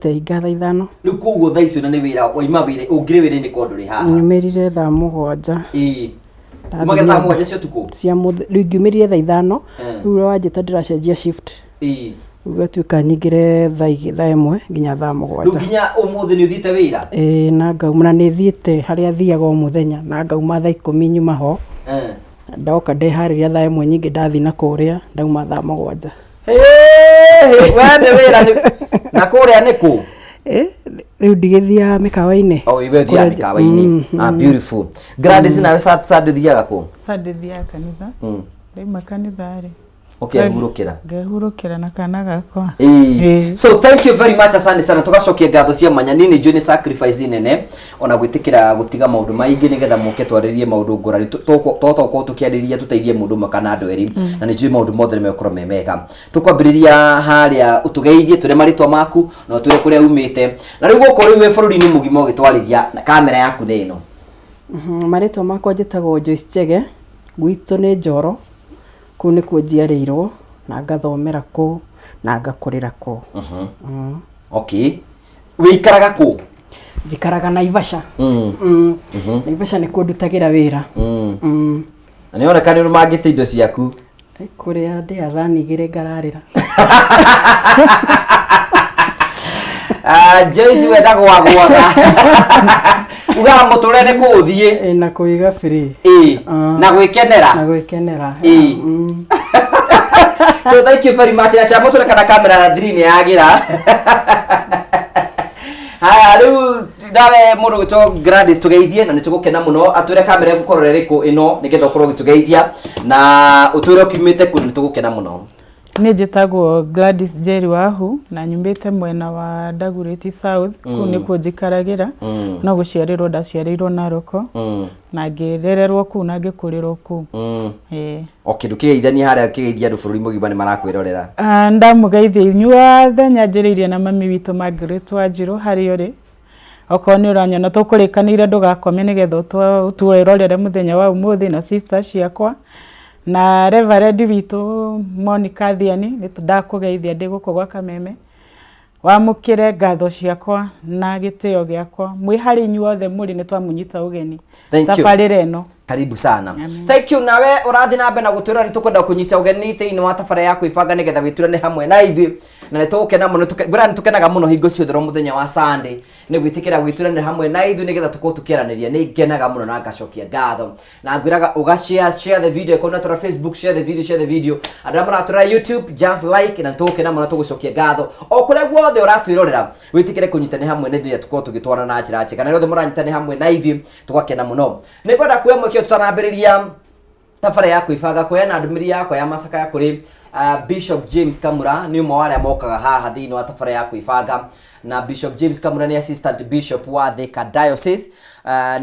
Teiga thaa ithano. Riu koguo thaa icio na nĩ wĩra waima wĩra ũngire wĩra-inĩ kwa ndũrĩ haha. Nyumirire thaa 7. Umaga thaa 7 cia ũtukũ. Riu ngiumĩrire thaa 5. Riu wanjĩta ndĩracenjia shift. Ugatuĩka nyingĩre thaa 1 nginya thaa 7. Riu nginya ũmũthĩ nĩ ũthiĩte wĩra? Na ngauma nĩ thiĩte harĩa thiaga o mũthenya na ngauma thaa 10 nyuma ho. Ndoka ndeharĩria thaa 1 nyingĩ ndathi na kũrĩa ndauma thaa 7. Wende wĩra na kũrĩa nĩ kũ? Riu ndigĩthia mĩkawa-inĩ. Iwe thia mĩkawa-inĩ. Beautiful. Gladys nawe Saturday thiaga kũ? Saturday thiaga kanitha. Ndaima kanitha rĩ. Ngehurũkĩra na kana gakwa. So thank you very much, asante sana. Tugacokia ngatho cia manya nini njui ni sacrifice nene ona gwitikira gutiga maundu maingi nigetha muke twaririe maundu ngurani toko tukiariria tuteithie mundu makana andu eri na ni njui maundu mothe ni mekoro memega. Tukwambiriria haria utugeithie tule maritwa maku na tule kuria umite na riu goko riu we bururi-ini mugima ugitwariria kamera yaku ni ino. Maritwa makwa njitagwo Joyce Chege, gwitu ni Njoro, kuu nĩ kuo njiarĩirwo na ngathomera kuu na ngakurĩra kuu. Okay. Wĩikaraga kũ? Njikaraga Naivasha. Naivasha nĩ kuo ndutagĩra wĩra. Na nĩ oneka nĩ ũrũmangĩte indo ciaku? Kũrĩa ndĩa thani 2 ngararĩra. Joyce wenda gwagwaga. Ugaga mũtũrĩre kũ ũthiĩ? Na kũiga free. Na gwĩkenera. Na gwĩkenera. So thank you very much. Acha mũtũrĩre kana kamera 3 nĩ yagira. Haya riu ndawe mũndũ gwĩtwo Gladys tugeithie na nĩtũgũkena mũno atwĩre kamera gũkorwo rĩrĩkũ ĩno nĩgetha ũkorwo gĩtũgeithia na ũtwĩre ũkiumĩte kũ nĩtũgũkena mũno. Nĩ njĩtagwo Gladys Njeri Wahu na nyumbĩte mwena wa Dagoretti South kuu nĩkuo njikaragira no gũciarĩrwo ndaciarĩirwo Naroko na ngĩrererwo kuu na ngĩkũrĩrwo kuu. Okay, ndũkĩgeithania harĩa ũkĩgeithia andũ bũrũri mũgima nĩ marakwĩrorera. Ndamũgeithia inyuothe nyanjĩrĩirie na mami witũ Margaret Wanjirũ harĩa ũrĩ. Okorwo nĩ ũranyona tũkũrĩkanĩire ndũgakome nĩgetha twĩrorere mũthenya wa ũmũthĩ na sister ciakwa. Na Reverend witũ Monica Thiani nĩtũndakũgeithia ndĩ gũkũ gwa Kameme wamũkĩre ngatho ciakwa na gĩtĩo gĩakwa mwĩ harĩ inyuothe mũrĩ nĩtwamunyita ũgeni tabarĩra ĩno. Karibu sana. Thank you. Nawe urathi na mbe na gutwira ni tukwenda kunyita ugeni thiini wa tabara ya kwibanga nigetha witurane hamwe na ithi na nitugukena muno ngura nitukenaga muno hingo ciothe ro muthenya wa Sunday ni gwitikira gwiturane hamwe na ithi nigetha tukorwo tukiraniria ni ngenaga muno na ngacokia ngatho na ngwiraga share the video ikona tura Facebook share the video andra maratura YouTube just like na nitugukena muno tugucokia ngatho o kuria guothe uratwirorera witikire kunyitane hamwe na ithi tukorwo tugitwara na njira njega na rothe muranyitane hamwe na ithi tugakena muno ni kwenda kuya tutanambĩrĩria tabara ya kwĩbanga kũheana ndũmĩrĩri yakwa ya macaka ya kũrĩ Bishop James Kamura nĩ ũmwe wa arĩa mokaga haha thĩinĩ wa tabara ya kwĩbanga na Bishop James Kamura nĩ assistant bishop wa Thika Diocese.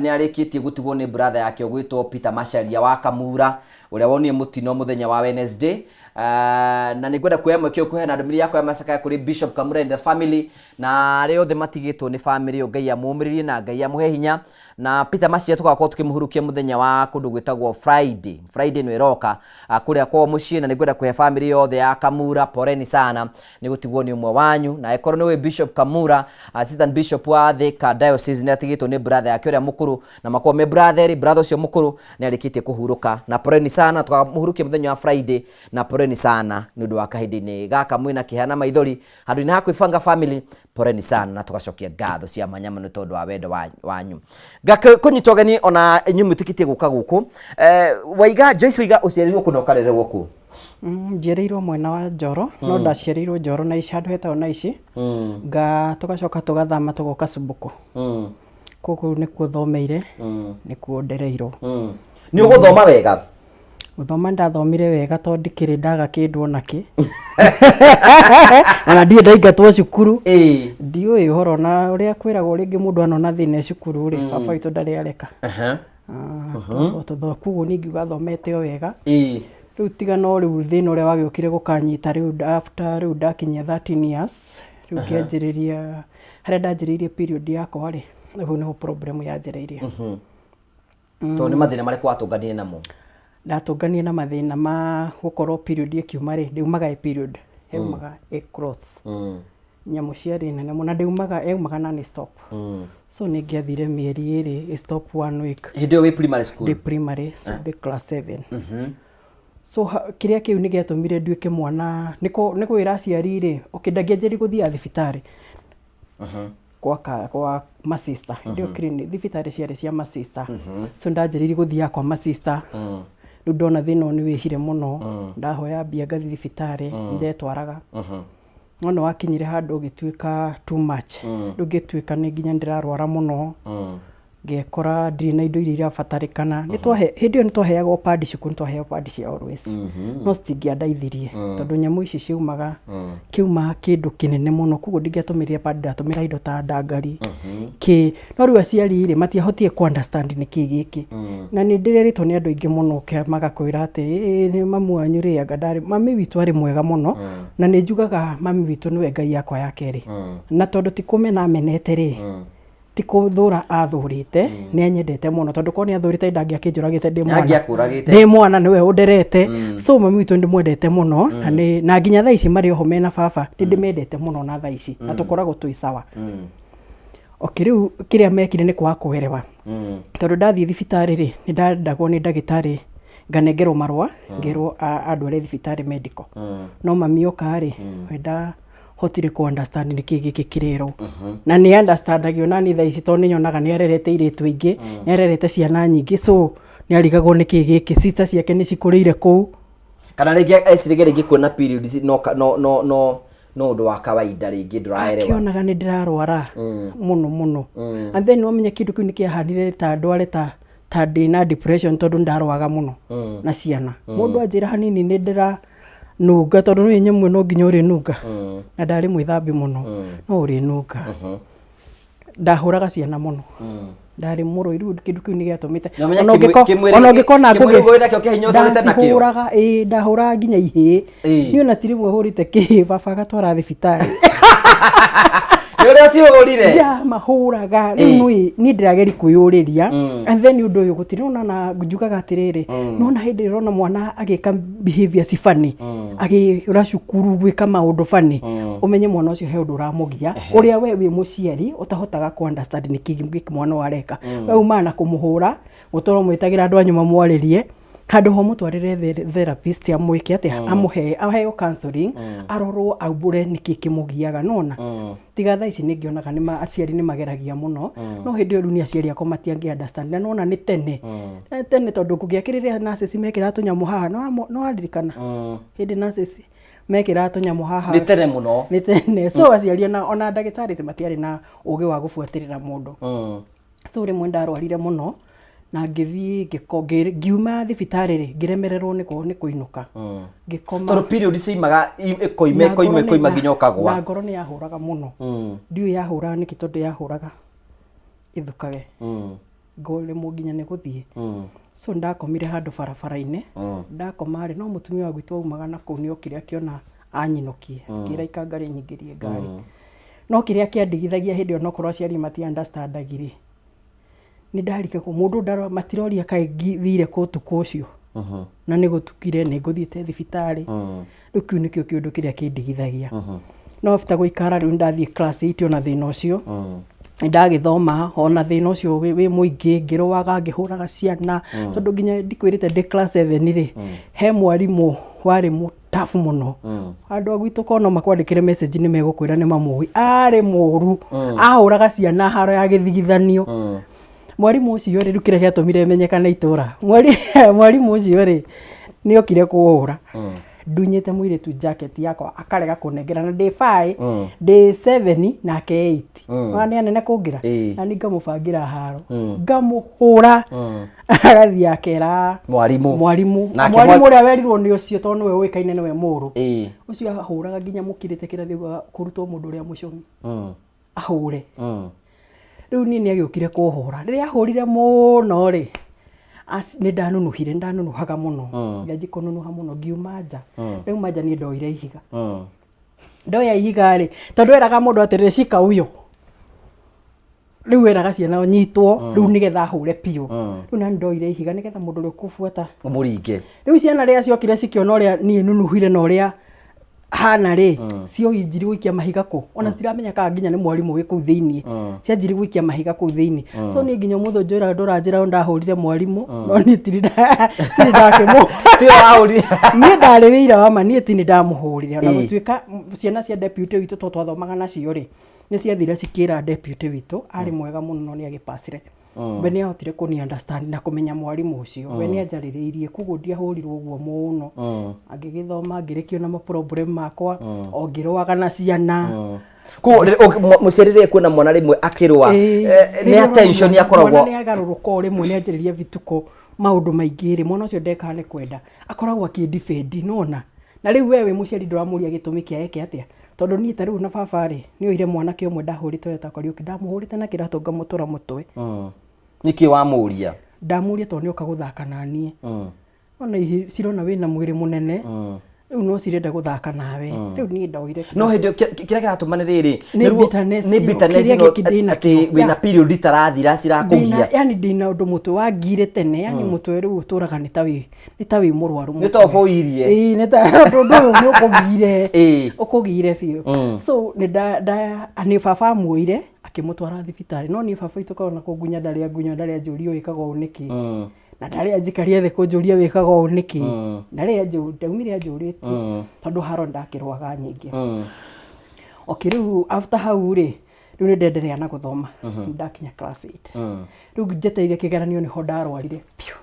Nĩ arĩkĩtie gũtigwo nĩ brother yake ũgwĩtwo Peter Macharia wa Kamura ũrĩa wonire mũtino mũthenya wa Wednesday. Na nĩngwenda kuoya mweke kũheana ndũmĩrĩri yakwa ya macaka ya kũrĩ Bishop Kamura and the family na arĩa othe matigĩtwo nĩ family o Ngai amũmĩrĩrie na Ngai amũhe hinya. Na Peter Macharia tugakorwo tukĩmũhurukia mũthenya wa kũndũ gwĩtagwo Friday nĩ iroka kũrĩa kwa mũciĩ na nĩngwenda kũhe family yothe ya Kamura poreni sana nĩ gũtigwo nĩ ũmwe wanyu na ekorwo nĩwe Bishop Kamura assistant bishop wa Thika Diocese nĩ atigĩtwo nĩ brother yake ũrĩa mũkũrũ na makorwo me brother ũcio mũkũrũ nĩ arĩkĩtie kũhurũka na poreni sana tukamũhurukia mũthenya wa Friday na poreni sana nĩ ũndũ wa kahinda-inĩ gaka mwĩna kĩhana maithori handũ-inĩ ha kwĩbanga family poreni sana na tugacokia ngatho cia manyama nĩ tondũ wa wendo wanyu kunyitwo geni ona inyuĩ mwĩtĩkĩtie gũka gũkũ. Waiga Joyce Waiga ũciarĩirwo kũ na ũkarererwo kũ? Njiarĩirwo mwena wa Njoro no ndaciarĩirwo Njoro na ici handũ hetagwo na ici tugacoka tũgathama tũgoka Subuku kũkũ nĩkuo thomeire nĩkuo ndereirwo. Nĩ ũgũthoma wega? Gũthoma ndathomire wega tondũ ndikĩrĩ ndaga kĩndũ onakĩ ona ndirĩ ndaingatwo cukuru ndiũĩ ũhoro na ũrĩa kwĩragwo rĩngĩ mũndũ anona thĩna cukuru rĩ baba witũ ndarĩ areka. Koguo ningĩ ũgathomete o wega rĩu tiga no rĩu thĩna ũrĩa wagĩũkire gũkanyita rĩu ndakinyia 13 years rĩu kĩanjĩrĩria harĩa ndanjĩrĩirie period yakwa rĩ rĩu nĩho problem yanjĩrĩirie. Tondũ nĩ mathĩna marĩkũ watũnganire namo? Ndatũnganie na mathĩna ma gũkorwo period ĩkiuma rĩ ndiumaga period heumaga cross nyamu ciarĩ nene mũno, na yaumaga nani stop. So nĩngĩathire mĩeri 2 stop 1 week. Hĩndĩ ĩyo wĩ primary school? Ndĩ primary, so ndĩ class 7. So kĩrĩa kĩu nĩ gĩatũmire nduĩke mwana, nĩ kwĩra aciari-rĩ, ndangĩanjĩrĩ gũthiaga thibitarĩ kwa ma sister. Ndio clinic thibitarĩ ciarĩ cia ma sister. So ndanjĩrĩirie gũthiaga kwa ma sister. Rĩu ndona thĩna ũyũ nĩ wĩhire mũno, ndahoya mbia ngathi thibitarĩ, ndetwaraga. Mwana wakinyire handũ ũgĩtuĩka too much. Ndũngĩtuĩka nĩ nginya ndĩrarwara mũno. Ngekora ndirĩ na indo iria irabatarĩkana. Hĩndĩ ĩyo nĩtwaheagwo padi cukuru, nĩtwaheagwo padi cia always. No citingĩandeithirie tondũ nyamũ ici ciumaga kĩndũ kĩnene mũno, koguo ndingĩatũmĩrire padi, ndatũmĩra indo ta ndangari. No rĩu aciari-rĩ matiahotire ku understand nĩ kĩĩ gĩkĩ. Na nĩ ndĩrĩrĩtwo nĩ andũ aingĩ mũno magakwĩra atĩ mamu wanyu rĩaga mami witũ arĩ mwega mũno, na nĩ njugaga mami witũ nĩwe Ngai yakwa ya kerĩ. Na tondũ ti kũmena amenete-rĩ, ti kũthũra athũrĩte, nĩ anyendete mũno tondũ ko nĩ athũrĩte ndangĩakĩnjũragĩte ndĩ mwana nĩwe ũnderete. So mami witũ ndĩmwendete mũno, na nginya thaa ici marĩ oho mena baba nĩndĩmendete mũno na thaa ici, na tũkoragwo twĩ sawa. Rĩu kĩrĩa mekire nĩ kwaga kũerewa, tondũ ndathiĩ thibitarĩ-rĩ nĩndandagwo nĩ ndagĩtarĩ nganengerwo marũa ngerwo andware thibitarĩ medical. No mami oka-rĩ hotire ku understand nĩ kĩĩ gĩkĩ kĩrerwo. Na nĩ understandagio nani thaa ici tondũ nĩnyonaga nĩ arerete airĩtu aingĩ, nĩ arerete ciana nyingĩ, so nĩ arigagwo nĩ kĩĩ gĩkĩ. Sister ciake nĩ cikũrĩire kũu, kana rĩngĩ kuona periods no ũndũ wa kawaida rĩngĩ ndũraerewa. Akĩonaga nĩ ndĩrarwara mũno mũno. And then wamenya kĩndũ kĩu nĩ kĩahanire ta ndware ta ndĩna depression tondũ ndarwaga mũno na ciana. Mũndũ anjĩra hanini nĩ nunga tondũ nĩ nyamũ no nginya ũrĩ nunga, na ndarĩ mwĩthambi mũno, no ũrĩ nunga. Ndahũraga ciana mũno, ndarĩ mũrũi. Rĩu kĩndũ kĩu nĩ gĩatũmĩte ona ũngĩkona ndacihũraga, ndahũraga nginya ihĩĩ. Niĩ ona ti rĩmwe hũrĩte kĩhĩ baba agatwara thibitarĩ. Nĩũrĩa cihũrire? Mahũraga. Rĩu niĩ ndĩrageri kwĩyũrĩria. And then ũndũ ũyũ gũtirĩ ona njugaga atĩrĩrĩ, nona hĩndĩ ĩrĩa ũrona mwana agĩka behavior ci funny, agĩũra cukuru gwĩka maũndũ funny, ũmenye mwana ũcio he ũndũ ũramũgia, ũrĩa we wĩ mũciari ũtahotaga ku understand nĩ kĩĩ gĩkĩ mwana wareka. We umana na kũmũhũra, gũtwarwo mwĩtagĩra andũ anyu mamwarĩrie, handũ ho mũtwarĩre therapist amwĩke atĩ aheo counseling, arorwo aumbũre nĩ kĩĩ kĩmũgiaga. Nona tiga thaa ici nĩngĩonaga nĩ aciari nĩ mageragia mũno, no hĩndĩ ĩyo nĩ aciari akwa matiangĩ understand. Na nona nĩ tene tondũ kũngĩakĩrĩria nurses mekĩra tũnyamũ haha, no aririkana hĩndĩ nurses mekĩra tũnyamũ haha, nĩ tene mũno, nĩ tene. So aciari ona ndagĩtarĩ matiarĩ na ũgĩ wa gũbuatĩrĩra mũndũ. So rĩmwe ndarwarire mũno na ngĩthiĩ ngiuma thibitarĩ-rĩ ngĩremererwo nĩ kũinũka, ngĩkoma tondũ period ciumaga ikoima nginya ũkagwa, na ngoro nĩ yahũraga mũno. Ndiũĩ yahũraga nĩkĩ tondũ yahũraga ithukage, ngoremwo nginya nĩ gũthiĩ. So ndakomire handũ barabara-inĩ, ndakoma-rĩ no mũtumia wa gwitũ aumaga na kũu nĩokire akĩona anyinũkie, ngĩra ikanga rĩnyingĩrie ngari. No kĩrĩa kĩandigithagia hĩndĩ ĩyo nokorwo aciari mati understandagire, nĩ ndarigagwo mũndũ matiroria kaĩ thire kũtukũ ũcio, na nĩ gũtukire nĩ ngũthiĩte thibitarĩ. Rĩu kĩu nĩkĩo kĩũndũ kĩrĩa kĩndigithagia. No after gũikara rĩu ndathiĩ class 8 ona thĩna ũcio ndagĩthoma, ona thĩna ũcio wĩ mũingĩ, ngĩrũaga ngĩhũraga ciana tondũ nginya ndikwĩrĩte ndĩ class 7-rĩ he mwarimũ warĩ mũtabu mũno. Andũ a gwitũ kono makwandĩkĩre message nĩ megũkwĩra nĩ mamũĩ, arĩ mũru, ahũraga ciana haro ya gĩthigithanio. Mwarimũ ũcio rĩ, rĩu kĩrĩa gĩatũmire menyekane itũra, mwarimũ ũcio rĩ nĩ okire kũhũra, ndunyĩte mũirĩtu jacket yakwa akarega kũnengera, na ndĩ 5 ndĩ 7 nake 8, nĩ anene kũngira, na nĩ ngamũbangĩra haro ngamũhũra, agathiĩ akera mwarimũ ũrĩa werirwo nĩ ũcio tondũ nĩwe ũĩkaine nĩwe mũũru ũcio, ahũraga nginya mũkirĩte kĩrathi kũrutwo mũndũ ũrĩa mũcomi ahũre. Rĩu niĩ nĩ agĩũkire kũhũra, rĩrĩa ahũrire mũno-rĩ nĩ ndanunuhaga mũno, ngĩanjia kũnunuha mũno ngiuma nja. Rĩu manja niĩ ndoire ihiga, ndoya ihiga-rĩ tondũ eraga mũndũ atĩrĩrĩ cika ũyũ, rĩu eraga ciana nyitwo rĩu nĩgetha hũre piũ. Rĩu nani ndoire ihiga nĩgetha mũndũ ũrĩa ũkũbuata mũringe. Rĩu ciana rĩrĩa ciokire cikĩona ũrĩa niĩ nunuhire na ũrĩa hana ri cio injiri guikia mahiga ku ona ciramenya ka nginya ni mwarimu wi ku thiini cia njiri guikia mahiga ku thiini so ni nginya mutho njira nduranjira ndahurire mwarimu no ni tiri ndakimu tio ahuri ni ndari wira wa ma ni tini ndamuhurire ona gutuika ciana cia deputy witu to twathomaga nacio ri ni ciathire cikira deputy witu ari mwega muno no ni agipasire we ni ahotire kuni understand na kumenya mwarimu ucio we ni anjaririirie kuguo ndiahurirwo uguo muno agigithoma ngirikio na problem makwa ongirwaga na ciana ku mucerire kuona mwana rimwe akirwa ni attention yakoragwo mwana ni agaruruko rimwe ni anjiririe vituko maundu maingi ri mwana ucio ndekane kwenda akoragwo akidefend nona na riu wewe muciari nduramuria gitumi kia eke atia tondu ni tariu na baba ri ni oire mwana ke umwe ndahurite weta Kariuki ndamuhurite na kiratunga mutura mutwe niki wamuria ndamuria tondu ni okaguthaka na nie ona cirona wina mwiri munene riu no cirenda guthaka nawe riu ni ndoire no hindi kira kiratuma ni riri ni bitterness ati wina period itarathira cirakugia yani ndina undu mutwe wa ngire tene yani mutwe riu uturaga ni tawi murwaru ni toboirie ni ta undu ni ukugire biu so ni ani baba muire akimutwara thibitari no ni baba itukona kugunya ndari anjurio ikaga uniki na ndari anjikaria the kunjuria wikaga uniki ndari ndaumire anjuriti tondu haro ndakirwaga nyingi okiriu after hau ri riu ndenderea na guthoma ndakinya class 8 riu njeteire kigeranio ni ho ndarwarire piu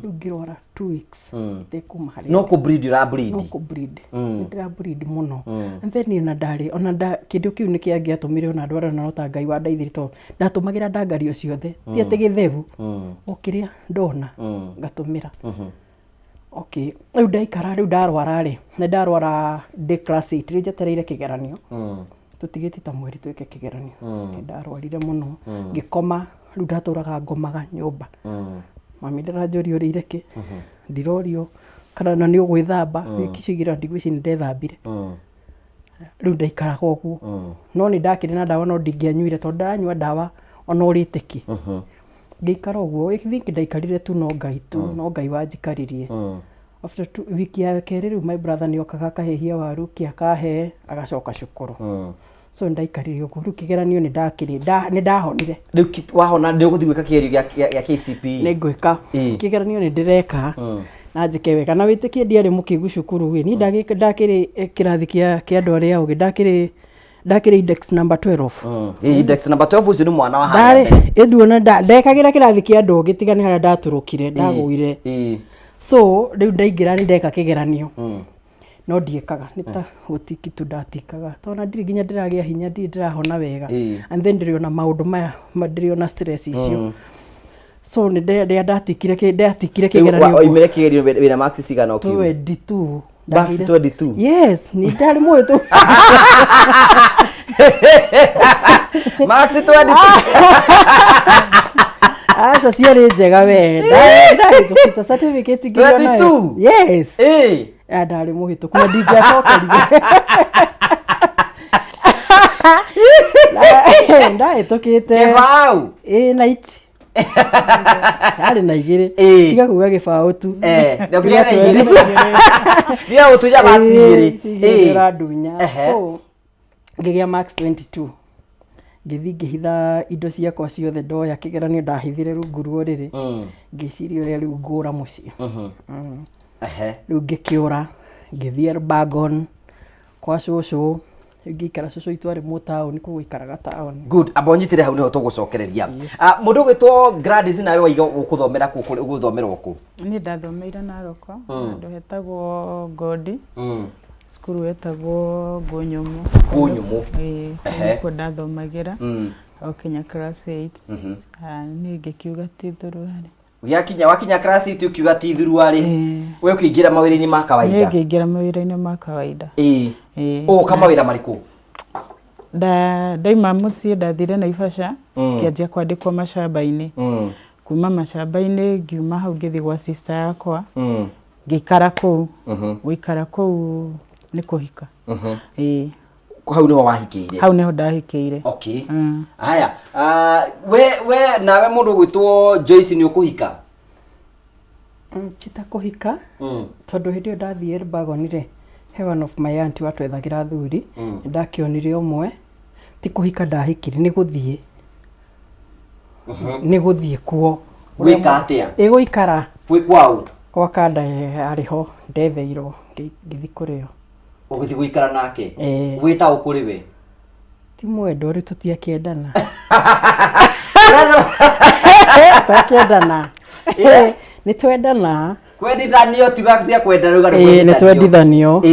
riu ngirwara 2 weeks itekuma hari no ku bleed ra bleed no ku bleed ndira bleed muno and then ona kindu kiu nikiangiatumire ona ndwara na nota Ngai wa ndaithirito ndatumagira ndangario ciothe ti ati githeru okiria ndona ngatumira okay riu ndaikara riu ndarwara ri na ndarwara de class 8 riu njetereire kigeranio tutigiti ta mweri twike kigeranio ndarwarire muno ngikoma riu ndaturaga ngomaga nyumba mami ndaranjuri uri ireke ndirorio kana na ni ugwithamba ikicigira ndigwici ni ndethambire riu ndaikara goguo no ni ndakire na dawa no ndingianyuire to ndanyua dawa ona uriteki ngikara uguo ikithinki ndaikarire tu no Ngai wanjikaririe after 2 wiki ya kere riu my brother ni okaga kahehia waru kiakahe agacoka cukuru so ndaikarire uguo riu kigeranio ni ndahonire riu wahona ndi guthi gwika kigerio ya KCP ni ngwika kigeranio ni ndireka na njike wega na witikie ndiari mukigu cukuru ni ndakire kirathi kia andu aria ugi ndakire index number 12 index number 12 ucio ni mwana wa haya nduona ndekagira kirathi kia andu ugi tigani haria ndaturukire ndaguire so riu ndaingira ni ndeka kigeranio no ndiekaga nita gutiki tu ndatikaga tona ndiri ginya ndiragia hinya ndirahona wega and then ndiriona maundu maya ndiriona stress icio so ni ndatikire kigeranio oimire kigeranio wina max cigana okiu 22 max 22 yes ni ndari mwitu max 22 asa ciari njega we ndari tukita certificate nginya nayo yes ndari muhituku na ndingiacokerire ndahĩtũkĩte kĩbaũ night ari na igire tiga kuga gĩbaũ tu ndio na igire ndio utuja bati igire radunya so ngĩgĩa max 22 ngĩthi ngĩhitha indo ciakwa ciothe ndoya kĩgeranio ndahithire rungu rũrĩrĩ ngĩciria ũrĩa rĩu ngũra mũciĩ rĩu ngĩkĩũra ngĩthiĩ Elbagon kwa cũcũ ngikara cũcũ itware mu town kũgũikaraga town good abonyitire hau niho tũgũcokereria mũndũ gwĩtwo Gladys nawe waiga ũkũthomera ũgũthomera kũ ni ndathomeire Naroko andũ hetagwo Godi skuru wetagwo Ngũnyũmũ nĩkuo ndathomagira o Kenya class 8 ni ngĩkiuga ti thuru wakinya class 8 ukiuga ti thuru ari we ukĩingĩra mawĩra-inĩ ma kawaida ni ngĩingĩra mawĩra-inĩ ma kawaida kama wĩra marĩkũ ndaima mũciĩ ndathire Naivasha ngĩanjia kwandĩkwo mashamba-inĩ kuma mashamba-inĩ ngiuma hau ngĩthiĩ gwa sister yakwa ngĩikara kũu gũikara kũu nĩ kũhika hau niho wahikĩire hau niho ndahikĩire okay haya we nawe mũndũ gwĩtwo Joyce ni ũkũhika chita kũhika tondu hindi ndathiĩ Elbagon ri he one of my auntie watwethagira thuri ndakionire umwe ti kuhika ndahikire ni guthie ni guthie kuo gwika atia iguikara kwi kwao kwa kanda ariho ndetheirwo ngithi kurio ugithi gwikara nake gwita ukuri we ti mwendo ri tutiakendana tutiakendana ni twendana kwendithanio tigatia kwenda ruga ni twendithanio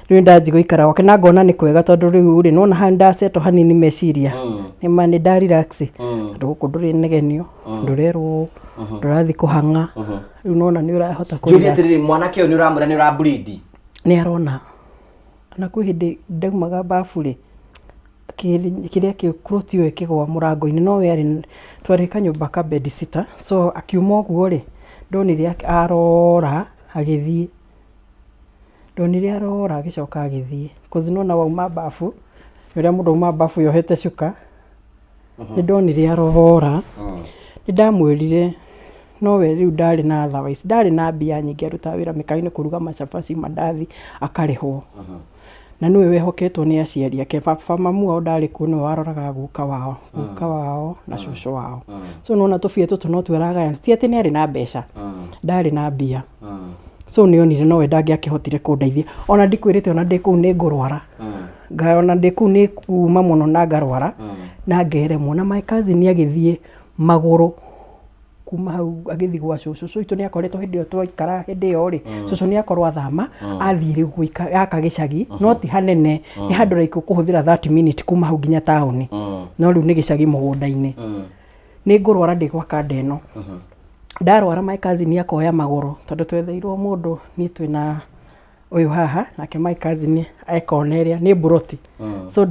riu ndaji guikara gwake na ngona ni kwega tondu riu ri nona handa seto hanini meciria ni mani nda relax ndugu nduri negenio ndurerwo ndurathi kuhanga riu nona ni urahota ku Julia tiri mwanake ni uramura ni urabreed ni arona na kwi hindi ndaumaga bafuri kiria kikurutio ikigwa murango-ini no we twari kanyumba ka bed sitter so akiuma uguo ri ndonire arora agithie ndonire arora agicoka agithie kuzinona wauma bafu uria mundu uma bafu yohete shuka ni ndonire arora ni ndamwirire no we riu ndari na otherwise ndari na mbia nyingi aruta wira mikaini kuruga macabaci mandathi akarihwo na niwe wehoketwo ni aciari ake baba mamu wao ndari kuno waroraga guka wao na shosho wao so nona tufie tutu no tweraga ti ati ni ari na mbeca ndari na mbia so nionire no we ndangi akihotire kundeithia ona ndikwirite ona ndiku ni ngurwara ngaona ndiku ni kuma muno na ngarwara na ngeremwo na my cousin agithie maguru kuma hau agithi gwa cucu itu ni akoretwo hindi yo twaikara hindi yo ri cucu ni akorwa thama athii ri guika yaka gicagi no ti hanene ni handu raiku kuhuthira 30 minutes kuma hau nginya tauni no riu ni gicagi mugunda-ini ni ngurwara ndi gwa kandeno ndarwara my cousin akoya maguru tondu twetheirwo mundu ni twina uyu haha nake my cousin ekoneria ni buroti so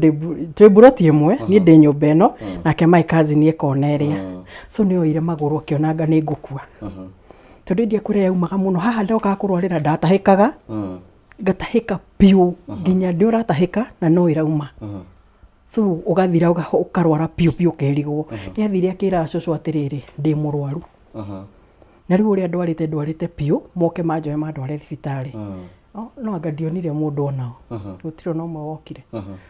twi buroti imwe ni ndi nyumba ino nake my cousin ekoneria so ni oire maguru akionanga ni ngukua tondu ndi akuria yaumaga muno haha ndoka kurwarira ndatahikaga ngatahika piu nginya ndi uratahika na no irauma so ugathira ukarwara piu kerigwo ni athire akira cucu atiriri ndi murwaru na riu uria ndwarite piu moke manjoe mandware thibitari no angandionire mundu onao gutiro no mawokire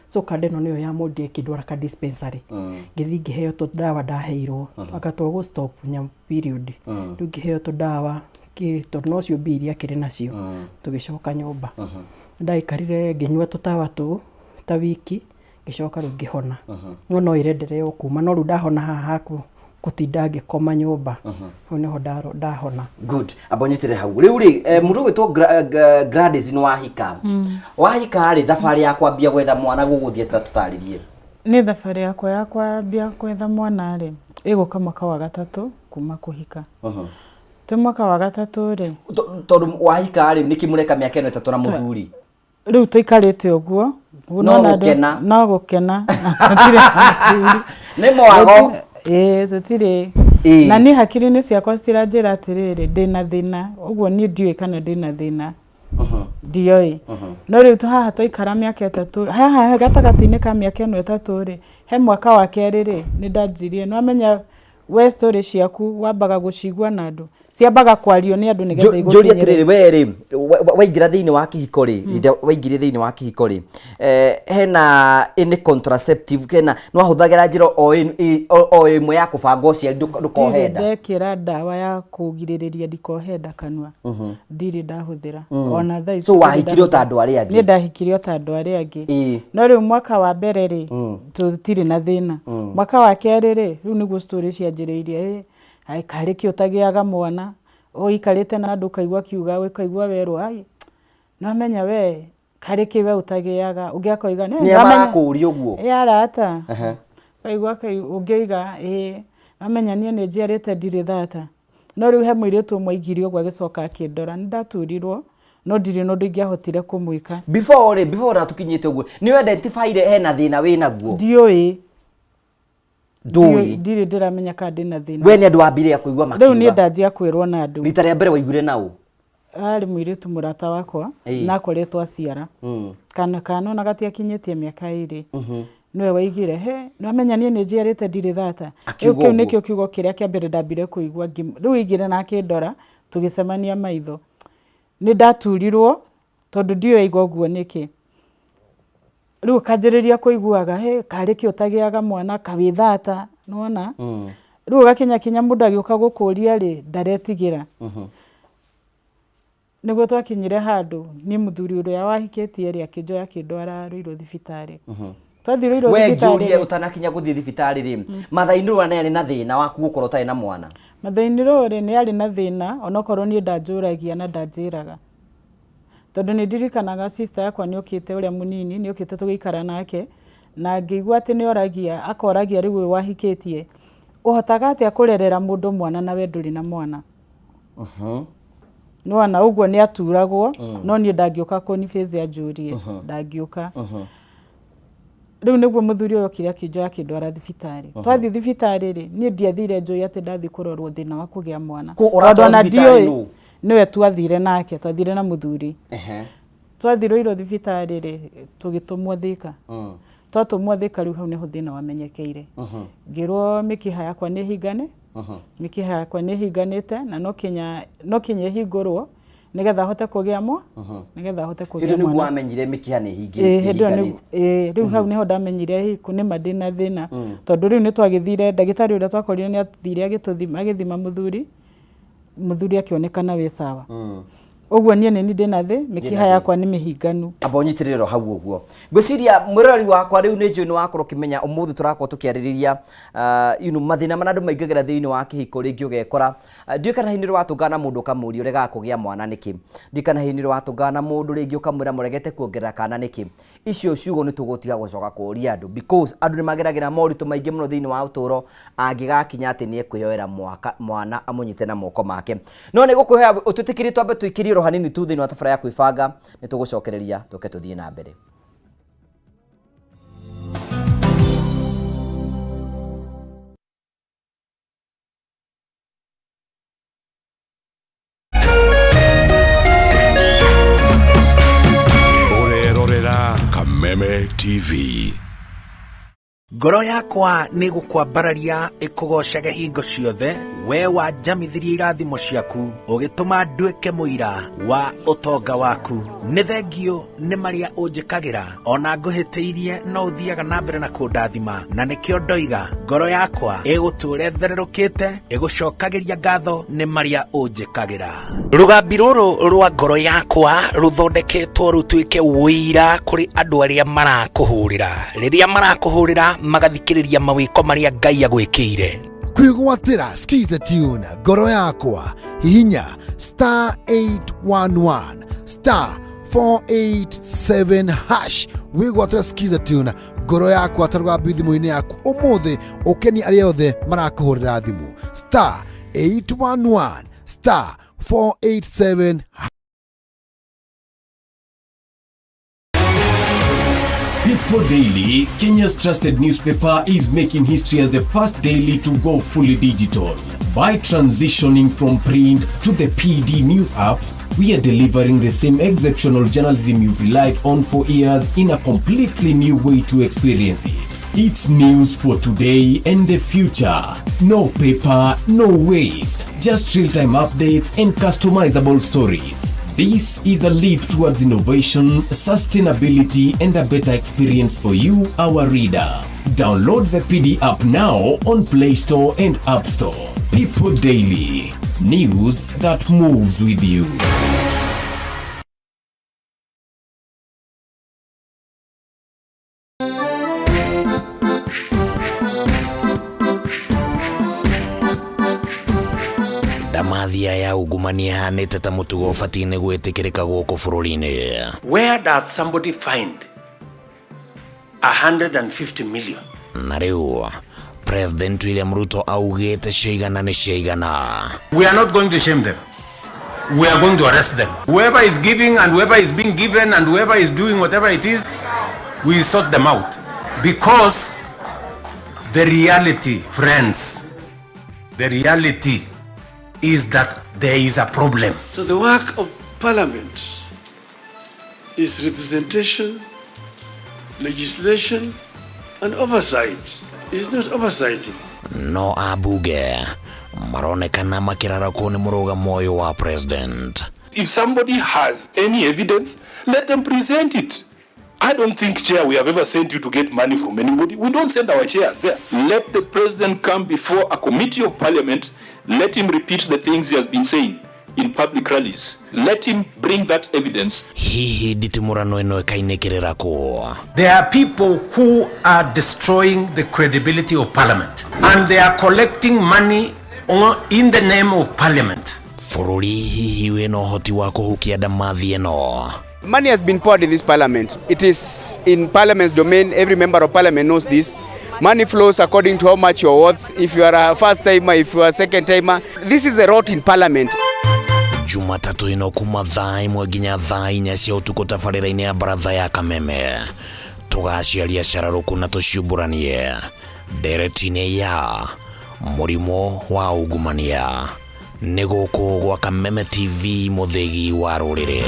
so kandeno niyo ya mundi kidwara ka dispensary ngithi ngiheo to dawa ndaheirwo agatwa go stop nyam period riu ngiheo to dawa to no cio mbiri akiri nacio tugicoka nyumba ndaikarire nginyua tutawa tu ta wiki ngicoka riu ngihona no irenderea kuma no riu ndahona haha kutinda ngikoma nyumba niho ndahona good abonyitire hau riu ri mundu gwitwo Gladys no wahika ri thabari ya kwambia gwetha mwana guguthie tutaririe ni thabari yakwa ya kwambia gwetha mwana ri iguka mwaka wa gatatu kuma kuhika ti mwaka wa gatatu ri tondu wahika ri nikimureka miaka ino 3 na muthuri riu tuikarite uguo no gukena ni mwago tutire na ni hakiri-ini ciakwa ciranjira atiriri ndina thina uguo ni ndiui kana ndina thina ndioi no riu haha twaikara miaka 3 haha gatagati-ini ka miaka ino 3 ri he mwaka wa keri ri ni ndanjirie no amenya we story ciaku wambaga gucigua na andu ciambaga kwario ni andu nigetha igukinyire Julia tiriri we ri waingira thiini wa kihiko ri waingire thiini wa kihiko ri hena ini contraceptive kena no ahuthagira njira o imwe ya kubanga uciari ndukohenda ndekira dawa ya kugiririria ndikohenda kanua ndiri ndahuthira ona thai so wahikire ta andu aria angi ni ndahikire ta andu aria angi no riu mwaka wa mbere ri tutiri na thina mwaka wa keri ri riu niguo story cianjiriirie ai kari ki utagiaga mwana ikarite na andu kaigwa kiuga we kaigwa weru ai no menya we kari ki we utagiaga ungiakoiga ni amenya kuri uguo yarata kaigwa ungiiga amenya nie ni njiarite ndiri thata no riu he mwiritu mwaigiri uguo agicoka akindora ndaturirwo no ndiri no ndingiahotire kumwika before natukinyite uguo ni identify hena thina wina guo ndioi ndiri ndiramenya ka ndina thina we ni andu ambire akuigwa makiuga riu ni ndanjia kwirwo na andu rita ria mbere waiguire nao ari mwiritu murata wakwa na akoretwo aciara kana na gatiakinyitie miaka 2 niwe waigire he namenya nie ni njiarite ndiri thata kiu nikio kiugo kiria kia mbere ndambire kuigwa riu igire na akindora tugicemania maitho ni ndaturirwo tondu ndio igwa guo niki riu kanjiriria kuiguaga kari ki utagiaga mwana kawithata nona riu gakinya mundu agiuka gukuria ri ndaretigira niguo twakinyire handu ni muthuri uria wahikitie ri akinjoya kindwara ruiro thibitari twathire ruiro thibitari we ngiuria utanakinya guthie thibitari ri mathainiro ne na thina waku gukorwo tai na mwana mathainiro ri ni ari na thina onokorwo ni ndanjuragia na ndanjiraga tondu ni ndirikanaga sister yakwa ni okite uria munini ni okite tugikara nake na ngigua ati ni oragia akoragia riu wahikitie uhotaga atia kurerera mundu mwana na we nduri na mwana no ana uguo ni aturagwo no ni ndangiuka koni phase ya jurie ndangiuka riu niguo muthuri uyo kiria kinjoya kindwara thibitari twathi thibitari ri ni ndiathire njoi ati ndathi kurorwo thina wa kugia mwana tondu na ndio niwe twathire nake twathire na muthuri twathire iro thibitari ri tugitumwo Thika twatumwo Thika riu hau ni thina wamenyekeire ngirwo mikiha yakwa ni hingane mikiha yakwa ni hinganite na no kinya hingurwo nigetha hote kugia nigetha hote kugia mwana riu wamenyire mikiha ni hinganite riu hau niho ndamenyire kuni madina thina tondu riu ni twagithire ndagitari uria twakorire ni athire agithima muthuri akionekana we sawa uguo nie ni ndina thi mikiha yakwa ni mihinganu abonyitiriro hau uguo gwiciria mwirori wakwa riu ni njui ni wakorwo kimenya umuthi turakorwo tukiaririria mathina mana andu maingagera thiini wa kihiko ringi ugekora ndikana hiniro watungana mundu kamuri urega kugia mwana niki ndikana hiniro watungana mundu ringi ukamwira muregete kuongerera kana niki icio ciugo ni tugutiga gucoka kuria andu because andu ni mageragira moritu maingi muno thiini wa uturo angigakinya ati ni ekwiyoera mwana amunyite na moko make no ni gukuhoya ututikirie twambe tuikirie hanini tu thiini wa tabara ya kwibanga ni tugucokereria tuke tuthie na mbere Urerorera Kameme TV. Ngoro yakwa ni gukwambararia ikugocage hingo ciothe we wanjamithirie irathimo ciaku ugituma nduike muira wa utonga waku ni thengio ni maria unjikagira ona nguhitiirie no uthiaga na mbere na kundathima na nikio ndoiga ngoro yakwa iguture thererukite igucokagiria ngatho ni maria unjikagira rugambi ruru rwa ngoro yakwa ruthondeketwo rutuike wira kuri andu aria marakuhurira riria marakuhurira magathikiriria mawiko maria Ngai agwikire kwigwatira skiza tune ngoro yakwa hihinya *811 *487# wigwatira skiza tune ngoro yakwa tarugambi thimu-ini yaku umuthi ukeni aria othe marakuhurira thimu *811 *487#. People Daily, Kenya's trusted newspaper, is making history as the first daily to go fully digital. By transitioning from print to the PD News app, we are delivering the same exceptional journalism you've relied on for years in a completely new way to experience it. It's news for today and the future. No paper, no waste. Just real-time updates and customizable stories. This is a leap towards innovation, sustainability, and a better experience for you, our reader. Download the PD app now on Play Store and App Store. People Daily. News that moves with you. Ndamathia ya ungumania hanite ta mutugo ubatine gwitikirika guku bururi-ini. Where does somebody find 150 million? Na riu President William Ruto augite ciigana ni ciigana. We are not going to shame them. We are going to arrest them. Whoever is giving and whoever is being given and whoever is doing whatever it is, we sort them out. Because the reality, friends, the reality is that there is a problem. So the work of Parliament is representation, legislation, and oversight. It's not oversighting. No abunge maronekana makirarakwo ni murugamo uyu wa president If somebody has any evidence, let them present it. I don't think, Chair, we have ever sent you to get money from anybody. We don't send our chairs there. Let the president come before a committee of parliament. Let him repeat the things he has been saying in public rallies. Let him bring that evidence. There are people who are destroying the credibility of parliament, and they are collecting money in the name of parliament. Money has been poured in this parliament. It is in parliament's domain. Every member of parliament knows this. Money flows according to how much you're worth. If you are a first timer, if you are a second timer. This is a rot in parliament. Jumatatu ino kuma thaa imwe nginya thaa inya cia utuku tabarĩra-inĩ ya baratha ya Kameme. Tugaciaria cararuku na tuciumburanie ndereti-inĩ ya mũrimũ wa ungumania. Nĩ gũkũ gwa Kameme TV, mũthĩgi wa rũrĩrĩ.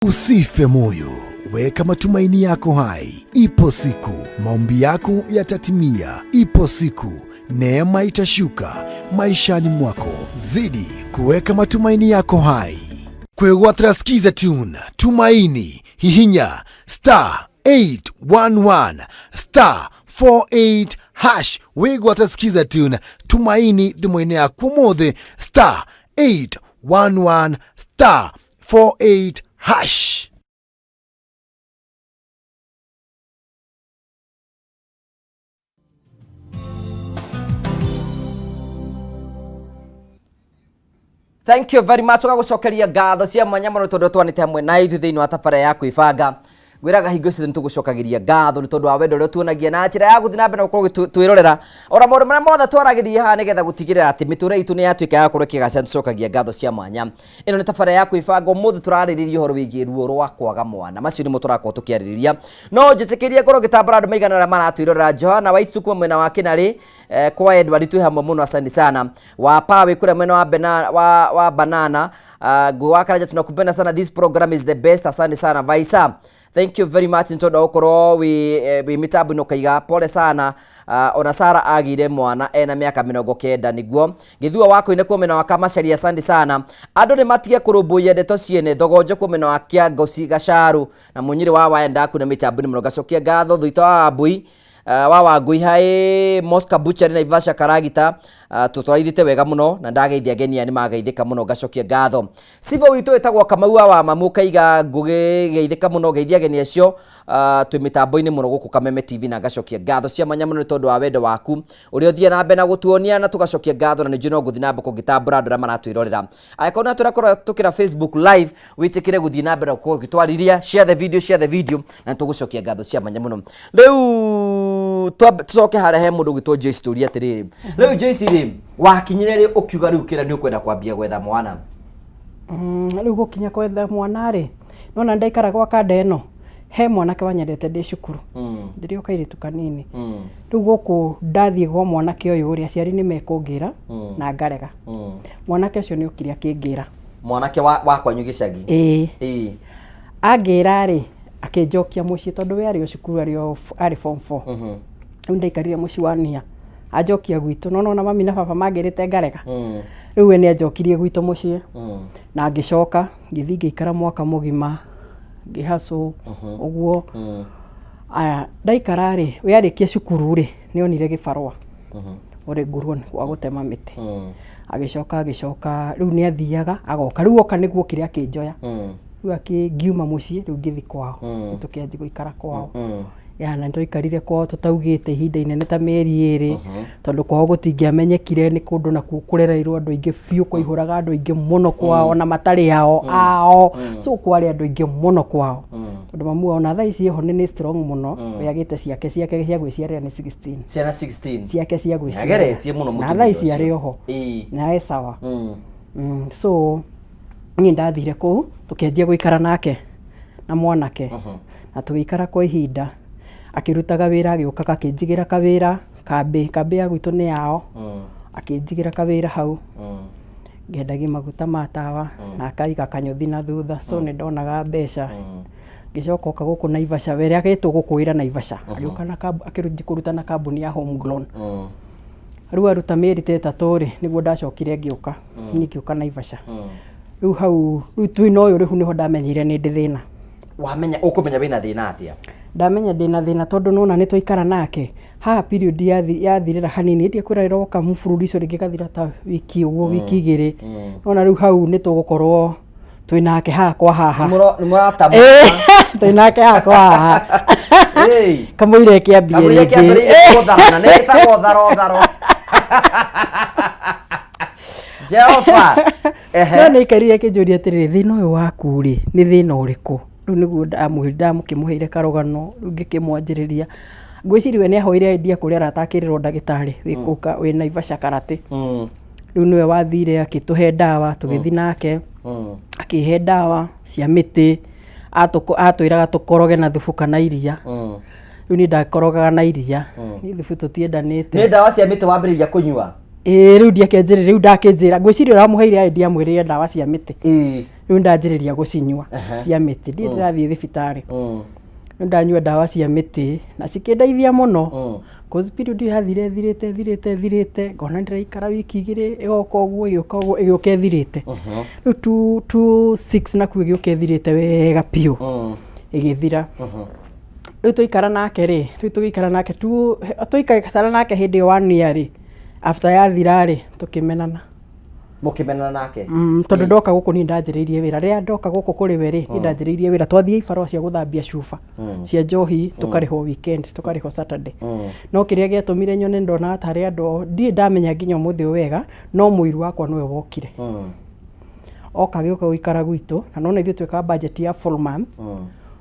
Usife moyo, weka matumaini yako hai. Ipo siku maombi yako yatatimia. Ipo siku neema itashuka maishani mwako. Zidi kuweka matumaini yako hai. Kwegwatira skiza tune tumaini hihinya *811 *48# wegwatira skiza tune tumaini thimũ-inĩ yaku mothe *811 *48#. Thank you very much. Tugagucokeria ngatho cia mwanya mũno tondu twanite hamwe na ithu thiini wa tabara ya kwibanga. Gwiraga hingo ciothe nitugucokagiria ngatho ni tondu wa wendo uria tuonagia na njira ya guthii na mbere gukorwo twirorera ora maundu maria mothe twaragiria haha nigetha gutigirira ati miture itu ni yatuika ya gukorwo kigaca. Tucokagia ngatho cia mwanya. Ino ni tabara ya kwibanga. Umuthi turaririria uhoro wigie ruo rwa kwaga mwana. Macio nimo turakorwo tukiaririria. No njitikirie ngorwo gitambara andu maigana aria maratwirorera. Johana Waititu kuma mwena wa Kinari, kwa Edward twi hamwe muno, asante sana. Wa Pawe kule mwena wa Banana, Gwakaraja tunakupenda sana. This program is the best. Asante sana Vaisa. Thank you very much. Ntodo okoro we mitabu no kaiga pole sana. Ona Sara agire mwana ena miaka 90 niguo githua wako ine kuomena wa Kamacari. Asante sana. Andu ni matige kurumbuya ndeto ciene thogonje kuomena wa Kiangoci Gacaru na munyiri wa waenda kuna mitabu ni muno gacokia ngatho thuito wa Mbui wa Wangui hai Mosca Butchery na Ivasha Karagita. Tutwarithite wega muno na ndageithia ageni ani magaithika muno gacokia ngatho. Sivo witu etagwo Kamau wa Mamuka iga ngugi geithika muno geithia ageni acio twi mitambo-ini muno guku Kameme TV na gacokia ngatho cia mwanya muno tondu wa wendo waku uri uthie na mbere na gutuonia na tugacokia ngatho na njino guthii na mbere kugitambura andu aria maratwirorera. Aikona turakora tukira Facebook live witikire guthii na mbere kugitwariria. Share the video na tugucokia ngatho cia mwanya muno. Riu tucoke haria he mundu gitwo Joyce Turia atiriri. Riu Joyce wakinyire ri ukiuga riu kira ni ukwenda kwambia gwetha mwana. Riu gukinya kwetha mwana ri nona ndaikara gwa kanda eno he mwanake wanyendete ndi cukuru ndiri o kairitu kanini. Riu guku ndathie gwa mwanake uyu uri aciari ni mekungira na ngarega. Mwanake ucio ni ukiri akingira. Mwanake wa kwanyu gicagi? Angira ri akinjokia mucii tondu we ari o cukuru ari form 4. Riu ndaikarire mucii wa nia ajokia gwitu nona mami na baba magirite ngarega. Riu we ni anjokirie gwitu mucii na ngicoka ngithii ngikara mwaka mugima ngihacu uguo. Aya ndaikara ri we arikia cukuru ri ni onire gibarua uri Nguruoni kwa gutema miti. Agicoka riu ni athiaga agoka riu oka niguo kiri akinjoya. Riu akingiuma mucii riu ngithi kwao tukianji guikara kwao. Na ndoikarire kwao tutaugite ihinda inene ta mieri iri tondu kwao gutingiamenyekire ni kundu na kurereirwo andu aingi biu kuihuraga andu aingi muno kwao na matari yao so kwari andu aingi muno kwao tondu mamu ona thaa ici ho ni strong muno yagite ciake cia gwiciarira ni 16 ciana 16 ciake cia gwiciarira ageretie muno mutumia na thaa ici ari oho na e sawa. So ni ndathire kuu tukianjia guikara nake na mwanake na tugiikara kwa ihinda akirutaga wira agioka akinjigira kawira kambi ya gwitu ni yao akinjigira kawira hau ngendagi maguta matawa na akaiga kanyothi na thutha so ni ndonaga mbeca gicoka oka guku Naivasha were agitwo gukwira Naivasha agioka na akirunji kuruta na kambuni ya Homegrown Rĩu aruta mĩeri ta 3 rĩ nĩguo ndacokire ngĩũka ngĩũka Naivasha. Rĩu hau rĩu twĩna ũyũ rĩu nĩho ndamenyire nĩ ndĩ thĩna. Wamenya ũkũmenya wĩna thĩna atĩa? Ndamenya ndĩna thĩna tondũ nona nĩ twaikara nake haha period yathirĩra hanini ndĩ kwĩra iroka mũbũrũri ũcio rĩngĩ gathira ta wiki ũguo wiki igĩrĩ. Nona rĩu hau nĩ tũgũkorwo twĩnake haha kwa haha. Nĩ mũratamu. Twĩnake haha kwa haha. Kamũira kĩambia rĩngĩ. Kamũira kĩambia gũtharana nĩ ĩtagwo tharo. Jehova. No nĩ ikarire kĩnjũria atĩrĩrĩ thĩna ũyũ waku rĩ nĩ thĩna ũrĩkũ? Rĩu nĩguo ndamũkĩmũheire karũgano rĩu ngĩkĩmwanjĩrĩria. Ngwĩciria we nĩ ahoire idea kũrĩa aratakĩrĩrwo ndagĩtarĩ wĩkũka wĩ Naivasha karate. Rĩu nĩwe wathire akĩtũhe ndawa tũgĩthiĩ nake akĩhe ndawa cia mĩtĩ atwĩraga tũkoroge na thubu kana iria. Rĩu niĩ ndakorogaga na iria nĩ thubu tũtiendanĩte. Nĩ ndawa cia mĩtĩ wambĩrĩria kũnyua? Rĩu ndiakĩnjĩrĩria rĩu ndakĩnjĩra ngwĩciria ũramũheire idea mwĩrĩre ndawa cia mĩtĩ. Rĩu ndanjĩrĩria gũcinyua cia mĩtĩ ndiĩ ndĩrathiĩ thibitarĩ. Rĩu ndanyua ndawa cia mĩtĩ na cikĩndeithia mũno. Cause period thirĩte ngona ndĩraikara wiki 2 ĩgoka ũguo ĩgĩũka ĩthirĩte. Rĩu 2-6 nakuo ĩgĩũka ĩthirĩte wega piũ ĩgĩthira. Rĩu tũikara nake rĩ tũikara nake hĩndĩ ĩyo 1 year rĩ after yathira rĩ tũkĩmenana. Mũkĩmenana nake? Tondũ ndoka gũkũ niĩ ndanjĩrĩirie wĩra rĩrĩa ndoka gũkũ kũrĩ we rĩ niĩ ndanjĩrĩirie wĩra twathiĩ ibarũa cia gũthambia cuba cia njohi tũkarĩhwo weekend tũkarĩhwo Saturday. No kĩrĩa gĩatũmire nyone ndona tarĩ andũ ndiĩ ndamenya nginya mũthĩ wega no mũiru wakwa nĩwe wokire. Oka gĩũka gũikara gwitũ na nona ithuĩ twĩkaga budget ya full month.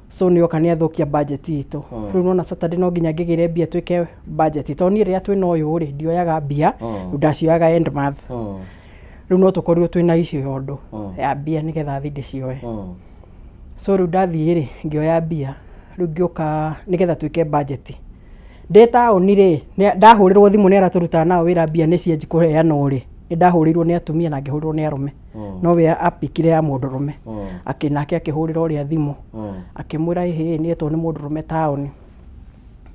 So nĩ oka nĩ athũkia budget itũ. Rĩu nona Saturday no nginya ngĩgĩre mbia twĩke budget tondũ niĩ rĩrĩa twĩna ũyũ rĩ ndioyaga mbia ndacioyaga end month. Rĩu no tũkorirwo twĩna icio ũndũ ya mbia nĩgetha thiĩ ndĩcioe. So rĩu ndathiĩ rĩ ngĩoya mbia rĩu ngĩũka nĩgetha twĩke budget. Ndĩ taũni rĩ ndahũrĩrwo thimũ nĩ aratũrutaga nao wĩra mbia nĩ cianji kũheanwo rĩ nĩ ndahũrĩirwo nĩ atumia na ngĩhũrĩrwo nĩ arũme. No we apikire ya mũndũrũme nake akĩhũrĩra ũrĩa thimũ akĩmwĩra nĩ etwo nĩ mũndũrũme taũni.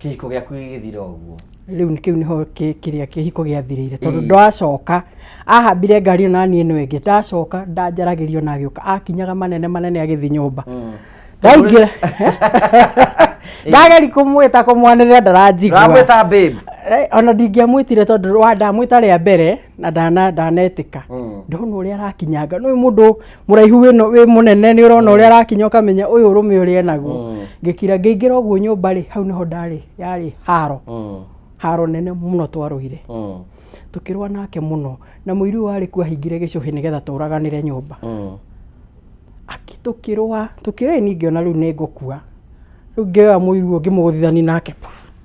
Kĩhiko gĩaku gĩgĩthira ũguo? Rĩu kĩu nĩho kĩrĩa kĩhiko gĩathirĩire tondũ ndacoka ahambire ngari na niĩ ĩno ĩngĩ ndacoka ndanjaragĩrio na agĩũka akinyaga manene agĩthiĩ nyũmba. Ndaingĩra ndageri kũmwĩta kũmwanĩrĩra ndaranjigua. Ndamwĩta babe. Ona ndingĩamwĩtire tondũ ndamwĩta rĩa mbere na ndanetĩka. Ndona ũrĩa arakinyanga nĩ mũndũ mũraihu wĩ mũnene nĩ ũrona ũrĩa arakinya ũkamenya ũyũ ũrũme ũrĩa enaguo. Ngĩkira ngĩingĩra ũguo nyũmba rĩ hau nĩho yarĩ haro nene mũno twarũire. Tukĩrũa nake mũno na mũiru warĩ kuo ahingire gĩcũhĩ nĩgetha tũraganĩre nyũmba. Tukĩrũa ningĩ ona rĩu nĩ ngũkua. Rĩu ngĩoya mũiru ngĩmũgũthithani nake.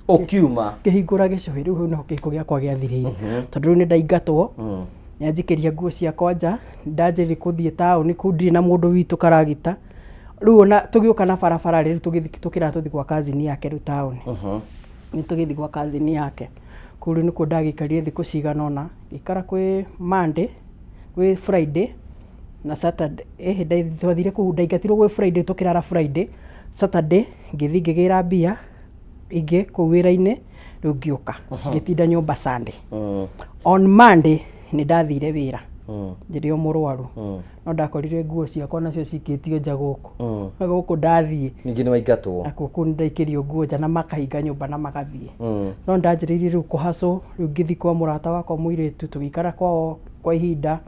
Ũkiuma? Ngĩhingũra gĩcũhĩ rĩu hau nĩho kĩhiko gĩakwa gĩathirĩire. Tondũ rĩu nĩ ndaingatwo nĩanjikĩria nguo ciakwa nja ndanjĩrĩria gũthiĩ taũni kũu ndirĩ na mũndũ witũ karagita. Rĩu ona tũgĩũka na barabara rĩu tũkĩra tũthiĩ gwa cousin yake rĩu taũni. Nĩ tũgĩthiĩ gwa cousin yake. Kũu rĩu nĩkuo ndagĩikarire thikũ cigana ũna ngĩikara kwĩ Monday kwĩ Friday na Saturday. Twathire kũu ndaingatirwo gwĩ Friday tũkĩrara Friday. Saturday ngĩthiĩ ngĩgĩra mbia ingĩ kũu wĩra-inĩ rĩu ngĩũka ngĩtinda nyũmba Sunday. On Monday nĩ ndathire wĩra ndĩrĩ o mũrwaru no ndakorire nguo ciakwa nacio cikĩtio nja gũkũ ndathiĩ ningĩ nĩ waingatwo na kũu nĩ ndaikĩrio nguo nja na makahinga nyũmba na magathiĩ. No ndanjĩrĩirie rĩu kũhacũ rĩu ngĩthiĩ kwa mũrata wakwa mũirĩtu tũgĩikara kwa ihinda.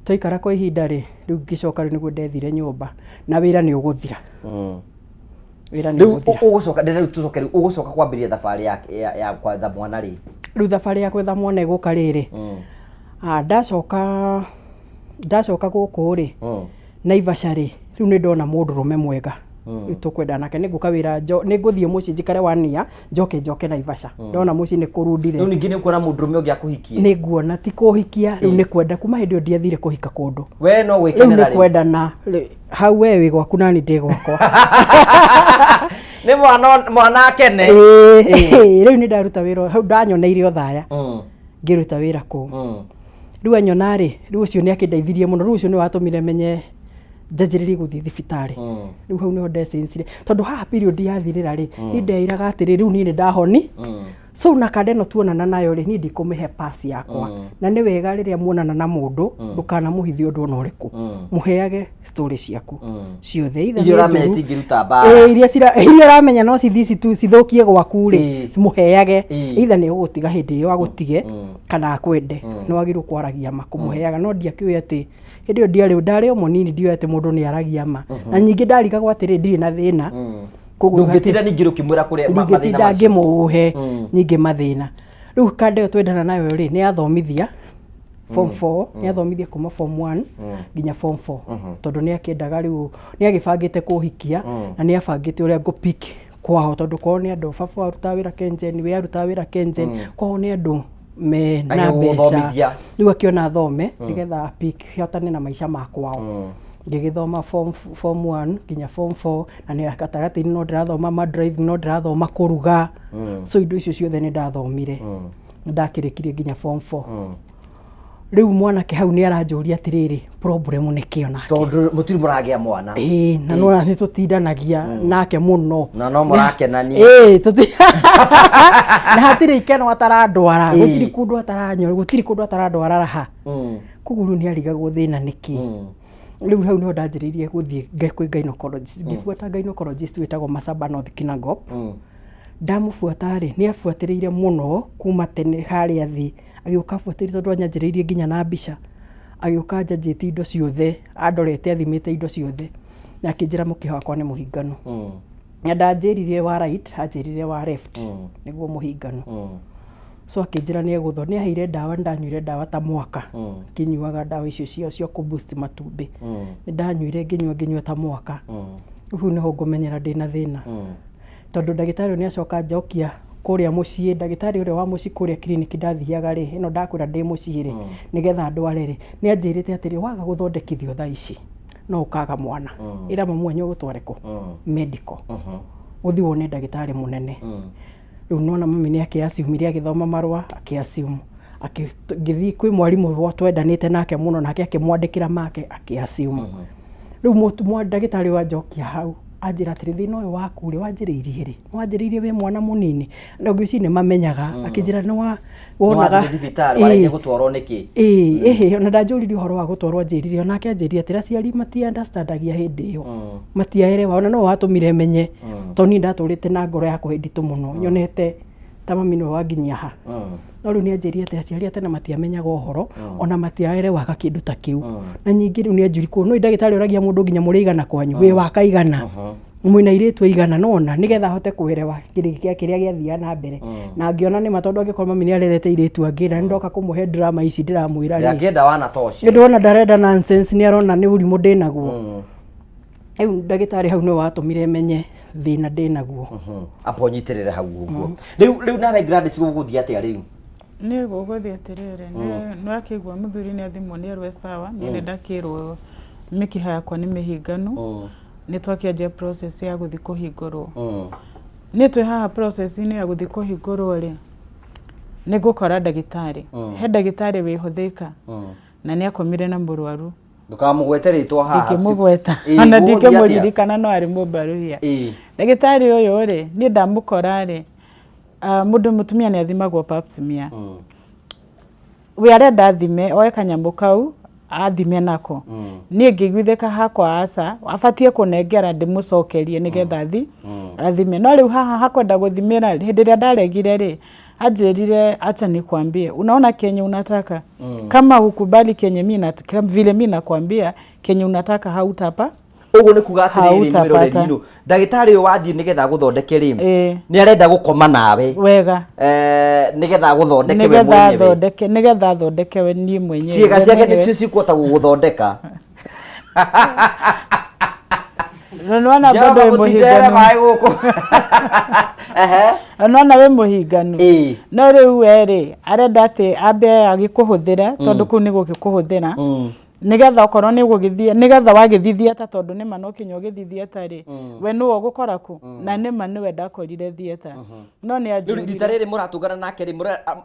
Twaikara kwa ihinda rĩ rĩu ngĩcoka rĩu nĩguo ndethire nyũmba na wĩra nĩ ũgũthira. Rĩu ũgũcoka kwambĩrĩria thabarĩ ya gwetha mwana rĩ? Rĩu thabarĩ ya gwetha mwana ĩgũka rĩrĩ ndacoka gũkũ rĩ Naivasha rĩ rĩu nĩ ndona mũndũrũme mwega rĩu tũkwenda nake nĩngũka wĩra nĩ ngũthiĩ mũciĩ njikare 1 year njoke Naivasha. Ndona mũciĩ nĩ kũrundire. Rĩu ningĩ nĩ ũkuona mũndũrũme ũngĩ akũhikie? Nĩ nguona ti kũhikia rĩu nĩ kwenda kuma hĩndĩ ĩyo ndiathire kũhika kũndũ. We no gwĩkenera rĩ? Nĩ kwendana hau we wĩ gwaku nani ndĩ gwakwa. Nĩ mwana akene? Rĩu nĩ ndaruta wĩra hau ndanyoneire o thaya ngĩruta wĩra kũu. Rĩu anyona rĩ rĩu ũcio nĩ akĩndeithirie mũno rĩu ũcio nĩ watũmire menye njanjĩrĩrie gũthiĩ thibitarĩ. Rĩu hau nĩho ndecenjire tondũ haha period yathirĩra rĩ nĩ ndeiraga atĩrĩ rĩu niĩ nĩ ndahoni so na kande no tuonana nayo ri ni ndikumihe pass yakwa na ni wega riria muonana na mundu ndukana muhithio ndu no riku muheage story ciaku ciothe iria rameti ngiruta ba iria ramenya no cithi tu cithukie gwaku ri muheage either ni ugutiga hindi yo agutige kana akwende no agiru kwaragia makumuheaga no ndiakiwe ati hindi yo ndiari o munini ndio ati mundu ni aragia ma na nyingi ndarigagwo atiri ndiri na thina ndungitira ningi rukimwira kuria mathina macio ngimuhe nyingi mathina riu kande twendana nayo ri ni athomithia form 4 ni athomithia kuma form 1 nginya form 4 tondu ni akiendaga riu ni agibangite kuhikia na ni abangite uria ngupik kwao tondu kwao ni andu baba aruta wira Kengen we aruta wira Kengen kwao ni andu me na mbeca riu akiona thome nigetha pik yotane na maisha makwao ngigithoma form 1 nginya form 4 na ni akatagati no ndirathoma ma drive no ndirathoma kuruga so indo icio ciothe ni ndathomire ndakirikirie nginya form 4 riu mwanake hau ni aranjuria atiriri problem ni kio nake tondu mutiri muragia mwana na no ni tutindanagia nake muno na no murakenania na hatiri ikeno atarandwara gutiri kundu ataranyo gutiri kundu atarandwara raha kuguru ni arigagwo thina niki riu hau no ndanjiririe guthie kwĩ gynecologist ndibuata gynecologist witagwo Masaba North Kinangop ndamubuata ri ni abuatiriire muno kuma tene haria thi agioka buatiri tondu anyanjiririe nginya na mbica agioka njajiti indo ciothe andorete athimite indo ciothe na akinjira mukiha wakwa ni muhingano na ndanjiririe wa right anjiririe wa left niguo muhingano so akinjira ni egutho ni aheire ndawa ndanyuire ndawa ta mwaka kinyuaga ndawa icio cio ku boost matumbi ni ndanyuire nginyua ta mwaka uhu ni ho ngumenyera ndina thina tondu ndagitari ni acoka njokia kuria mucii ndagitari uri wa mucii kuria clinic ndathiaga ri ino ndakwira ndi mucii ri nigetha ndware ri ni anjirite atiri waga guthondekithio tha ici no ukaga mwana ira mamwenyo gutware ku medical uthi wone ndagitari munene riu nona mami ni akiasiumiria agithoma marwa akiasiumu akigithi kwi mwarimu wa twendanite nake muno nake akimwandikira make akiasiumu riu ndagitari wa njokia hau anjira atiri thina uyu waku ri wanjiriirie ri wanjiriirie we mwana munini na ngwici ni mamenyaga akinjira ni wonaga thibitari wareke gutwarwo niki na ndanjuririe uhoro wa gutwarwo njiririe onake anjiria atira ciari mati understandagia hindi iyo matiaerewa ona no watumire menye toni ndaturite na ngoro ya kuhinditu muno nyonete ta mami no wanginyia ha no riu ni anjiria atira ciari atena matiamenyaga uhoro ona matiaerewaga kindu ta kiu na nyingi riu ni anjuri ku no ndagitari oragia mundu nginya murigana kwanyu we wakaigana mwina iretu igana nona nigetha hote kuerewa kiria giathia na mbere na ngiona ni matondu angikorwo mami ni arerete iretu angira ndoka kumuhe drama ici ndiramwira ri akienda wana tocio ndona ndarenda nonsense ni arona ni urimu ndinaguo au ndagitari hau no watumire menye thina ndinaguo aponyitirire hau uguo riu nawe Gladys guguthia atia riu ni guguthia atirire no akigwa muthuri ni athimo ni arwe sawa ni ndakirwo mikiha yakwa ni mihinganu ni twakianjia process ya guthi kuhingurwo ni twe haha process ni ya guthi kuhingurwo ri ni gukora ndagitari he ndagitari wihuthika na ni akomire na murwaru ndukamugweteritwo haha ndikimugweta ana ndikemuririkana no ari mubaruhia ndagitari uyu ri ni ndamukora ri mundu mutumia ni athimagwo pap smear we arenda athime oe kanyambu kau athime nako ni ngigwitheka hakwa asa abatie kunengera ndimucokerie nigetha athime no riu haha hakwenda guthimira hindi ria ndaregire ri ajirire acha nikwambie unaona Kenya unataka kama ukubali Kenya mimi nataka vile mimi nakwambia Kenya unataka hautapa ugu ni kuga atiriri mwiroreriru ndagitari uyu wathii nigetha guthondeke ri ni arenda gukoma nawe wega nigetha guthondeke we mwenyewe nigetha athondeke we ni mwenyewe ciega ciake nicio cikuota guthondeka nona bado muhinganu nona we muhinganu no riu weri arenda ati ambe agikuhuthira tondu ku ni gukikuhuthira nigetha okorwo ni gugithia nigetha wagithithia ta tondu ni mano kinyo githithia tari we no gukora ku na ni manu we ndakorire thieta no ni ajuri ditarere muratungana nake ri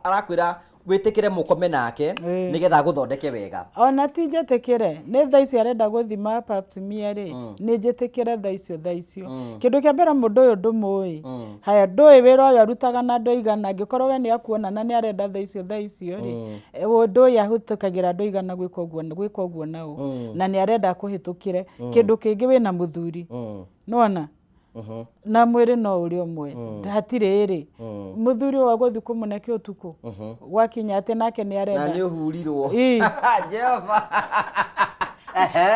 arakwira witikire mukome nake nigetha guthondeke wega ona ti njetekire ni thaa icio arenda guthima pap smear ri ni njetekire thaa icio kindu kia mbere mundu uyu ndumui haya ndui wira uyu arutaga na andu igana ngikorwo we ni akuona na ni arenda thaa icio ri ndui ahutukagira andu igana gwika uguo nao na ni arenda kuhitukire kindu kingi wina muthuri nona na mwiri no uri umwe hatire ri muthuri wa guthi kumuneke utuku wakinya ate nake ni arenda na ni uhurirwo Jehova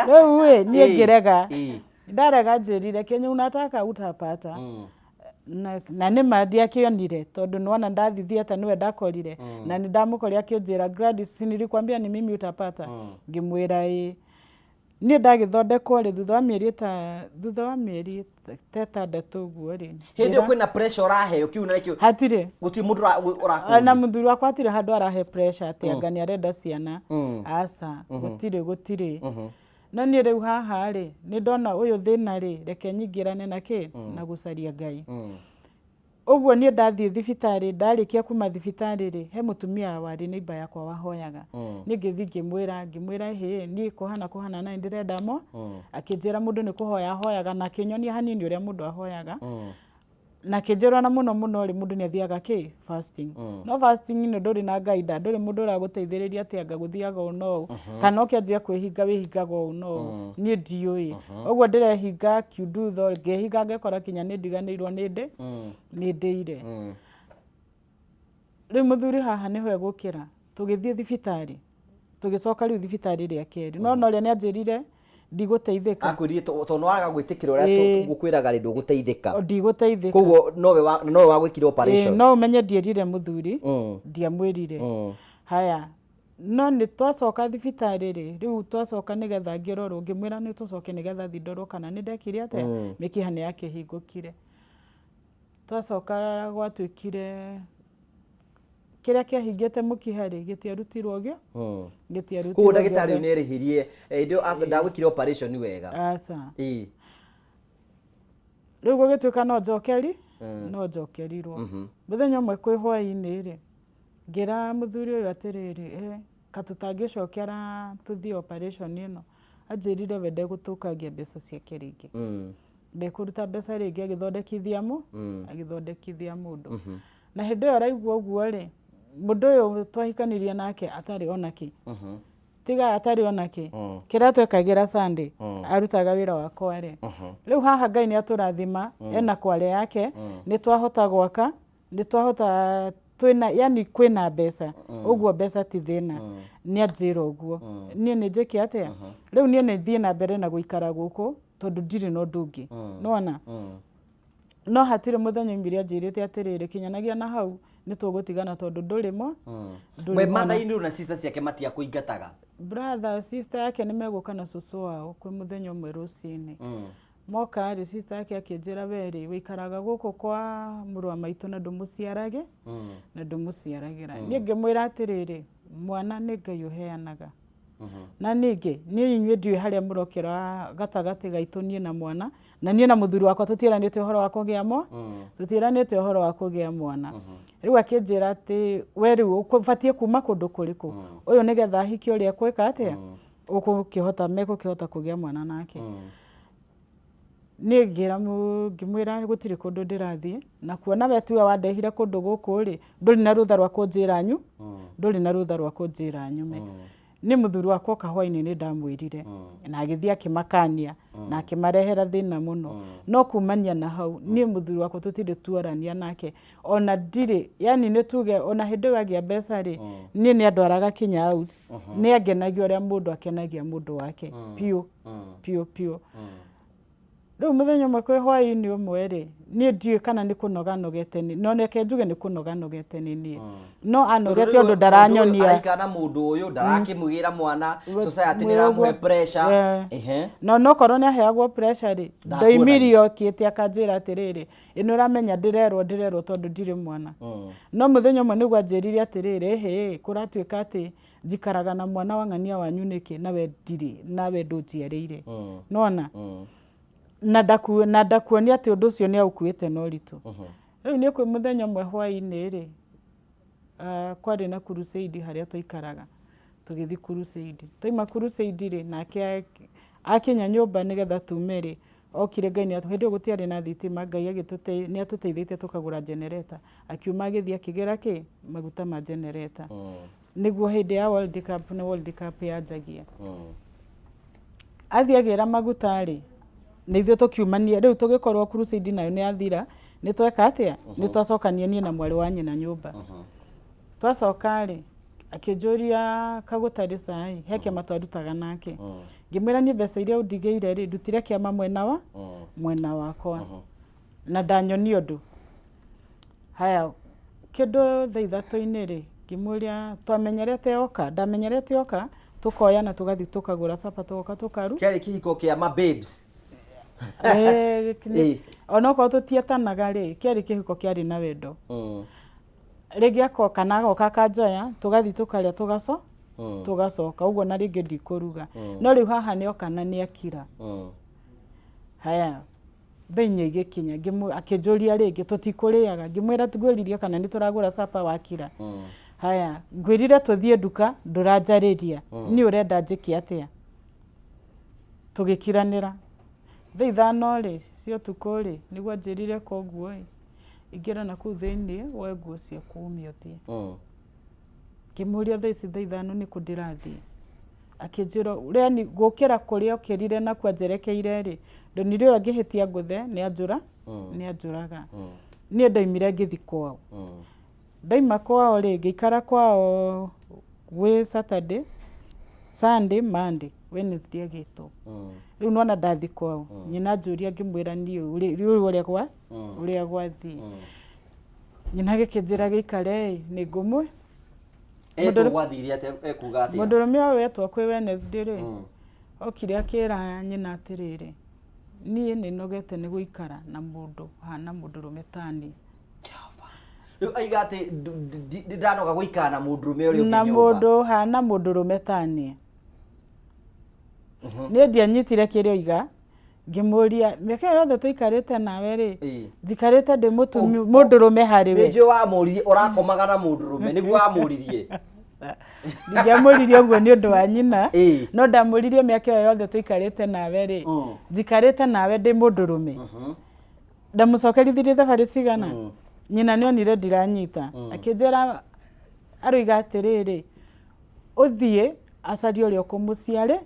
wewe ni ngirega ndarega njirire Kenya unataka utapata na ni madia kionire tondu nona ndathithia ata niwe ndakorire na ni ndamukoria akionjira Gladys nilikwambia ni mimi utapata ngimwira ni ndagithondekwo ri thutha wa mieri tetandatu guo ri hindi kwina pressure uraheo kiuna kio hatire guti mundu urakua na muthuri wakwa atire handu arahe pressure ati angani arenda ciana asa gutire na ni riu haha ri ni ndona uyu thina ri reke nyingirane nake na gucaria Ngai uguo ni ndathie thibitari ndarikia kuma thibitari ri he mutumia wari neighbor yakwa wahoyaga ni ngithi ngimwira he ni kuhana na ndirenda mo akinjira mundu ni kuhoya hoyaga na kinyonia hanini uria mundu ahoyaga na kinjira na muno ri mundu ni athiaga fasting no fasting ni nduri na gaida nduri mundu ra guteithiriria ati anga guthiaga uno kana ukianjia kwihinga wihingaga uno ni ndiui uguo ndirehinga kiundutho ngehinga ngekora kinya ni ndiganirwo ni ndeire ri muthuri haha niho egukira tugithie thibitari tugicoka riu thibitari ria keri no ria ni anjirire ndiguteithika akwiriye tondu waraga gwitikira uria tugukwiraga ri nduguteithika ndiguteithika koguo nowe wa gwikira operation no umenye ndierire muthuri ndiamwirire haya no ni twacoka thibitari ri riu twacoka nigetha ngirorwo ngimwira ni tucoke nigetha thindorwo kana ni ndekire ate mikihane yake hingukire twacoka gwatwikire kiria kiahingite mukihari gitiarutirwo gyo gitiarutirwo ko ndagitari ni rihirie ndio ndagwikire operation wega asa riu gugituika no njokerirwo muthenya umwe kwi hwaini ri ngira muthuri uyu atiriri katutangicokera tuthie operation ino ajirire wende gutukagia mbeca ciake ringi ndekuruta mbeca ringi agithondekithia mundu na hindi yo raigua uguo ri mundu uyu twahikanirie nake atari onaki tiga atari onaki kira twekagira Sunday arutaga wira wakwa ri riu haha Ngai ni aturathima ena kwale yake ni twahota gwaka ni twahota twina yani kwina mbeca uguo mbeca ti thina ni anjira uguo nie ni njiki atia riu nie ni thie na mbere na guikara guku tondu ndiri no ndungi nona no hatire muthenya imbiria njirite atirire kinyanagia na hau ni tugutigana tondu ndurimo we mother na sister ciake matia kuingataga brother sister yake ni meguka na susu wao kwi muthenya umwe rucini moka ri sister yake akinjira weri wikaraga guku kwa murwa maitu na ndumuciarage na ndumuciaragira ni ngimwira atiriri mwana ni Ngai uheanaga na ningi ni inywe ndiwe haria murokera gatagati gaitu nie na mwana na nie na muthuri wakwa tutiranite uhoro wa kugiamo tutiranite uhoro wa kugia mwana riu akinjira ati weri ukubatie kuma kundu kuriku uyu nigetha hikio ria kweka atia ukukihota kugia mwana nake ni ngira ngimwira gutiri kundu ndirathie na kuona we tiwe wandehire kundu guku ri nduri na rutha rwa kunjira nyu nduri na rutha rwa kunjira nyume ni muthuri wakwa kahwaini ni ndamwirire na agithia akimakania na akimarehera thina muno no kumania na hau ni muthuri wakwa tutire tuarania nake ona ndire yani ni tuge ona hindi wagia mbeca ri ni andwaraga kinya out ni angenagia uria mundu akenagia mundu wake pio riu muthenya umwe kwi hwaini umwe ri ni ndiwe kana ni kunoga nogete ni no neke njuge ni kunoga nogete ni ni no anogete undu ndaranyonia aikana mundu uyu ndarakimugira mwana society ni ramuhe pressure no korwo ni aheagwo pressure ri ndoimirio kiti akanjira atiriri ino ramenya ndirerwo tondu ndiri mwana no muthenya umwe niguo anjirire atiriri kuratwika ati njikaraga na mwana wa ng'ania wanyu niki nawe ndunjiarĩire nona na ndakuonia ati undu ucio ni aukuite no ritu riu ni kwi muthenya umwe hwaini ri kwarĩ na crusade harĩa twaikaraga tũgĩthi crusade twaima crusade rĩ nake akinya nyũmba nĩgetha tume rĩ okire Ngai nĩ hĩndĩ gũtiarĩ na thitima Ngai nĩ atũteithĩtie tukagũra generator akiuma agĩthiĩ akĩgĩra maguta ma generator nĩguo hĩndĩ ya World Cup na World Cup yanjagia athiĩ agĩra maguta rĩ nĩ ithuĩ tũkiumania rĩu tũgĩkorwo crusade nayo nĩ athira nĩ tweka atĩa nĩ twacokania niĩ na mwarĩ wa nyina nyũmba twacoka rĩ akĩnjũria kagũtarĩ cai he kĩama twarutaga nake ngĩmwĩra niĩ mbeca iria ũndigĩire rĩ ndutire kĩama mwena wakwa na ndanyonio ũndũ haya kĩndũ thaa ithatũ-inĩ rĩ ngĩmũria ndamenyerete oka tukoya na tugathi tukagura sapa tugoka tukaru kĩarĩ kĩhiko kĩa ma babes onokorwo tũtietanaga rĩ kĩarĩ kĩhiko kĩarĩ na wendo rĩngĩ akoka na agoka akanjoya tugathi tukarĩa tugacoka ũguo na rĩngĩ ndikũruga no rĩu haha nĩ oka na nĩ akira haya thĩinĩ igĩkinya akĩnjũria rĩngĩ tũtikũrĩaga ngĩmwĩra tugwĩririe kana nĩ tũragũra sapa wakira haya ngwĩrire tũthiĩ nduka ndũranjarĩria niĩ ũrenda njĩke atĩa tũgĩkiranĩra thaa ithano rĩ cia ũtukũ rĩ nĩguo anjĩrire koguo ingĩra na kũu thĩinĩ woe nguo ciaku ume ũthiĩ ngĩmũria thaa ici thaa ithano nĩ kũ ndĩrathiĩ akĩnjĩra ũrĩa gũkĩra kũrĩa ũkĩrire na kwanjerekeire rĩ ndonire ũyũ angĩhĩtia ngũthe nĩ anjũraga niĩ ndaimire ngĩthi kwao ndaima kwao rĩ ngĩikara kwao gwĩ Saturday Sunday Monday Wednesday agĩtwo rĩu nona ndathi kwao nyina njũria ngĩmwĩra niĩ ũrĩa gwathiĩ nyina gĩkĩnjĩra gĩikare nĩ ngũmwe mũndũrũme ũyũ wetwo kwĩ Wednesday rĩ okire akĩra nyina atĩrĩrĩ niĩ nĩ nogete nĩ gũikara na mũndũ hana mũndũrũme tani rĩu aiga atĩ ndanoga gũikara na mũndũrũme ũrĩa ũngĩ na mũndũ hana mũndũrũme tani nĩ ndianyitire kĩrĩa oiga ngĩmũria mĩaka yothe tũikarĩte nawe rĩ njikarĩte ndĩ mũndũrũme harĩ we nĩnjũ wamũririe ũrakomaga na mũndũrũme nĩguo wamũririe ndingĩamũririe ũguo nĩ ũndũ wa nyina no ndamũririe mĩaka ĩyo yothe tũikarĩte nawe rĩ njikarĩte nawe ndĩ mũndũrũme ndamũcokerithirie thabarĩ cigana nyina nĩ onire ndiranyita akĩnjĩra aroiga atĩrĩrĩ ũthiĩ acarie ũrĩa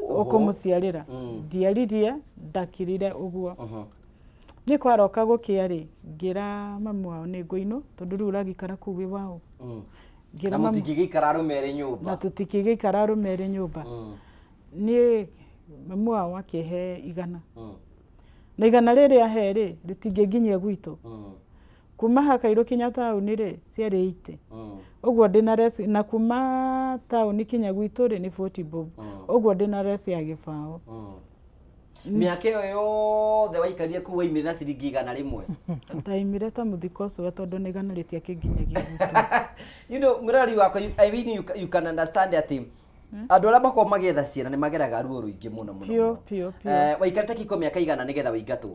ũkũmũciarĩra ndiaririe ndakirire ũguo nĩ kwaroka gũkĩa rĩ ngĩra mamu wao nĩ ngũinũ tondũ rĩu ũragĩikara kũu wĩ wao na mũtingĩgĩikara arũme nyũmba na tũtingĩgĩikara arũme nyũmba niĩ mamu wao akĩhe 100 na 100 rĩrĩa ahe rĩ rĩtingĩnginyia gwitũ kuma Hakairũ kinya taũni rĩ ciarĩ 80 ũguo ndĩna resi na kuma taũni kinya gwitũ rĩ nĩ 40 bob ũguo ndĩna resi ya gĩbaũ mĩaka ĩyo yothe waikarire kũu waimire na ciringi 100 ndaimire ta mũthiko ũcio tondũ nĩ 100 rĩtiakĩnginyagia gwitũ you know murari wako I mean you can understand that andũ arĩa makoragwo magĩetha ciana nĩ mageraga ruo rũingĩ mũno pio waikarĩte kĩhiko mĩaka igana nĩgetha wĩingatwo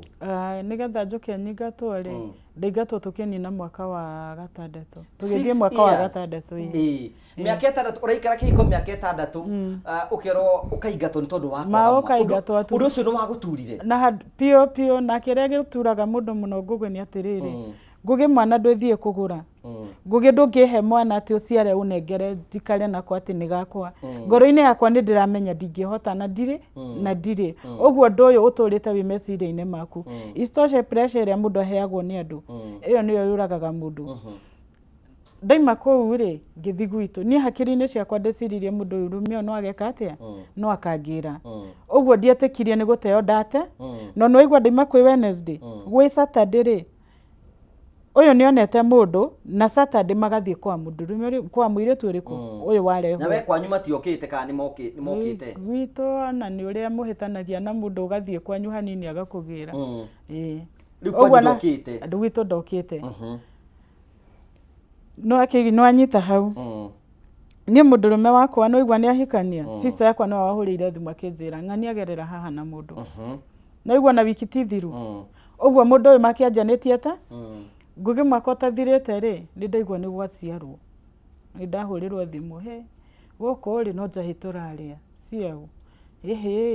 nĩgetha njoke nyingatwo rĩ ndĩingatwo tũkĩnina mwaka wa 6 tũgĩthiĩ mwaka wa 6 mĩaka 6 ũraikara kĩhiko mĩaka 6 ũkerwo ũkaingatwo nĩ tondũ wa ũkaingatwo ũndũ ũcio nĩ wagũturire na pio na kĩrĩa gĩturaga mũndũ mũno Ngũgĩ nĩ atĩrĩrĩ Ngũgĩ mwana ndũthiĩ kũgũra Ngũgĩ ndũngĩhe mwana atĩ ũciare ũnengere njikare nako atĩ nĩ gakwa ngoro-inĩ yakwa nĩ ndĩramenya ndingĩhota na ndirĩ ũguo ũndũ ũyũ ũtũrĩte wĩ meciria-inĩ maku istoshe pressure ĩrĩa mũndũ aheagwo nĩ andũ ĩyo nĩyo yũragaga mũndũ ndaima kũu rĩ ngĩthi gwitũ niĩ hakiri-inĩ ciakwa ndeciririe mũndũ ũrũme no ageka atĩa no akangĩra ũguo ndietĩkirie nĩ gũteo ndate no nĩwaigua ndaima kwĩ Wednesday gwĩ Saturday rĩ ũyũ nĩ onete mũndũ na Saturday magathiĩ kwa mũndũrũme kwa mũirĩtu ũrĩkũ ũyũ warehwo na we kwanyu matiokĩte kana nĩ mokĩte gwitũ na nĩ ũrĩa mũhĩtanagia na mũndũ ũgathiĩ kwanyu hanini agakũgĩra rĩu kwanyu ndokĩte andũ gwitũ ndokĩte no anyita hau niĩ mũndũrũme wakwa no igua nĩ ahikania sister yakwa no wahũrĩire thimũ akĩnjĩra ng'ania gerera haha na mũndũ no igua na wiki ti thiru ũguo mũndũ ũyũ makĩanjanĩtie ta ngugi makota thirite ri ndaigwa ni gwaciarwo ni ndahurirwo thimu he goko ri no njahi turaria ciao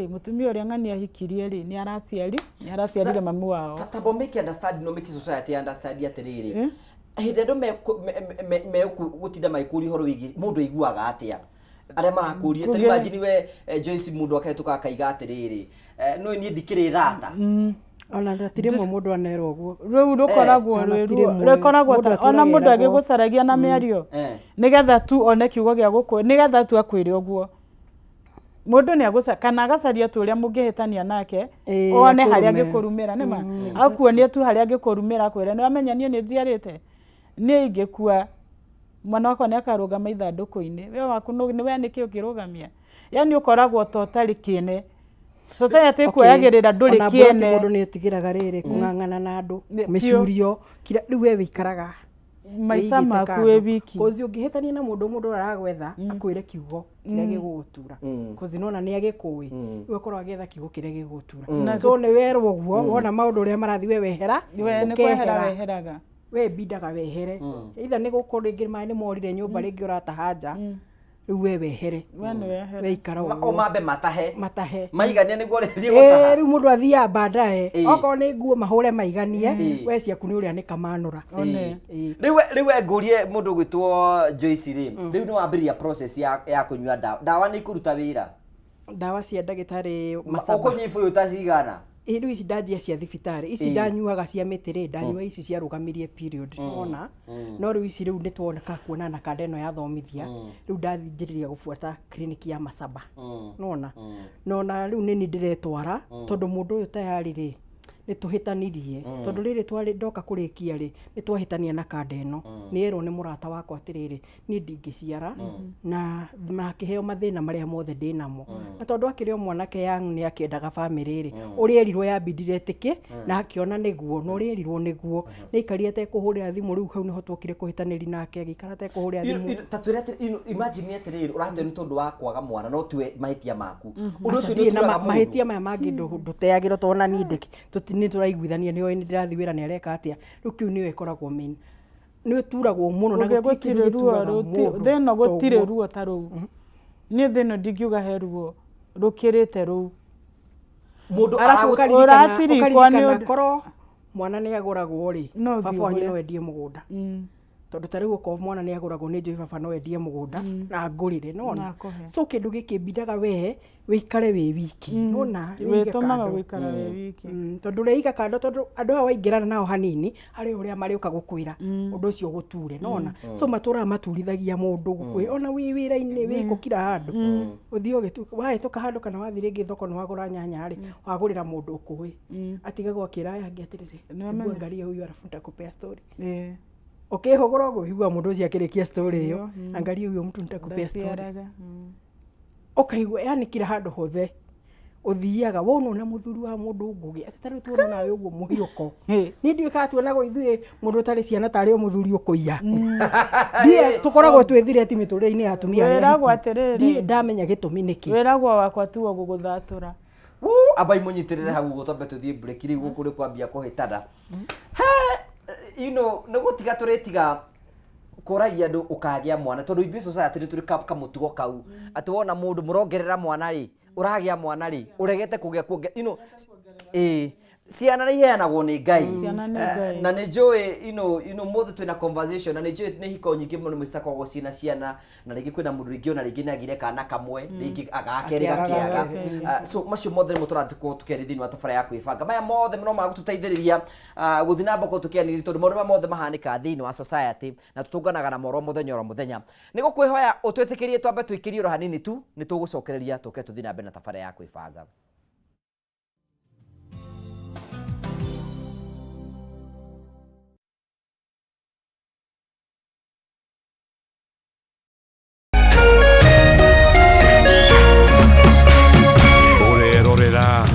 mutumia uria ng'ani ahikirie ri ni araciarire mamu wao tabo make understand no make society understand atiriri hinde ndo me gutinda maikuri horo wigi mundu aiguaga atia aria marakuria tari imagine we Joyce mundu akahetuka akaiga atiriri no ni ndikire thata ona ndatire mundu anero uguo riu rukoragwo rukoragwo ona mundu agigucaragia na miario nigetha tu one kiugo gia guku nigetha tu akwire uguo mundu ni aguca kana agacaria tu uria mungihitania nake one haria angikurumira nima akuonie tu haria angikurumira akwire ni wamenya nie ni njiarite ni ingikua mwana wako ni akarugama ithanduku-ini we waku ni we niki ukirugamia yani ukoragwo totari kine society kuoyagirira nduri kiene mundu ni etigiraga riri kung'ang'ana na andu micurio kira riu we wikaraga maica maku we wiki kozi ungihitania na mundu aragwetha akwire kiugo kiria gigugutura kozi nona ni agikui we korwo agetha kiugo kiria gigugutura so ni werwo uguo wona maundu uria marathi we wehera we ni kwehera weheraga we bindaga wehere either ni gukorwo ringi mai ni morire nyumba ringi urataha nja riu we wehere we ikara o mambe matahe maigania niguo rithie gutaha riu mundu athia baadaye okorwo ni nguo mahure maiganie we ciaku ni uria ni kamanura riu ngurie mundu gwitwo Joyce ri riu ni wambiria process ya kunyua dawa ni kuruta wira dawa cia ndagitari masaba ukunyifu utacigana riu ici ndanjia cia thibitari ici ndanyuaga cia mitiri ndanyua ici cia rugamirie period ona no riu ici riu nitwoneka kuonana kanda ino ya thomithia riu ndathinjiriria gufuata clinic ya Masaba nona riu nini ndiretwara tondu mundu uyu tayari ri nituhitanirie tondu riri twari ndoka kurikia ri nitwahitania na kanda ino nierwo ni murata wakwa atiriri ni ndingiciara na makiheo mathina maria mothe ndinamo na tondu akirio mwanake yang ni akiendaga family ri urierirwo yambindire tiki na akiona niguo no urierirwo niguo ni ikari ate kuhurira thimu riu hau niho twokire kuhitaniri nake agikara ate kuhurira thimu tatwira imagine atiriri urate ni tondu wa kwaga mwana no tuwe mahitia maku undu ucio ni turaga mahitia maya mangi nduteagiro tona ni ndiki ni turaiguithania ni oi ni ndirathi wira ni areka atia riu kiu ni wekoragwo min ni turagwo muno na gutire ruo theno gutire ruo ta ru ni theno ndingiuga he ruo rukirite ru mundu aratirikwa ni korwo mwana ni aguragwo ri baba wanyu no endie mugunda tondu tariu ko mwana ni aguragwo ni njui baba no endie mugunda na ngurire nona so kindu gikimbidaga we wikare we wiki nona witumaga wikara we wiki tondu reiga kando tondu andu hawa ingirana nao hanini ari uria mariuka gukwira undu ucio guture nona so matura maturithagia mundu gukwi ona wi wira-ini wi kukira handu uthio gituka wahituka handu kana wathi ringi thoko ni wagura nyanya ri wagurira mundu ukui atigagwo akira yangi atiriri ngari huyu arafuta kupea story ukihogora guhigwa mundu ucio akirikia story iyo angalia huyo mtu nitakupea story ukaigwa yani kira handu hothe uthiaga wona na muthuri wa mundu ngugi atari tuona nawe uguo muhioko ni ndiwe ka tuonagwo ithuĩ mundu tari ciana tari o muthuri ukuiya ndiye tukoragwo twithire ati miturire-ini ya atumia weragwo atiriri ndamenya gitumi niki weragwo wakwa tu guguthatura abai munyitirire hau gutombe tuthie break ri gukuri kwambia kuhitana no gutiga turetiga kuragia andu ukagia mwana tondu ithuĩ society ni turi kamutugo kau ati wona mundu murongerera mwana ri uragia mwana ri uregete kugia ciana ni iheanagwo ni Ngai na ni njui mothe twina conversation na ni njui ni hiko nyingi muno mwistakoragwo ciana na ringi kwina mundu ringi ona ringi nagire kana kamwe ringi agakeri gakiaga so macio mothe mo turathikwo tukeri thini wa tabara ya kwibanga maya mothe no magututeithiriria guthi na mbako tukianiri tondu maundu mothe mahanika thini wa society na tutunganaga na moro muthenya ni gukwihoya utwitikirie twambe twikirie ro hanini tu ni tugucokereria tuke tuthi na mbere na tabara ya kwibanga.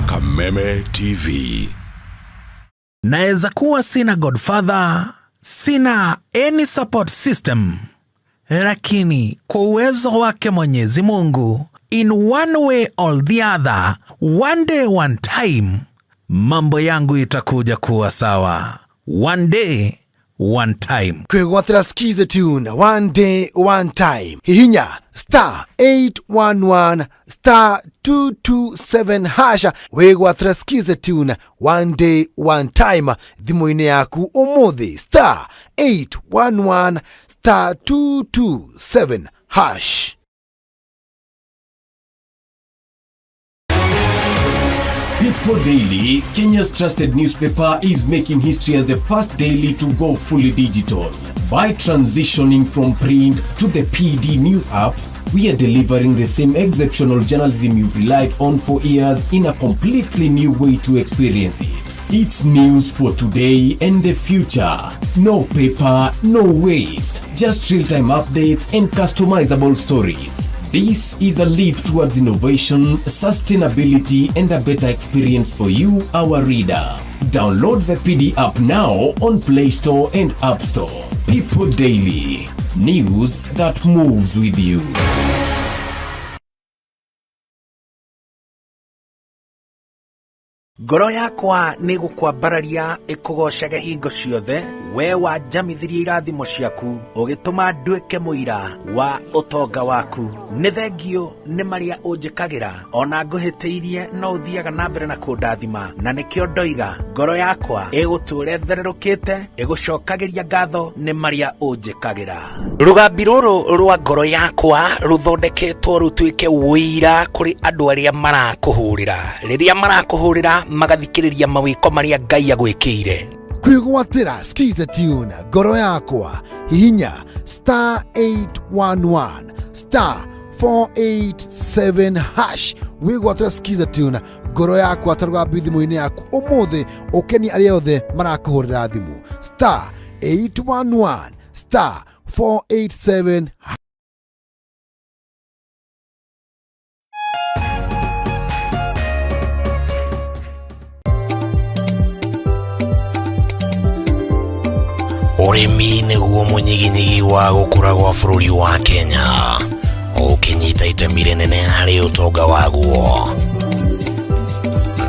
Kameme TV. Naweza kuwa sina godfather, sina any support system, lakini kwa uwezo wake Mwenyezi Mungu, in one way or the other, one day one time, mambo yangu itakuja kuwa sawa. One day one time. Kwigwatira skiza tune one day one time. Hihinya *811 *227 hasha wigwatira skiza tune one day one time thimu-ini yaku umuthi *811 *227 hash. People Daily, Kenya's trusted newspaper, is making history as the first daily to go fully digital. By transitioning from print to the PD News app, we are delivering the same exceptional journalism you've relied on for years in a completely new way to experience it. It's news for today and the future. No paper, no waste. Just real-time updates and customizable stories. This is a leap towards innovation, sustainability, and a better experience for you, our reader. Download the PD app now on Play Store and App Store. People Daily. News that moves with you. Ngoro yakwa nĩ gũkwambararia ĩkũgocage hingo ciothe, we wanjamithirie irathimo ciaku ũgĩtũma nduĩke mũira wa ũtonga waku. Nĩ thengio nĩ marĩa ũnjĩkagĩra, ona ngũhĩtĩirie no ũthiaga na mbere na kũndathima, na nĩkĩo ndoiga ngoro yakwa ĩgũtũũre thererũkĩte ĩgũcokagĩria ngatho nĩ marĩa ũnjĩkagĩra. Rũgambi rũrũ rwa ngoro yakwa rũthondeketwo rũtuĩke ũira kũrĩ andũ arĩa marakũhũrĩra. Rĩrĩa marakũhũrĩra magathikĩrĩria mawĩko marĩa Ngai agwĩkĩire. Kwigwatira skiza tune ngoro yakwa hihinya *811 *487 hash wigwatira skiza tune ngoro yakwa tarugambi thimu-ini yaku umuthi ukeni aria othe marakuhurira thimu *811 *487 Ũrĩmi nĩguo mũnyiginyigi wa gũkũra gwa bũrũri wa Kenya, ũkĩnyita itemi rĩnene harĩ ũtonga waguo.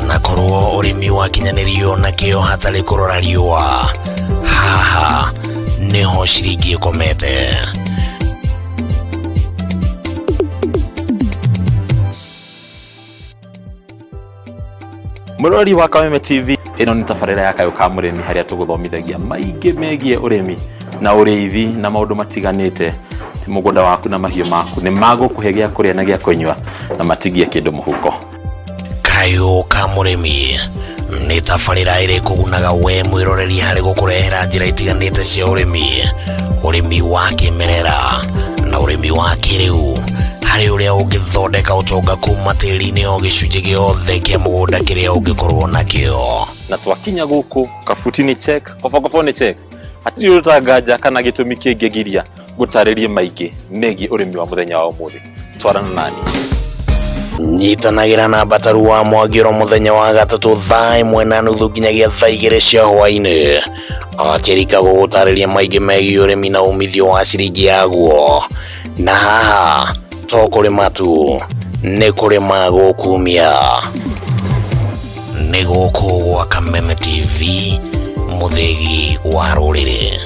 Na korwo ũrĩmi wakinyanĩrio na kĩo hatarĩ kũrora riũa, haha nĩho ciringi ĩkomete. Mũrori wa Kameme TV, ĩno nĩ tabarĩra ya Kayũ ka mũrĩmi harĩa tũgũthomithagia maingĩ megiĩ ũrĩmi na ũrĩithi na maũndũ matiganĩte. Ti mũgũnda waku na mahiũ maku nĩ magũkũhe gĩa kũrĩa na gĩa kũnyua na matigie kĩndũ mũhuko. Kayũ ka mũrĩmi nĩ tabarĩra ĩrĩa ĩkũgunaga we mwĩroreri harĩ gũkũrehera njĩra itiganĩte cia ũrĩmi, ũrĩmi wa kĩmerera na ũrĩmi wa kĩrĩu, harĩ ũrĩa ũngĩthondeka ũtonga kuma tĩri-inĩ o gĩcunjĩ gĩothe kĩa mũgũnda kĩrĩa ũngĩkorwo nakĩo. Na twakinya gũkũ kabuti-inĩ check, kobokobo-nĩ check, hatirĩ ũtanganja kana gĩtũmi kĩngĩgiria gũtarĩrie maingĩ megiĩ ũrĩmi wa mũthenya wa ũmũthĩ. Twarana nani. Nyitanagĩra na Bataru wa Mwagĩro mũthenya wa gatatũ thaa 1:30 nginyagia thaa 2 cia hwaĩ-inĩ, agakĩrika gũgũtarĩria maingĩ megiĩ ũrĩmi na umithio wa ciringi yaguo. Na haha to kũrĩma tu, nĩ kũrĩma gũkumia. Nĩ gũkũ gwa Kameme TV, mũthĩgi wa rũrĩrĩ.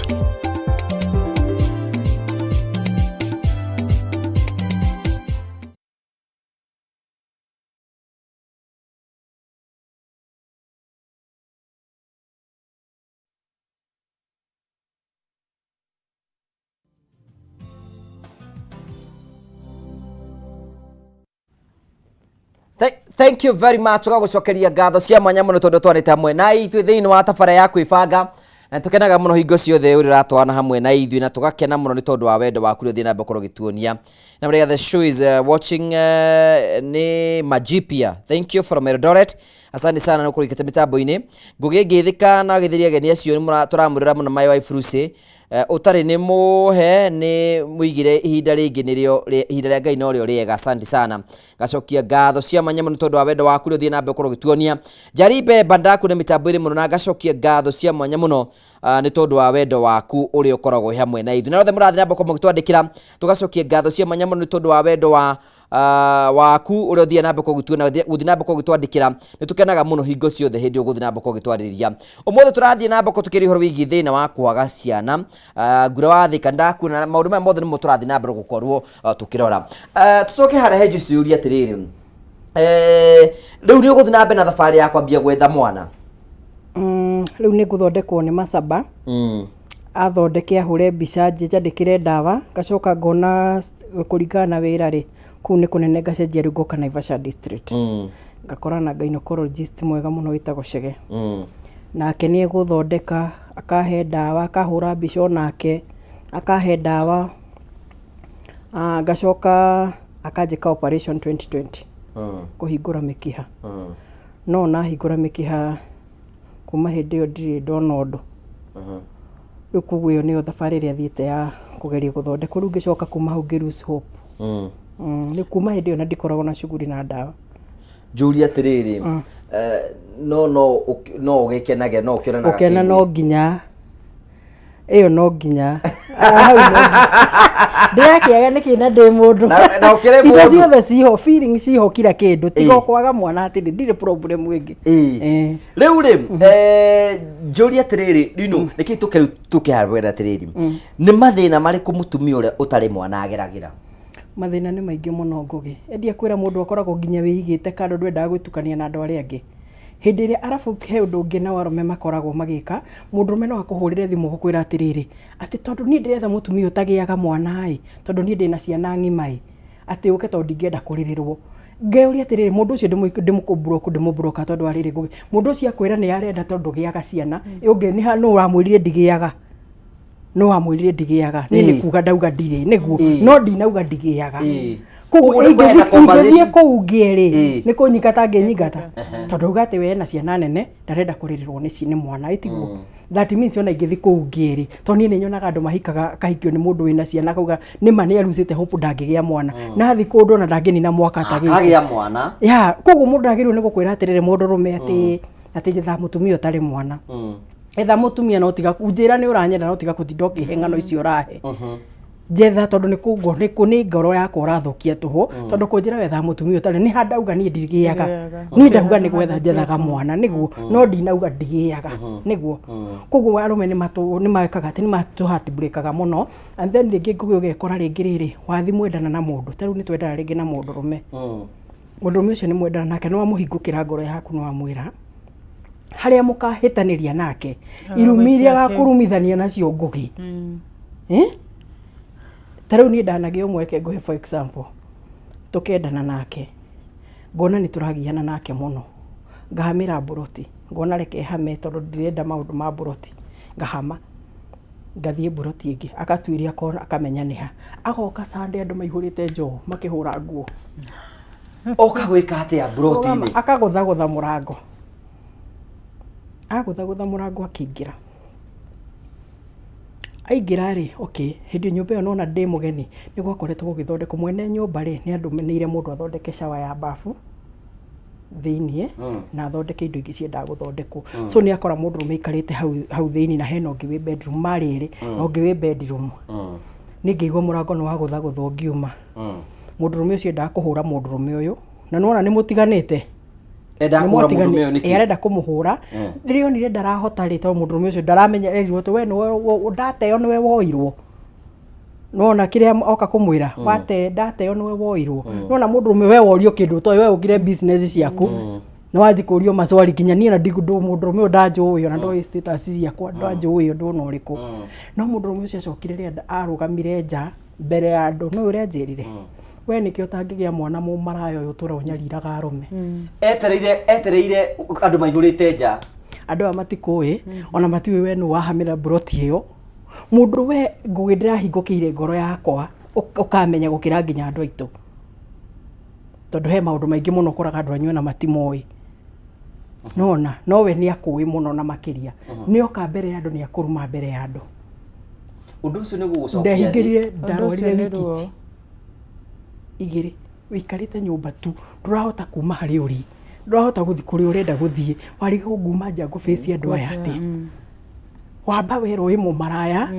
Thank you very much. Tugagucokeria ngatho cia mwanya muno tondu twanite hamwe na ithuĩ thĩinĩ wa tabara ya kwĩbanga, na tukenaga muno hingo ciothe ũrĩ ratwana hamwe na ithuĩ, na tugakena muno nĩ tondu wa wendo waku ũrĩa ũthiĩ na mbere gũkorwo ũgĩtuonia. Na mrega the show is watching ni Majipia. Thank you from Eldoret. Asante sana nĩ ũkũrĩkĩte mĩtambo-inĩ. Ngũgĩ ngĩthika na gĩtheria ageni acio tũramũrĩra muno My Wife Lucy. Utari nĩ mũhe nĩ mũigire ihinda rĩngĩ nĩrĩo ihinda rĩa Ngai no rĩo rĩega. Asante sana, gacokia ngatho cia mwanya mũno tondũ wa wendo waku ũrĩa ũthiĩ na mbere gũkorwo ũgĩtuonia. Jaribe Bandaku nĩ mĩtambo-inĩ mũno, na gacokia ngatho cia mwanya mũno nĩ tondũ wa wendo waku ũrĩa ũkoragwo hamwe na ithuĩ. Na othe mũrathiĩ na mbere gũkorwo mũgĩtwandĩkĩra, tugacokia ngatho cia mwanya mũno nĩ tondũ wa wendo wa waku uria uthia nambe kugutuna guthia nambe kugutwandikira nitukenaga muno hingo ciothe hindi uguthia nambe kugutwaririria umuthe turathie nambe kutukiri horo wigi thina wa kwaga ciana ngura wa thika ndakuna maundu maya mothe nimo turathie nambe gukorwo tukirora tucoke hara he juice yuria atiriri riu ni uguthia nambe na thabari ya kwambia gwetha mwana riu ni nguthondekwo ni macaba athondeke ahure mbica njandikire ndawa gacoka ngona kuringana na wira ri kuu ni kunene ngacenjia riu ngoka Naivasha district ngakora na gynecologist mwega muno witagwo Chege nake ni guthondeka akahe ndawa akahura mbica onake akahe ndawa ngacoka akajika operation 2020 kuhingura mikiha no na hingura mikiha kuma hindi yo ndiri ndona undu riu koguo iyo niyo thabari iria thiite ya kugeria guthondeka riu ngicoka kuma hau ngiruse hope ni kuma hindi iyo na ndikoragwo na shughuli na ndawa Julia atiriri no ugikenage no ukirana ukena no nginya iyo no nginya ndiakiaga nikina ndi mundu na ukire mundu ciothe ciho feeling ciho kila kindu tigo kwaga mwana ati ndire problem wingi riu Julia atiriri rino niki tukiharwera atiriri ni mathina mariku mutumia uria utari mwana ageragira mathina ni maingi muno ngugi endia kwira mundu akoragwo nginya wiigite kando ndwendaga gwitukania na andu aria angi hindi iria arabu he undu ungi na warume makoragwo magika mundurume no akuhurire thimu gukwira atiriri ati tondu ni ndiretha mutumia utagiaga mwana tondu ni ndina ciana ng'imai ati uke tondu ndingienda kuririrwo ngeuria atiriri mundu ucio ndimubroka tondu ariri ngugi mundu ucio akwira ni arenda tondu giaga ciana ungi ni no uramwirire ndigiaga no amwirire ndigiaga ni kuga ndauga ndire niguo no ndinauga ndigiaga kuguthie kuungieri ni kunyikata nginyingata tondu ugate we na ciana nene ndarenda kuririrwo ni mwana itiguo that means ona ingithi kuungieri tondu ni nyonaga andu mahikaga kahikio ni mundu wina ciana kauga ni mani arusite hope ndangigia mwana na thi kundu na ndangenina mwaka atagia mwana ya koguo mundu agirirwo ni gukwira atirire mundu rume ati jetha mutumia utari mwana etha mutumia no tiga kunjira ni uranyenda no tiga kutinda ukihengano icio rahe jetha tondu ni kugo ni ngoro yakwa urathukia tuhu tondu kunjira wetha mutumia utari ni handauga ni ndigiaga ni ndauga ni gwetha jethaga mwana niguo no ndinauga ndigiaga niguo koguo arume ni makaga ati ni matuhati breakaga muno and then ringi ngugi ugekora ringi riri wathi mwendana na mundu taru ni twendana ringi na mundu rume mundu ucio ni mwendana nake no amuhingukira ngoro yaku no amwira haria mukahitaniria nake irumiria gakurumithania nacio ngugi tarau ni ndanagio mweke nguhe for example tukendana nake ngona ni turagiana nake muno ngahamira buroti ngona reke hame tondu ndirenda maundu ma buroti ngahama ngathie buroti ingi akatwiria kona akamenya niha agoka Sunday andu maihurite njoo makihura nguo okagwika atia buroti ni akagutha murango agutha murango akingira aingira ri okay hindi nyumba yo nona ndi mugeni ni gwakoretwo gugithondeka mwene nyumba ri ni andu menire mundu athondeke shower ya bafu thiini na athondeke indo ingi ciendaga guthondekwo so ni akora mundu rumeikarite hau thiini na hena ungi wi bedroom mariri na ungi wi bedroom ni ngigwa murango no wagutha ngiuma mundu rume ucio endaga kuhura mundu rume uyu na nona ni mutiganite enda kuhura mundu rume uyu niki arenda kumuhura ndirionire ndarahota ri to mundu rume ucio ndaramenya erirwo we no ndateo niwe woirwo nona kiria oka kumwira wate ndateo niwe woirwo nona mundu rume we worio kindu to we ugire business ciaku no wathi kurio maswali kinya ni na ndigu mundu rume ndanjo uyo na ndo status ciakwa ndanjo uyo ndona uriku no mundu rume ucio acokire ri arugamire nja mbere ya andu no uria njirire we nikio tangigia mwana mu marayo uyu tura unyariraga arume etereire andu maihurite nja andu amatikui ona matiwe we no wahamira broti iyo mundu we ngugi ndirahingukire ngoro yakwa ukamenya gukira nginya andu aitu tondu he maundu maingi muno koraga andu anyu na matimoi nona no we ni akui muno na makiria ni oka mbere ya andu ni akuruma mbere ya andu undu ucio ni gugucokia ndehingirire ndarorire wikiti igiri wikarite nyumba tu ndurahota kuma hari uri ndurahota guthi kuri urenda guthie wari nguma nja go face andu aya ati wamba wero wi mumaraya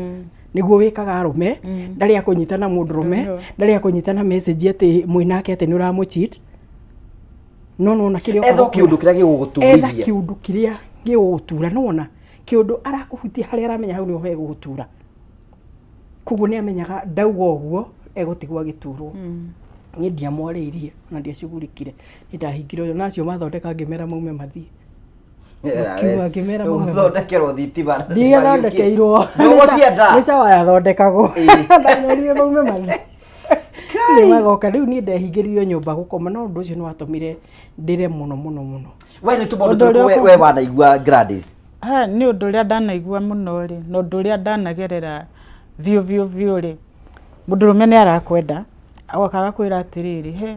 niguo wikaga arume ndari akunyitana mundurume ndari akunyitana message ati mwinake ati nuramu cheat no na kirio etho kiundu kiria giguguturithia etha kiundu kiria gigugutura nona kiundu arakuhutia haria aramenya hau niho hegugutura kuguo ni amenyaga ndauga uguo egutigwa giturwo ni ndiamwariirie na ndiacugurikire ndahingire nacio mathondeka ngimera maume mathie thondekerwo thitima ndigathondekeirwo ndugu cienda ni sawa yathondekagwo ndanyorire maume mathie ni magoka riu ni ndehingiririo nyumba gukoma no undu ucio ni watumire ndire muno we ni tumundu we wanaigua Gladys ni undu uria ndanaigua muno ri no undu uria ndanagerera vio ri mundurume ni arakwenda agokaga kwira atiriri he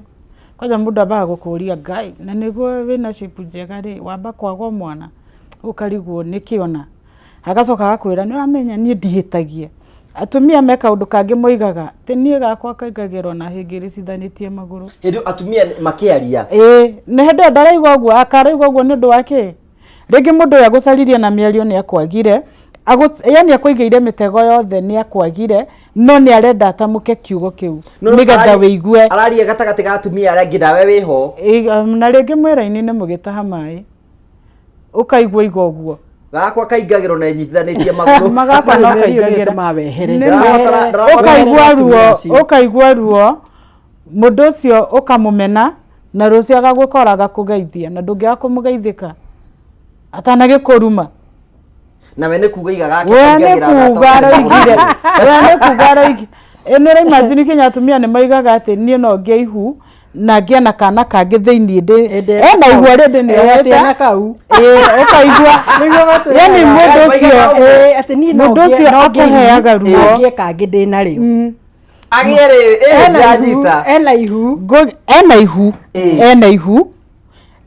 kwaja mundu ambaga gukuria Ngai na niguo wina shape njega ri wamba kwagwo mwana ukarigwo nikiona agacoka gakwira ni uramenya ni ndihitagie atumia meka undu kangi moigaga te nie gakwa kaigagirwo na hingiri cithanitie maguru hindu atumia makiaria ne hende ndaraigwa guo akaraigwa guo ni undu wake ringi mundu ya gucaririe na miario ni akwagire yani akoigeire mitego yothe ni akwagire no ni arenda atamuke kiugo kiu nigetha wiigue araria gatagati ga atumia aria ngidawe wiho na ringi mwira-ini ni mugitaha mai ukaigua igoguo gakwa kaingagirwo na nyithanitie maguru magakwa no kaingagirwo mawehere ukaigua ruo mundu ucio ukamumena na rucio agagukora kugeithia na ndungiaga kumugeithika atanagikuruma na we ni kuga igaga enera imagine Kenya atumia ni maigaga ati nie no ngeihu na ngia na kana kangi thiini ndi ena igwa rende ni ena kau ukaigwa yani mundu ucio ati nie no ngia akuheaga ruo ngia kangi ndi na riu agere jajita ena ihu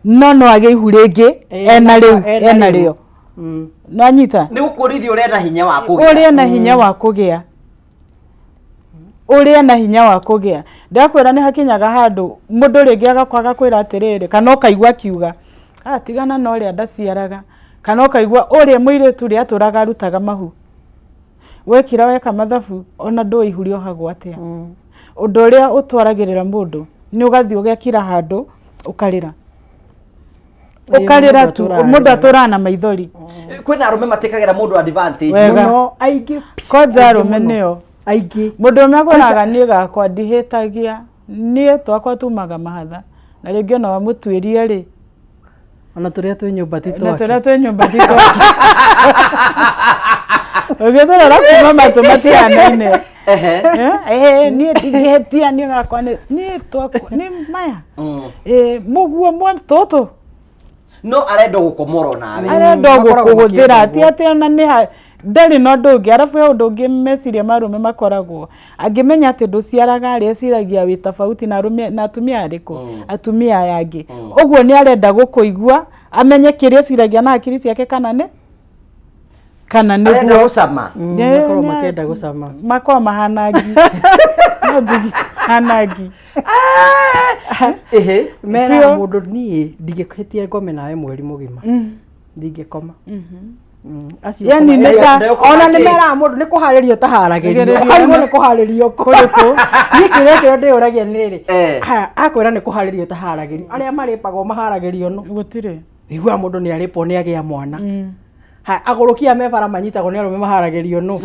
no age ihu ringi ena rio nanyita ni gukurithia urenda hinya wa kugia uri na hinya wa kugia uri na hinya wa kugia ndakwira ni hakinyaga handu mundu ringi agakwaga kwira atiriri kana ukaigwa kiuga tigana no ri ndaciaraga kana ukaigwa uri muiritu ri aturaga arutaga mahu wekira weka mathabu ona ndo ihurio hagwo atia undu uria utwaragirira mundu ni ugathi ugekira handu ukarira ukarira tu mundu aturana maithori kwina arume matekagira mundu advantage no aigi koja arume nio aigi mundu mekoraga ni gakwa ndihitagia nie twakwa tumaga mahatha na ringi ona wamutwirie ri ona turia twi nyumba tito na turia twi nyumba tito ogethora rakuma matu matianaine nie ndigetia ni gakwa ni twakwa ni maya muguo mwa toto no arenda gukomoro nawe arenda gukuguthira ati ona ni ndari no ndungi arafu ya ndungi meciria marume makoragwo angimenya ati nduciaraga ari eciragia wi tofauti na arume na atumia ariko atumia yangi uguo ni arenda gukuigua amenye kiria eciragia na akiri ciake kana ni arenda gucama makoro makenda gucama makoro mahanagi no ndugi hanagi mera mundu nie ndigikwetie ngome nawe mweri mugima ndigikoma yani neta ona ni mera mundu ni kuharirio taharagirio kaigwo ni kuharirio kuriku ni kire ndi uragia niri akwira ni kuharirio taharagirio aria maripagwo maharagirio no gutire igwa mundu ni aripo ni agia mwana agurukia mebara manyitagwo ni arume maharagirio no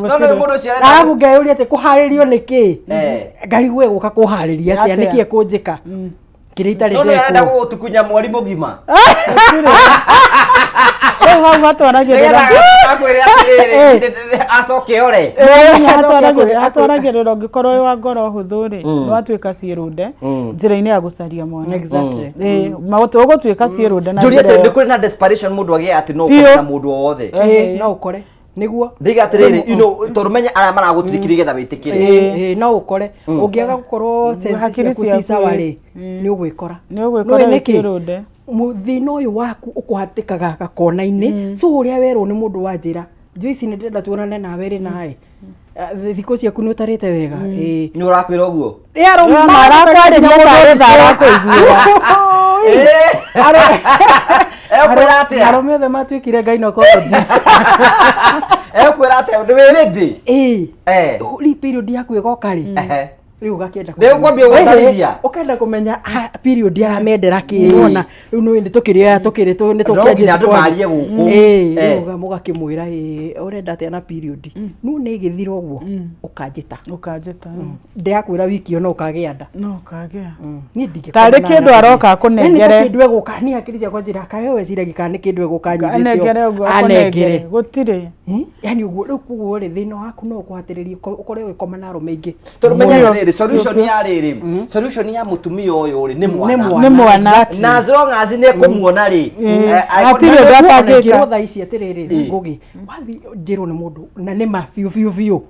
arabu ngeyuria ati kuharirio niki ngari gwe guka kuhariria ati niki ekunjika kirita rinde no arenda gutukunya mwari mugima hau hatwaragirira acoke ore hatwaragirira ngikorwo wi wa ngoro huthu ri no atuika cirude njira-ini ya gucaria mwana exactly magote ugutuika cirude na njuri ati ndikuri na desperation mundu agie ati no ukora mundu wothe no ukore niguo ndiga atiriri turumenya ara maragutwikire getha witikire no ukore ungiaga gukorwo sense ciaku cisawa ri ni ugwikora cirude muthina uyu waku ukuhatikaga gakona-ini so uria werwo ni mundu wa njira Joyce ni ndenda tuonane nawe ri nae thiko ciaku ni utarite wega ni urakwira uguo yaro marakwariria mundu thara kuigua ekwira atia arume othe matuikire gynecologist Ekwira ate ndi ready? Ri period yaku igoka ri. Riu ugakienda. Ndio kwambia ugatarithia. Ukenda kumenya period aramendera ki wona. Riu no ndi tukiria ni tukiaje andu marie guku. Riu mugakimwira urenda ate na period. Nu ni githiro guo ukanjita. Ndi akwira wiki yo no ukagianda. No ukagea. Ni ndike. Tari kindu aroka kunengere. Ni kindu eguka ni akirija kwa njira kayo wecira gikane kindu eguka nyithio. Anengere uguo anengere. Gutire. Yani uguo riu kuguo ri thina waku no kwatiriria ukore wikoma na arume ingi. Turumenya solution ya riri. Solution ya mutumia uyu ri ni mwana. Ni mwana. Na as long as ne kumuona ri. Atire ndapagika. Tha ici atiriri ngugi. Wathi njiro ni mundu na ni ma fiu.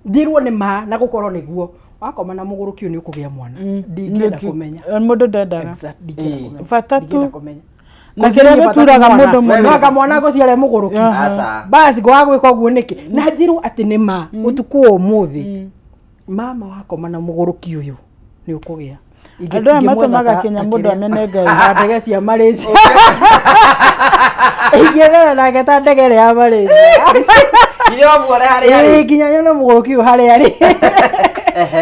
Njiro ni ma na gukorwo niguo. Wakoma na muguruki ni ukugia mwana. Ndingenda kumenya. Mundu ndendaga. Exactly. Fatatu. Na kire guturaga mundu mundu. Waka mwana guciare muguruki. Basi gwa gwika uguo niki. Na njiro ati ni ma utuku umuthi. Mama wakoma na muguruki uyu ni ukugia. Andu amatumaga Kenya mundu amene Ngai. Ndege cia Malaysia. Igere na geta ndege ya Malaysia. Iyo muore hari ari. Nginya nyona muguruki hari ari.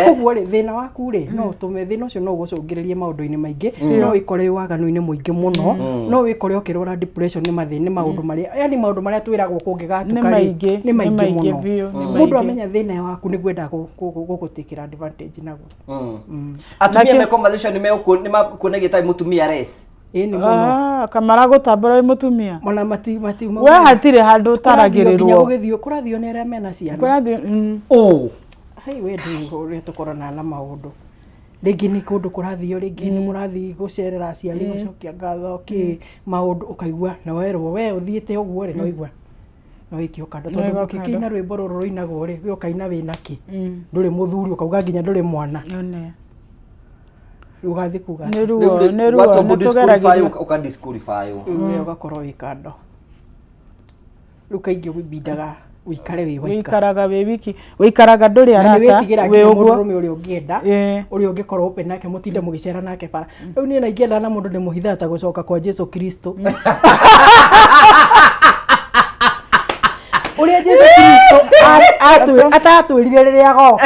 Kuguo ri thina waku ri no tume thina ucio no gucungiririe maundu-ini maingi no ikore waganu-ini muingi muno no wikore ukirora depression ni mathini maundu maria yani maundu maria twiragwo kungigatuka ni maingi muno mundu amenya thina waku ni gwenda gugutikira advantage naguo atumia me conversation ni makunegia mutumia res ni muno kamara gutambura mutumia mona mati we hatire handu taragirirwo ugithio kurathio ni aria mena ciana kurathio hai we ndu tukorana na maundu ringi ni kundu kurathio ringi ni murathi gucerera aciari gucokia ngatho ki maundu ukaigua na werwo we uthiite uguo ri no igua no ikio kando tondu kikina rwimbo ruru ruinagwo ri we ukaina wina ki nduri muthuri ukauga nginya nduri mwana ugathi kuga ni ruo natugeragia ukadisqualify ugakorwo wi kando rukaingi wibindaga wikare wi waika wikaraga we wiki wikaraga nduri arata we uguo murume uri ungienda uri ungikorwo open nake mutinde mugicera nake bara riu ni na ingienda na mundu ndimuhitha ta gucoka kwa Jesu Kristo uri Jesu Kristo atatwirire riria goka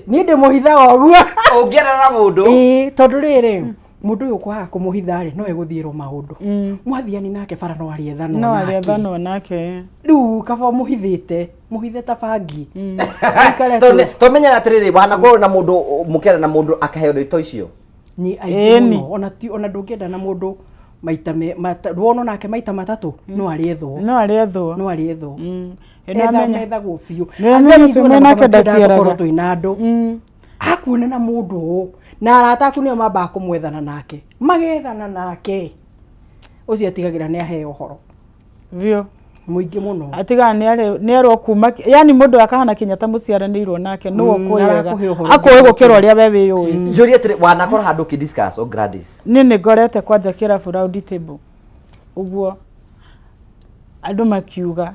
ni ndimuhithaga uguo ungienda na mundu tondu riri mundu uyu kwaga kumuhitha ri no eguthiirwo maundu mwathiani nake bara no ariethanwo nake riu kaba muhithite ta bangi tomenya atiriri bana ko na mundu mukera na mundu akaheo ndo icio ni aini ona ndungienda na mundu maita ruono nake maita matatu no ariethwo ena menya gufiu amenya nake ndaciaraga twina andu akuone na mundu na arata aku nio mamba kumwethana nake magethana nake ucio atigagira ni aheo horo vio muingi muno atiga ni aro kuma yani mundu akahana kinyata muciaranirwo nake no kuwega akowe gukirwo ria wewe yui njuri atire wanakora handu ki discuss o Gladys ni ngorete kwanja kira round table uguo andu makiuga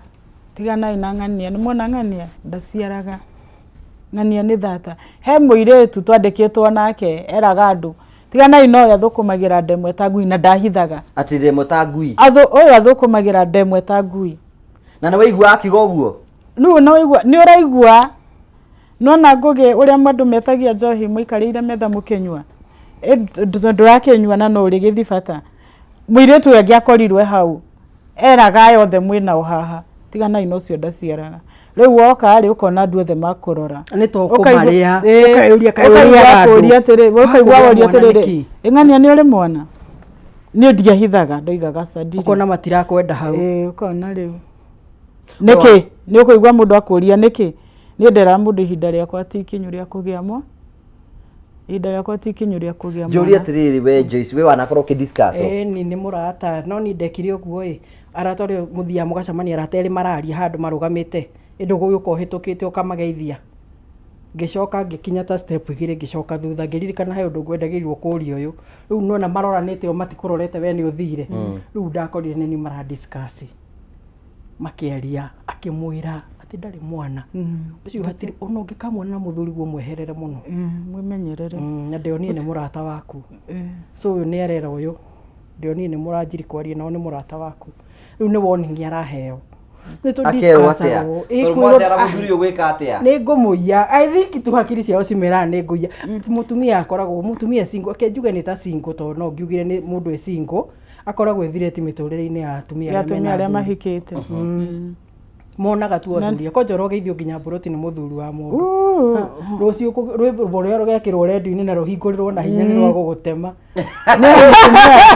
tiga nai na ng'ania ni mona ng'ania ndaciaraga ng'ania ni thata he muiretu twandikitwo nake eraga andu tiga nai no yathukumagira ndemwe ta ngui na ndahithaga ati ndemwe ta ngui oyo athukumagira ndemwe ta ngui na na waigua akiga uguo no waigua ni uraigua no na ngugi uria mandu metagia njohi muikarire metha mukenywa ndurakenywa na no uri githibata muiretu wengi akorirwe hau eraga yothe mwina uhaha tiga nai no cio ndaciaraga riu woka ri ukona andu othe makurora ni to kumaria ukaiuria atiri ukaigua woria atiri ing'ania ni uri mwana ni ndiahithaga ndoigaga sadiri ukona matira kwenda hau ukona riu niki ni ukuigua mundu akuria niki ni ndera mundu ihinda riakwa tikinyu ria kugia mwa ihinda riakwa tikinyu ria kugia mwa njuri atiriri we Joyce we wanakorwo ki discuss ni murata no ni ndekire uguo arata ri muthia mugacamania arata eri mararia handu marugamite indu guyuka uhitukite ukamageithia ngicoka ngikinya ta step igire ngicoka thutha ngiririkana he undu ngwendagirwo kuria uyu riu nona maroranite o matikurorete we ni uthire riu ndakorire ni mara discuss makiaria akimwira ati ndari mwana ucio hatiri ono ngikamwana na muthuri guo mweherere muno mwimenyerere na ndio ni murata waku so uyu ni arera uyu ndio ni muranjiri kwaria nao ni murata waku riu ni warning araheo akerwo atia mwace aramuthurio gwika atia nĩ ngũmũiya I think tu hakiri ciao cimera nĩ ngũiya mũtumia akoragwo mũtumia single akenjuge nĩ ta single tondũ no ngiugire nĩ mũndũ e single akoragwo ethireti mĩtũrĩre-inĩ ya atumia arĩa mahikĩte monaga tu athuria ko Njoroge ithio nginya Mburoti nĩ mũthuri wa mũndũ rũciũ rwĩmbo rũrĩa rũgekĩrwo redio-inĩ na rũhingũrĩrwo na hinya nĩ rwa gũgũtema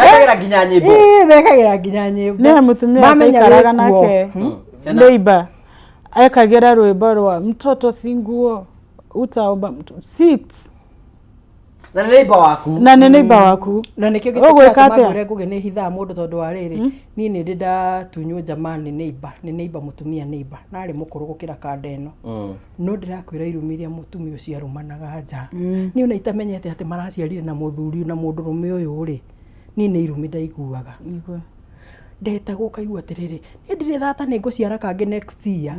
ekagĩra nginya nyĩmbo ekagĩra nginya nyĩmbo nĩ mũtumia ataikaraga nake neighbor ekagĩra rwĩmbo rwa mtoto singuo utaomba sit na nĩ neighbor waku na nĩkĩo gĩtũmaga ngũge nĩ hithaa mũndũ tondũ wa rĩrĩ niĩ nĩ ndĩ ndatunywo jamani nĩ neighbor mũtumia neighbor narĩ mũkũrũ gũkĩra kanda ĩno no ndĩrakwĩra irumiria mũtumia ũcio arumanaga nja niĩ ona itamenyete atĩ maraciarire na mũthuri na mũndũrũme ũyũ rĩ niĩ nĩ irumi ndaiguaga ndetagwo kaigua atĩrĩrĩ niĩ ndirĩ thata nĩ ngũciara kangĩ next year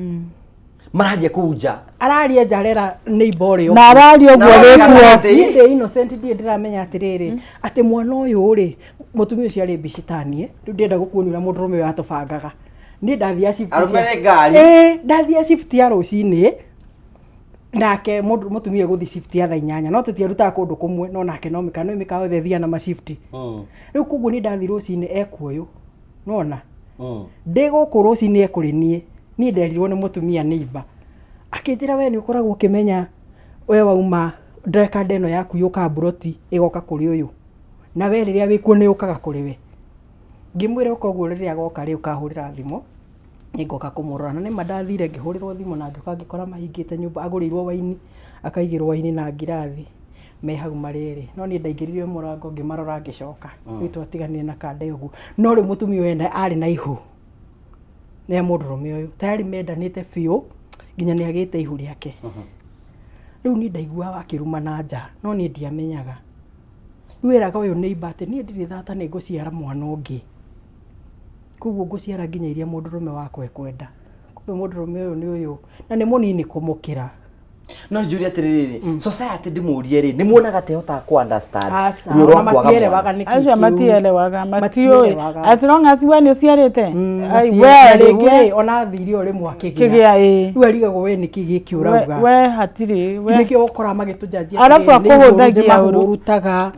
mararia kũu nja araria njarera neighbor ũyũ na araria ũguo wĩkuo niĩ innocent ndiĩ ndĩramenya atĩrĩrĩ atĩ mwana ũyũ rĩ mũtumia ũcio arĩ mbicitanie rĩu ndĩenda gũkuonia ũrĩa mũndũrũme ũyũ atũbangaga niĩ ndathia shift ndathia shift ya rũcinĩ nake mũtumia gũthi shift ya thaa 8 no tũtiarutaga kũndũ kũmwe no nake no mĩkawa yothe thia na ma shift rĩu koguo nĩ ndathi rũcinĩ ekuoyũ nona ndĩ gũkũ rũcinĩ ekũrĩ niĩ nderirwo nĩ mũtumia neighbor akĩnjĩra we nĩ ũkoragwo ũkĩmenya we wauma ndeka ndeno yaku yũka Mburoti ĩgoka kũrĩ ũyũ na we rĩrĩa wĩkuo nĩ ũkaga kũrĩ we ngĩmwĩra ũkoguo rĩrĩa agoka rĩu kahũrĩra thimũ nĩngoka kũmũrora na nĩma ndathire ngĩhũrĩrwo thimũ na ngĩkora mahingĩte nyũmba agũrĩirwo waini akaigĩrwo waini na ngirathi me hau marĩrĩ no niĩ ndaingĩrire mũrango ngĩmarora ngĩcoka rĩu twatiganire na kanda ũguo no rĩu mũtumia ũyũ arĩ na ihu nĩ mũndũrũme ũyũ tayari mendanĩte biũ nginya nĩ agĩte ihu rĩake rĩu niĩ ndaiguaga akĩruma na nja no niĩ ndiamenyaga rĩu eraga ũyũ neighbor atĩ niĩ ndirĩ thata nĩ ngũciara mwana ũngĩ koguo ngũciara nginya iria mũndũrũme wakwa ekwenda koguo mũndũrũme ũyũ nĩ ũyũ na nĩ mũnini kũmũkĩra no njũrie atĩrĩrĩ society ndĩmũrie rĩ nĩ muonaga tehotaga ku understand acio matielewaga matiũĩ as long as we nĩ ũciarĩte rĩngĩ ona thiri ũrĩ mwakĩgĩa rĩu arigagwo we nĩkĩ gĩkĩũrauga we hatirĩ nĩkĩo ũkora magĩtũjanjia arabu akũhũthagia ũrutaga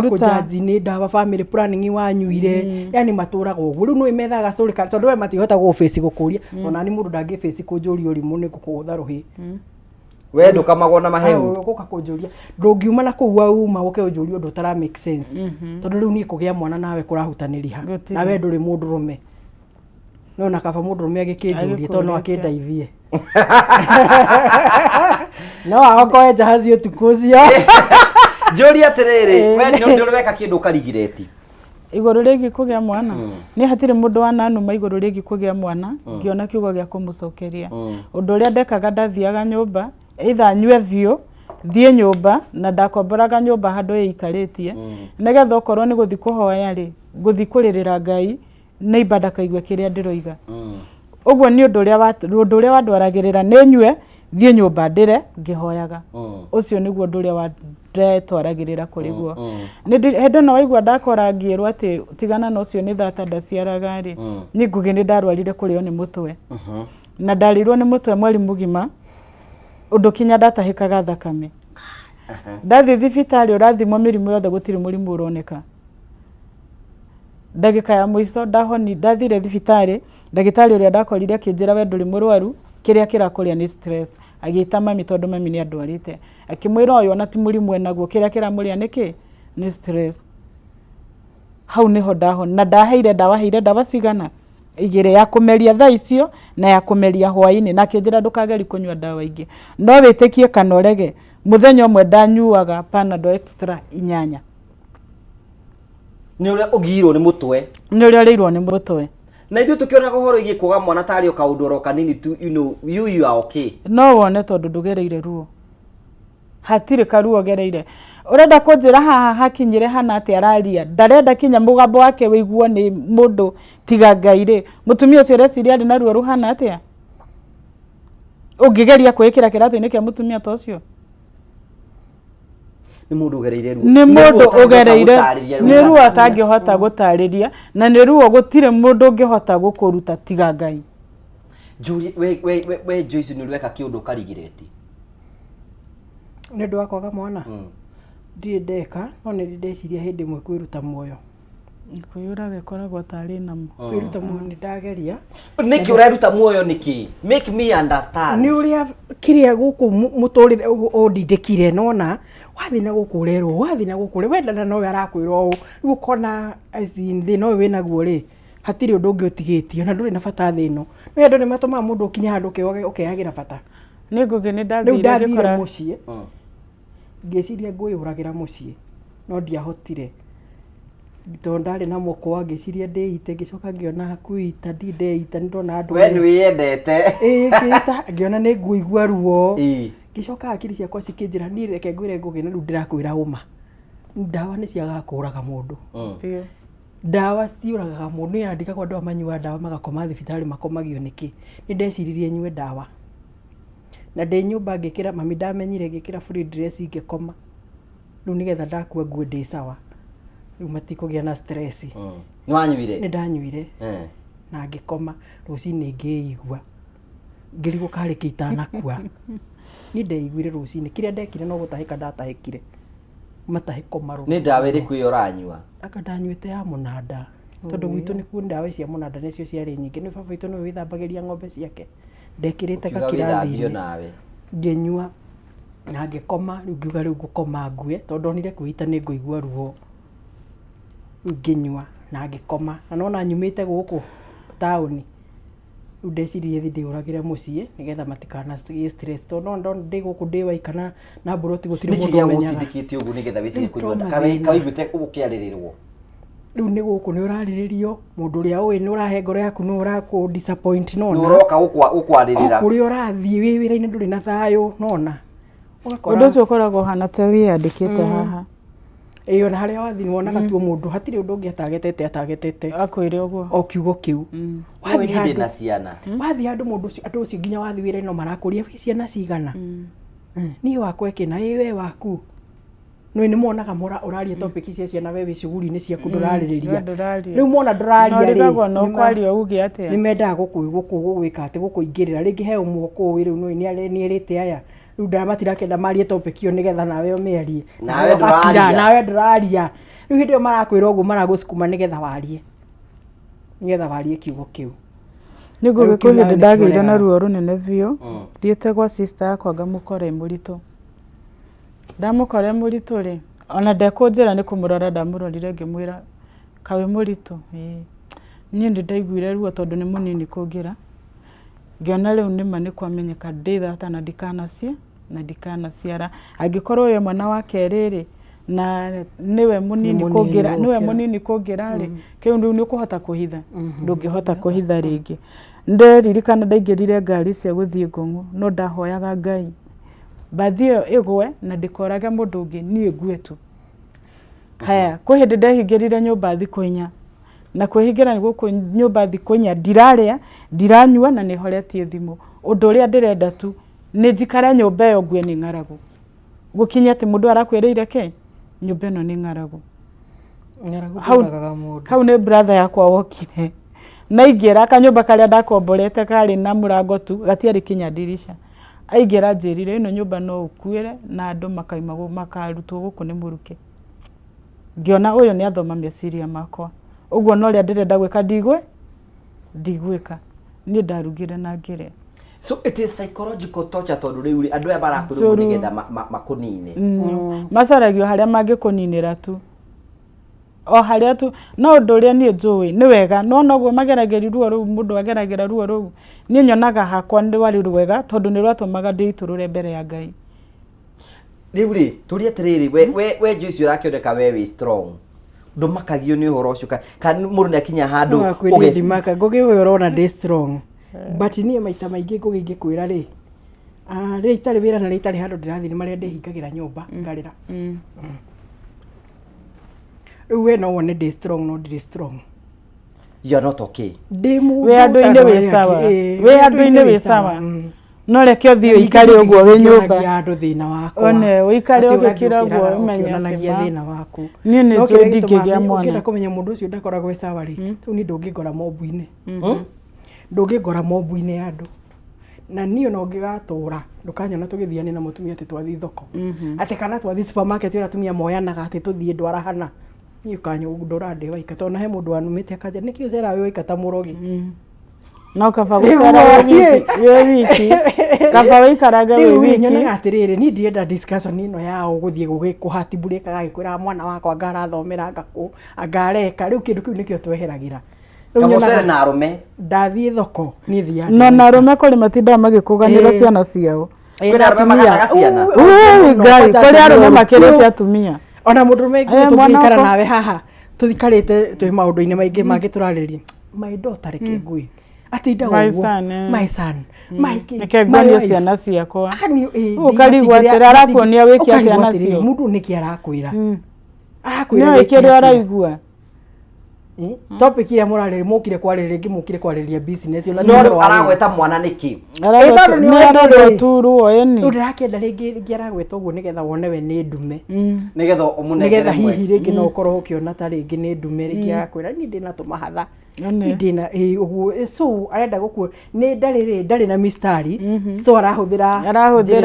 kũjanji nĩ ndawa family planning wanyuire yani matũraga ũguo rĩu nĩ methaga story card tondũ we matihota gũ-face gũkũria ona nĩ mũndũ ndangĩ-face kũnjũria ũrimũ nĩ gũkũgũtha rũhĩ we ndukamagwo na maheu gũka kũnjũria ndũngiuma na kũu wauma gũke ũnjũria ũndũ ũtara make sense tondũ rĩu niĩ kũgĩa mwana nawe kũrahutanĩria na we ndũrĩ mũndũrũme no na kaba mũndũrũme agĩkĩnjũrie tondũ no akĩndeithie no agokoe jahazi ũtukũ ũcio njũria atĩrĩrĩ we nĩ ũreka kĩndũ ũkarigireti igũrũ rĩgiĩ kũgĩa mwana nĩ hatirĩ mũndũ wananuma igũrũ rĩgiĩ kũgĩa mwana ngĩona kiugo gĩa kũmũcokeria ũndũ ũrĩa ndekaga ndathiaga nyũmba either nyue biũ thiĩ nyũmba na ndakomboraga nyũmba handũ ĩikarĩtie nĩgetha okorwo nĩ gũthi kũhoya rĩ ngũthi kũrĩrĩra Ngai neighbor ndakaigue kĩrĩa ndĩroiga ũguo nĩ ũndũ ũrĩa wandwaragĩrĩra nĩ nyue thiĩ nyũmba ndĩre ngĩhoyaga ũcio nĩguo ũndũ ũrĩa ndetwaragĩrĩra kũrĩ guo hĩndĩ no waigua ndakora ngĩrwo atĩ tigana na ũcio nĩ thata ndaciaraga rĩ niĩ nguge nĩ ndarwarire kũrĩo nĩ mũtwe na ndarirwo nĩ mũtwe mweri mũgima ũndũ kinya ndatahĩkaga thakame ndathi thibitarĩ ũrathimwo mĩrimũ yothe gũtirĩ mũrimũ ũroneka ndagĩka ya mũico ndahoni ndathire thibitarĩ ndagĩtarĩ ũrĩa ndakorire akĩnjĩra we ndũrĩ mũrwaru kĩrĩa kĩrakũrĩa nĩ stress agĩta mami tondũ mami nĩ andwarĩte akĩmwĩra ũyũ ona ti mũrimũ enaguo kĩrĩa kĩramũrĩa nĩkĩ nĩ stress hau niho ndahona na ndaheire ndawa cigana igĩrĩ ya kũmeria thaa icio na ya kũmeria hwaĩ-inĩ na akĩnjĩra ndũkageri kũnyua ndawa ingĩ no wĩtĩkie kana ũrege mũthenya ũmwe ndanyuaga Panadol extra 8 nĩ ũrĩa ũgiirwo nĩ mũtwe nĩ ũrĩa ũrĩirwo nĩ mũtwe na ithuĩ tũkĩona ũhoro igie kuoga mwana tarĩ o kaũndũ oro kanini tu you are okay no wone tondũ ndũgereire ruo hatirĩ karuo gereire ũrenda kũnjĩra haha hakinyire hana atĩ araria ndarenda kinya mũgambo wake wĩiguo nĩ mũndũ tiga Ngai rĩ mũtumia ũcio reciria arĩ na ruo ruhana atĩa ũngĩgeria kwĩkĩra kĩratũ-inĩ kĩa mũtumia ta ũcio nĩ mũndũ ũgereire ruo nĩ mũndũ ũgereire nĩ ruo atangĩhota gũtarĩria na nĩ ruo gũtirĩ mũndũ ũngĩhota gũkũruta tiga Ngai Juri we Joyce ni urweka kiundu karigireti nä ndå wakwaga mwana ndirä ndeka no nä ndeciria hä ndä ä mwe kwä ruta muoyo kwä ra gekoragwo tarä namo kwä ruta muoyo nä ndageria nä kä å reruta muoyo nä kä make me understand nä å rä a kä rä a gå kå må tå rä re å ndindä kire nona wathi na gå kå rerwo wathi na gå kå re wendana nowe arakwä ra å rä u kona thä na å yå wä naguo rä hatirä å ndå å ngä å tigä tie na ndå rä na bata thä no nä andå nä matå maga må ndå å kinya handå å keagä ra bata nä ngå gä nä ndathire må ciä ngä ciria ngå yå ragä ra må ciä no ndiahotire tondå ndarä na moko ngä ciria ndä ite ngä coka ngä ona kuita ndi ndeita nä ndona andå we nä wä endete ngä ona nä ngå igua ruo ngä coka akiri ciakwa cikä njä ra niä reke ngwä re ngå gä na rä u ndä rakwä ra å ma ndawa nä ciagaga kå raga må ndå ndawa citiåragaga må ndå nä andikagwo andå a manyua ndawa magakoma thibitarä makomagio nä kä nä ndeciririe nyue ndawa na ndä nyå mba ngä kä ra mami ndamenyire ngä kä ra ngä koma rä u nä getha ndakua nguo ndä sawa rä u matikå gä a na stress nä wanyuire nä ndanyuire na ngä koma rå cinä ngä igua ngä rigå karä kä itanakua nä ndeiguire rå cinä kä rä a ndekire no gå tahä ka ndatahä kire matahä ko marå nä ndawa ä rä kwä oranyua aka ndanyuä te ya må nanda tondå gwitå nä kuo ndawa cia må nanda nä cio ciarä nyingä nä baba itå nä wä thambagä ria ng'ombe ciake ndekä rä te gakirathi ngä nyua na ngä koma rä u ngiuga rä u ngå koma ngue tondå onire kwä ita nä ngå igua ruo ngä nyua na ngä koma na nona nyumä te gå kå taåni rä u ndeciririe thi ndä å ragä re må ciä nä getha matikana tondå ndä gå kå ndä waikana na mbå roti gå tirä må ndå menyaga kä te å guo nä getha wä cirie kå nyua kawaiguä te å gå kä arä rä rwo rä u nä gå kå nä å rarä rä rio må ndå å rä a å nä å rahe ngoro yaku nä å rakå nona å roka gå kwarä rä ra kå rä a å rathiä wä wä ra-inä ndå rä na thayå nona å ndå å cio å koragwo hana te wä andä te haha ä ona harä a wathi nä wonaga tuo må ndå hatirä å ndå å ngä atagetete akwä re å guo o kiugo kä u ndä na ciana wathi handå andå å cio nginya wathi wä ra-inä no marakå ria wä ciana cigana niä wakwa kä na ä we waku nä monaga å raria topic cia ciana we wä cuguri-inä ciaku ndå rarä rä ria rä u mona ndå raria nä mendaga gå ka atä gå kå ingä rä ra rä ngä heo mwoko å rä u nä erä te aya rä u matirakenda marie topic io nä getha nawe å mä arie nawe ndå raria rä u hä ndä ä yo marakwä ra å guo maragå cukuma nä getha warie kiugo kä u nä ngå gä kå hä ndä ndagä ire na ruo rå nene biå thiä te gwa sister yakwa ngamå kora må ritå ndamå kora må ritå rä ona ndekå njä ra nä kå må rora ndamå rorire ngä mwä ra kawä må ritå niä ndä ndaiguire ruo tondå nä må nini kå ngä ra ngä ona rä u nä ma nä kwamenyeka ndä thata na ndikanacie na ndikanaciara angä korwo we mwana wa kerä rä na niwe munini kugira ri kiu ndu ni kuhota kuhitha ndungihota kuhitha ringi nderirikana ndaingirire ngari cia guthie Ngong'o no ndahoyaga Ngai bathio igwe na ndikorage mundu ungi nie ngwetu haya ko hindi ndehingirire nyumba thikũ 4 na kwĩhingira guku nyumba thikũ 4 ndiraria ndiranyua na nihoretie thimu undu uria ndirenda tu ni njikare nyumba yo ngue ni ng'aragu gukinya ati mundu arakwĩrĩire ke nyumba ĩno nĩ ng'aragu hau nĩ brother yakwa wokire na ingĩra kanyumba karĩa ndakomborete kari na mũrango tu gatiarĩ kinya dirisha aingĩra njĩrire ĩno nyumba no ũkuĩre na andũ makarutwo gũkũ nĩ mũruke ngĩona ũyũ nĩ athoma meciria makwa ũguo no rĩa ndĩrenda gwĩka ndigwĩka niĩ ndarugire na ngĩrĩa. So it is psychological torture tondu riu andu aya barakurwo nigetha makunine macaragio haria mangikuninira tu o haria tu no undu uria nie njui ni wega no noguo magerageri ruo ruu mundu ageragera ruo ruu nie nyonaga hakwa ndi wari rwega tondu ni rwatumaga ndiiturure mbere ya Ngai riu ri turi atiriri we Joyce urakioneka we wi strong ndumakagio ni uhoro ucio kana mundu ni akinya handu ugithimaka ngugi we urona ndi strong but niä maita maingä ngå gä kwä ra rä rä itarä wä ra na rä itarä handå ndä rathiä nä marä a ndähingagä ra nyå mba ngarä ra rä u we no wone ndä strong no ndirä strong you're not okay we andå-inä wä sawa we andå-inä wä sawa no reke å thiä å ikare å guo wä nyå mba andå thä na wakwa one å ikare å gä kä ra guo ũmenyagia thä na waku niä nä njå ndingä gä a mwana å kä enda kå menya må ndå å cio ndakoragwo sawa rä rä u nä ndå ngä ngora mombu-inä ndũngĩngora mobu-inĩ ya andũ na niĩ no ngĩgatura ndũkanyona tũgĩthiania na mũtumia atĩ twathi thoko atĩ kana twathi supermarket ĩrĩa atumia moyanaga atĩ tũthiĩ ndwarahana niĩ ũkanyũndũra ndĩ waika tondũ he mũndũ wanumĩte akanja nĩkĩ ũcera wĩ waika ta mũrogi no kaba gũcera wĩ wiki kaba wĩikaraga wĩ wiki nyonaga atĩrĩrĩ niĩ ndienda discussion ĩno yao gũthiĩ gũkũhatibũrĩka gagĩkwĩra mwana wakwa ngarathomera ngakũ angareka rĩu kĩndũ kĩu nĩkĩo tweheragĩra Kabocere na arume ndathiĩ thoko niĩ thiaga no na arume kũrĩ matindaga magĩkũganĩra ciana ciao kwĩna arume maganaga ciana ngai kũrĩ arume makĩrĩte atumia ona mũndũrũme tũngĩikara nawe haha tũthikarĩte twĩ maũndũ-inĩ maingĩ mangĩ tũrarĩria my daughter reke ngui atinda ũguo my son nĩke ngũonie ciana ciakwa ũkarigwo atĩrĩ arakuonia wĩke atĩa nacio mũndũ nĩkĩ arakwĩra no ĩkĩrĩ araigua topic ya mũrarĩrĩ mũkire kwarĩrĩria ngĩ mũkire kwarĩrĩria business no aragweta mwana nĩkĩ aragweta turuo eni ndĩrakĩenda rĩngĩ aragweta ũguo nĩgetha wone we nĩ ndume nĩgetha ũmũnegere nĩgetha hihi rĩngĩ no ũkorwo ũkĩona ta rĩngĩ nĩ ndume rĩngĩ agakwĩra niĩ ndĩna tũmahatha ndĩna ũguo so arenda gũkuo nĩ ndarĩ na mistari so arahũthĩra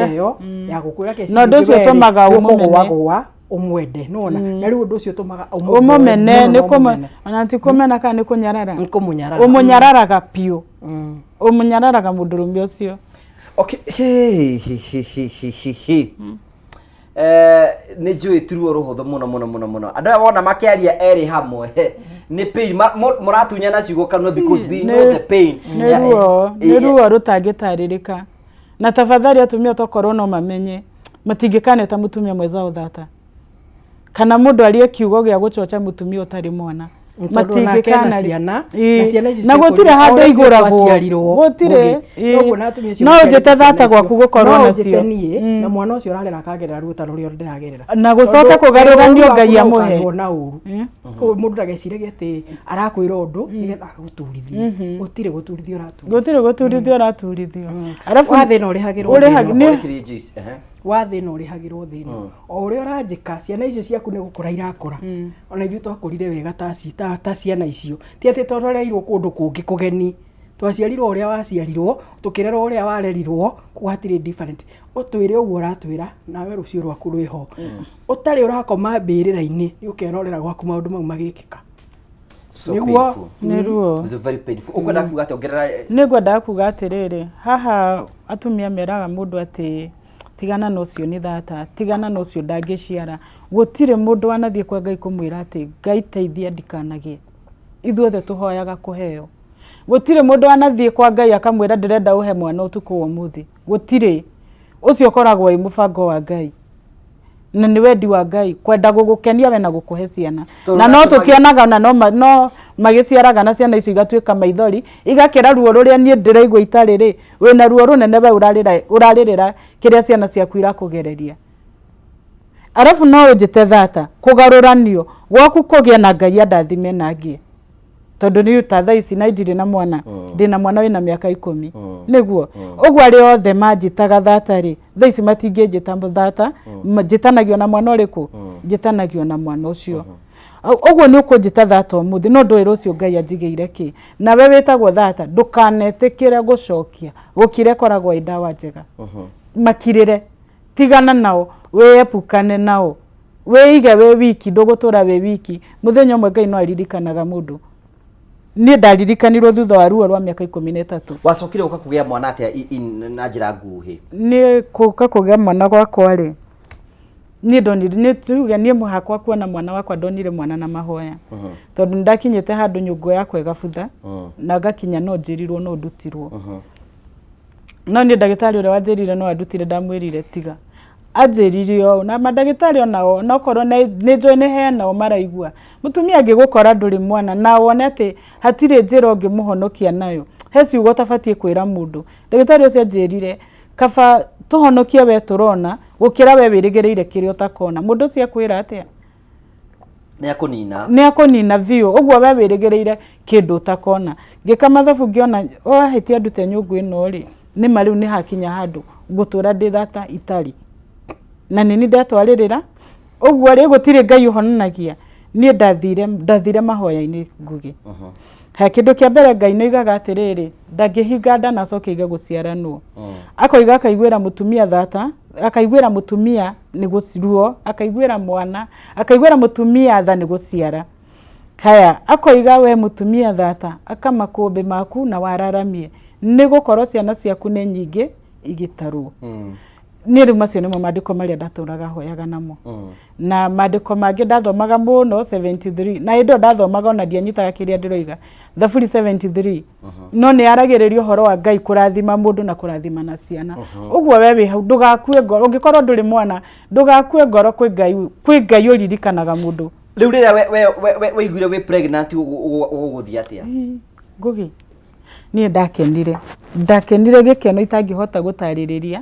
ĩyo ya gũkwĩra kesi no ndũcio tũmaga ũmũmene umwende nona na riu undu ucio tumaga umumene ni kuma ona ti kumena kana ni kunyarara nkumunyarara umunyararaga pio umunyararaga mundurume ucio okay ni njui turuo ruhuthu muno andu aya wona makiaria eri hamwe ni pain muratunyana ciugo kanwa because we know the pain ni ruo rutangitaririka na tafadhali atumia tokorwo no mamenye matingikane ta mutumia mweza uthata kana mundu aliye kiugo gya gucocha mutumia utari mwana matingikana ciana na gutire handu iguragwo gutire no njete thata gwaku gukorwo nacio na mwana ucio urarera akagerera ruta rurio ndiragerera na gucoka kugaruranio ngai amuhe na uru ko mundu ndageciragia ati arakwira undu nigetha guturithia gutire guturithio raturithio arafu wathina urihagirwo wathina urihagirwo thina o uria uranjika ciana icio ciaku ni gukura irakura ona ithuĩ twakurire wega ta ciana icio ti ati twarerirwo kundu kungi kugeni twaciarirwo uria waciarirwo tukirerwo uria warerirwo kuhatire different utwire uguo uratwira nawe rucio rwaku rwiho utari urakoma mbirira-ini ukenorera gwaku maundu mau magikika niguo it's very painful ukwenda kuga ati ongerera nigwenda kuga atiriri haha atumia meraga mundu ati tigana nocio ni thata tigana nocio ndangiciara gutire mundu wanathie kwa ngai kumwira ati ngai teithia ndikanagie ithuothe tuhoyaga kuheo gutire mundu wanathie kwa ngai akamwira ndirenda uhe mwana utuku wa muthi gutire ucio koragwo i mubango wa ngai na ni wendi wa ngai kwenda gugukenia we na gukuhe ciana na no tukionaga na no magiciaraga na ciana icio igatuika maithori igakira ruo ruria nie ndiraigwa itariri wina ruo runene we uraririra kiria ciana ciaku irakugereria arafu no ujite thata kugaruranio gwaku kugia na ngai andathime nangie tondu ni utatha ici na ndire na mwana ndina mwana wina miaka 10 niguo uguo ari othe manjitaga thata ri tha ici matingĩnjĩta thata njitanagio na mwana ũrĩkũ njitanagio na mwana ucio uguo ni ukunjita thata umuthi no ndwira ucio ngai anjigĩire ki na we witagwo thata ndukanetikire gucokia gukire koragwo indawa njega makirire tigana nao weyepukane nao weige we wiki ndugutura we wiki muthenya umwe ngai no aririkanaga mundu ni ndaririkanirwo thutha wa ruo rwa miaka 13 wacokire uka kugea mwana atia na njira nguhi ni kuka kugea mwana gwakwa ri ni ndonire ni tuge ni muhakwa kuona mwana wakwa ndonire mwana na mahoya tondu ndakinyete handu nyungu yakwa igabutha na gakinya no njirirwo no ndutirwo no ni ndagitari ure wanjirire no andutire ndamwirire tiga ajiririo na madagitari onao no korwo ni joine hena o maraigua mutumia angigukora nduri mwana na wone ati hatire njira ungimuhonokia nayo heci ugo tabatie kwira mundu ndagitari ucio anjirire kaba tuhonokie we turona gukira we wirigireire kiri utakona mundu ucio akwira atia ni akunina vio uguo we wirigireire kindu utakona ngika mathabu ngiona hetia ndute nyungu ino ri ni mariu ni hakinya handu gutura ndi thata itari na nini ndatwaririra uguo ri gutire ngai uhonanagia ni ndathire mahoya-ini ngugi he kindu kia mbere Ngai noigaga atiriri ndangĩhinga nda na coke iga gũciaranwo akoiga akaiguĩra mutumia thata akaiguĩra mutumia nĩ gũciruo akaiguĩra mwana akaiguĩra mutumia tha nĩ gũciara haya akoiga we mutumia thata akamakũmbĩ maku na wararamie nĩ gũkorwo ciana ciaku nĩ nyingĩ igitarwo nĩ rĩu macio nĩmo maandĩko marĩa ndatũraga hoyaga namo na maandĩko mangĩ ndathomaga mũno 73 na indo ndathomaga ona ndianyitaga kĩrĩa ndĩroiga Thaburi 73 no nĩ aragĩrĩria ũhoro wa Ngai kũrathima mũndũ na kũrathima na ciana ũguo we wĩ hau ndũgakue ngoro ũngĩkorwo ndũrĩ mwana ndũgakue ngoro kwĩ Ngai ũririkanaga mũndũ rĩu rĩrĩa weiguire wĩ pregnant ũgũthiĩ atĩa Ngugi niĩ ndakenire gĩkeno itangĩhota gũtarĩrĩria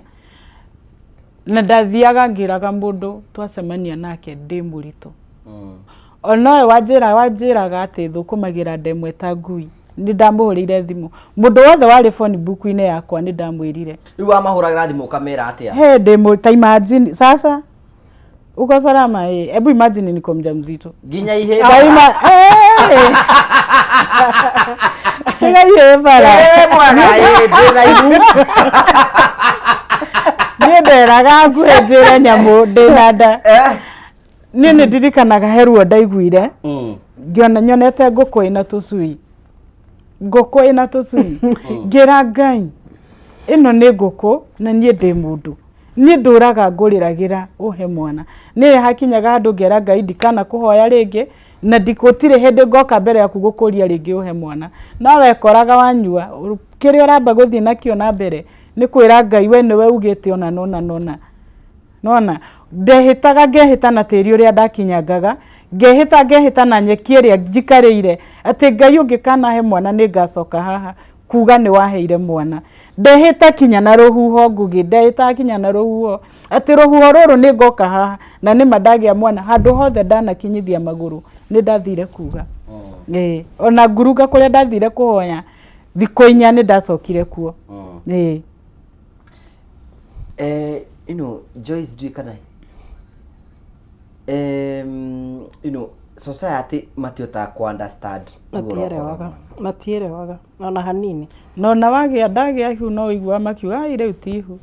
na ndathiaga ngĩraga mũndũ twacemania nake ndĩ mũritũ ona wanjĩraga atĩ thũkũmagĩra ndemwe ta ngui nĩ ndamũhũrĩire thimũ mũndũ wothe warĩ phone book-inĩ yakwa nĩ ndamwĩrire rĩu wamahũragĩra thimũ ũkamera atĩa he ta imagine sasa uko salama hebu imagine niko mjamzito ginya iheba mwana ndĩna ihu niĩ nderaga ngwĩnjĩre nyamũ ndĩna nda niĩ nĩ ndirikanaga he ruo ndaiguire ngĩona nyonete ngũkũ ĩna tũcui ngĩra Ngai ĩno nĩ ngũkũ na niĩ ndĩ mũndũ niĩ ndũraga ngũrĩragĩra ũhe mwana niĩ hakinyaga handũ ngera Ngai ndikana kũhoya rĩngĩ na ndikotirĩ hĩndĩ ngoka mbere yaku gũkũria rĩngĩ ũhe mwana nawe koraga wanyua kĩrĩa ũramba gũthiĩ nakĩo na mbere nĩ kwĩra Ngai we nĩwe ugĩte ona nona ngehĩta na tĩri ũrĩa ndakinyangaga ngehĩta na nyeki ĩrĩa njikarĩire atĩ Ngai ũngĩkanahe mwana nĩ ngacoka haha kuga nĩ waheire mwana ndehĩta kinya na rũhuho Ngugi ndehĩta kinya na rũhuho atĩ rũhuho rũrũ nĩ ngoka haha na nĩ mandagĩa mwana handũ hothe ndanakinyithia magũrũ nĩ ndathire kuga ona nguruga kũrĩa ndathire kũhoya thikũ 4 nĩ ndacokire kuo Joyce do kana society matiota ku understand matierewaga ona hanini no na wagĩa ndagĩa ihu no igua makiuga rĩu tihu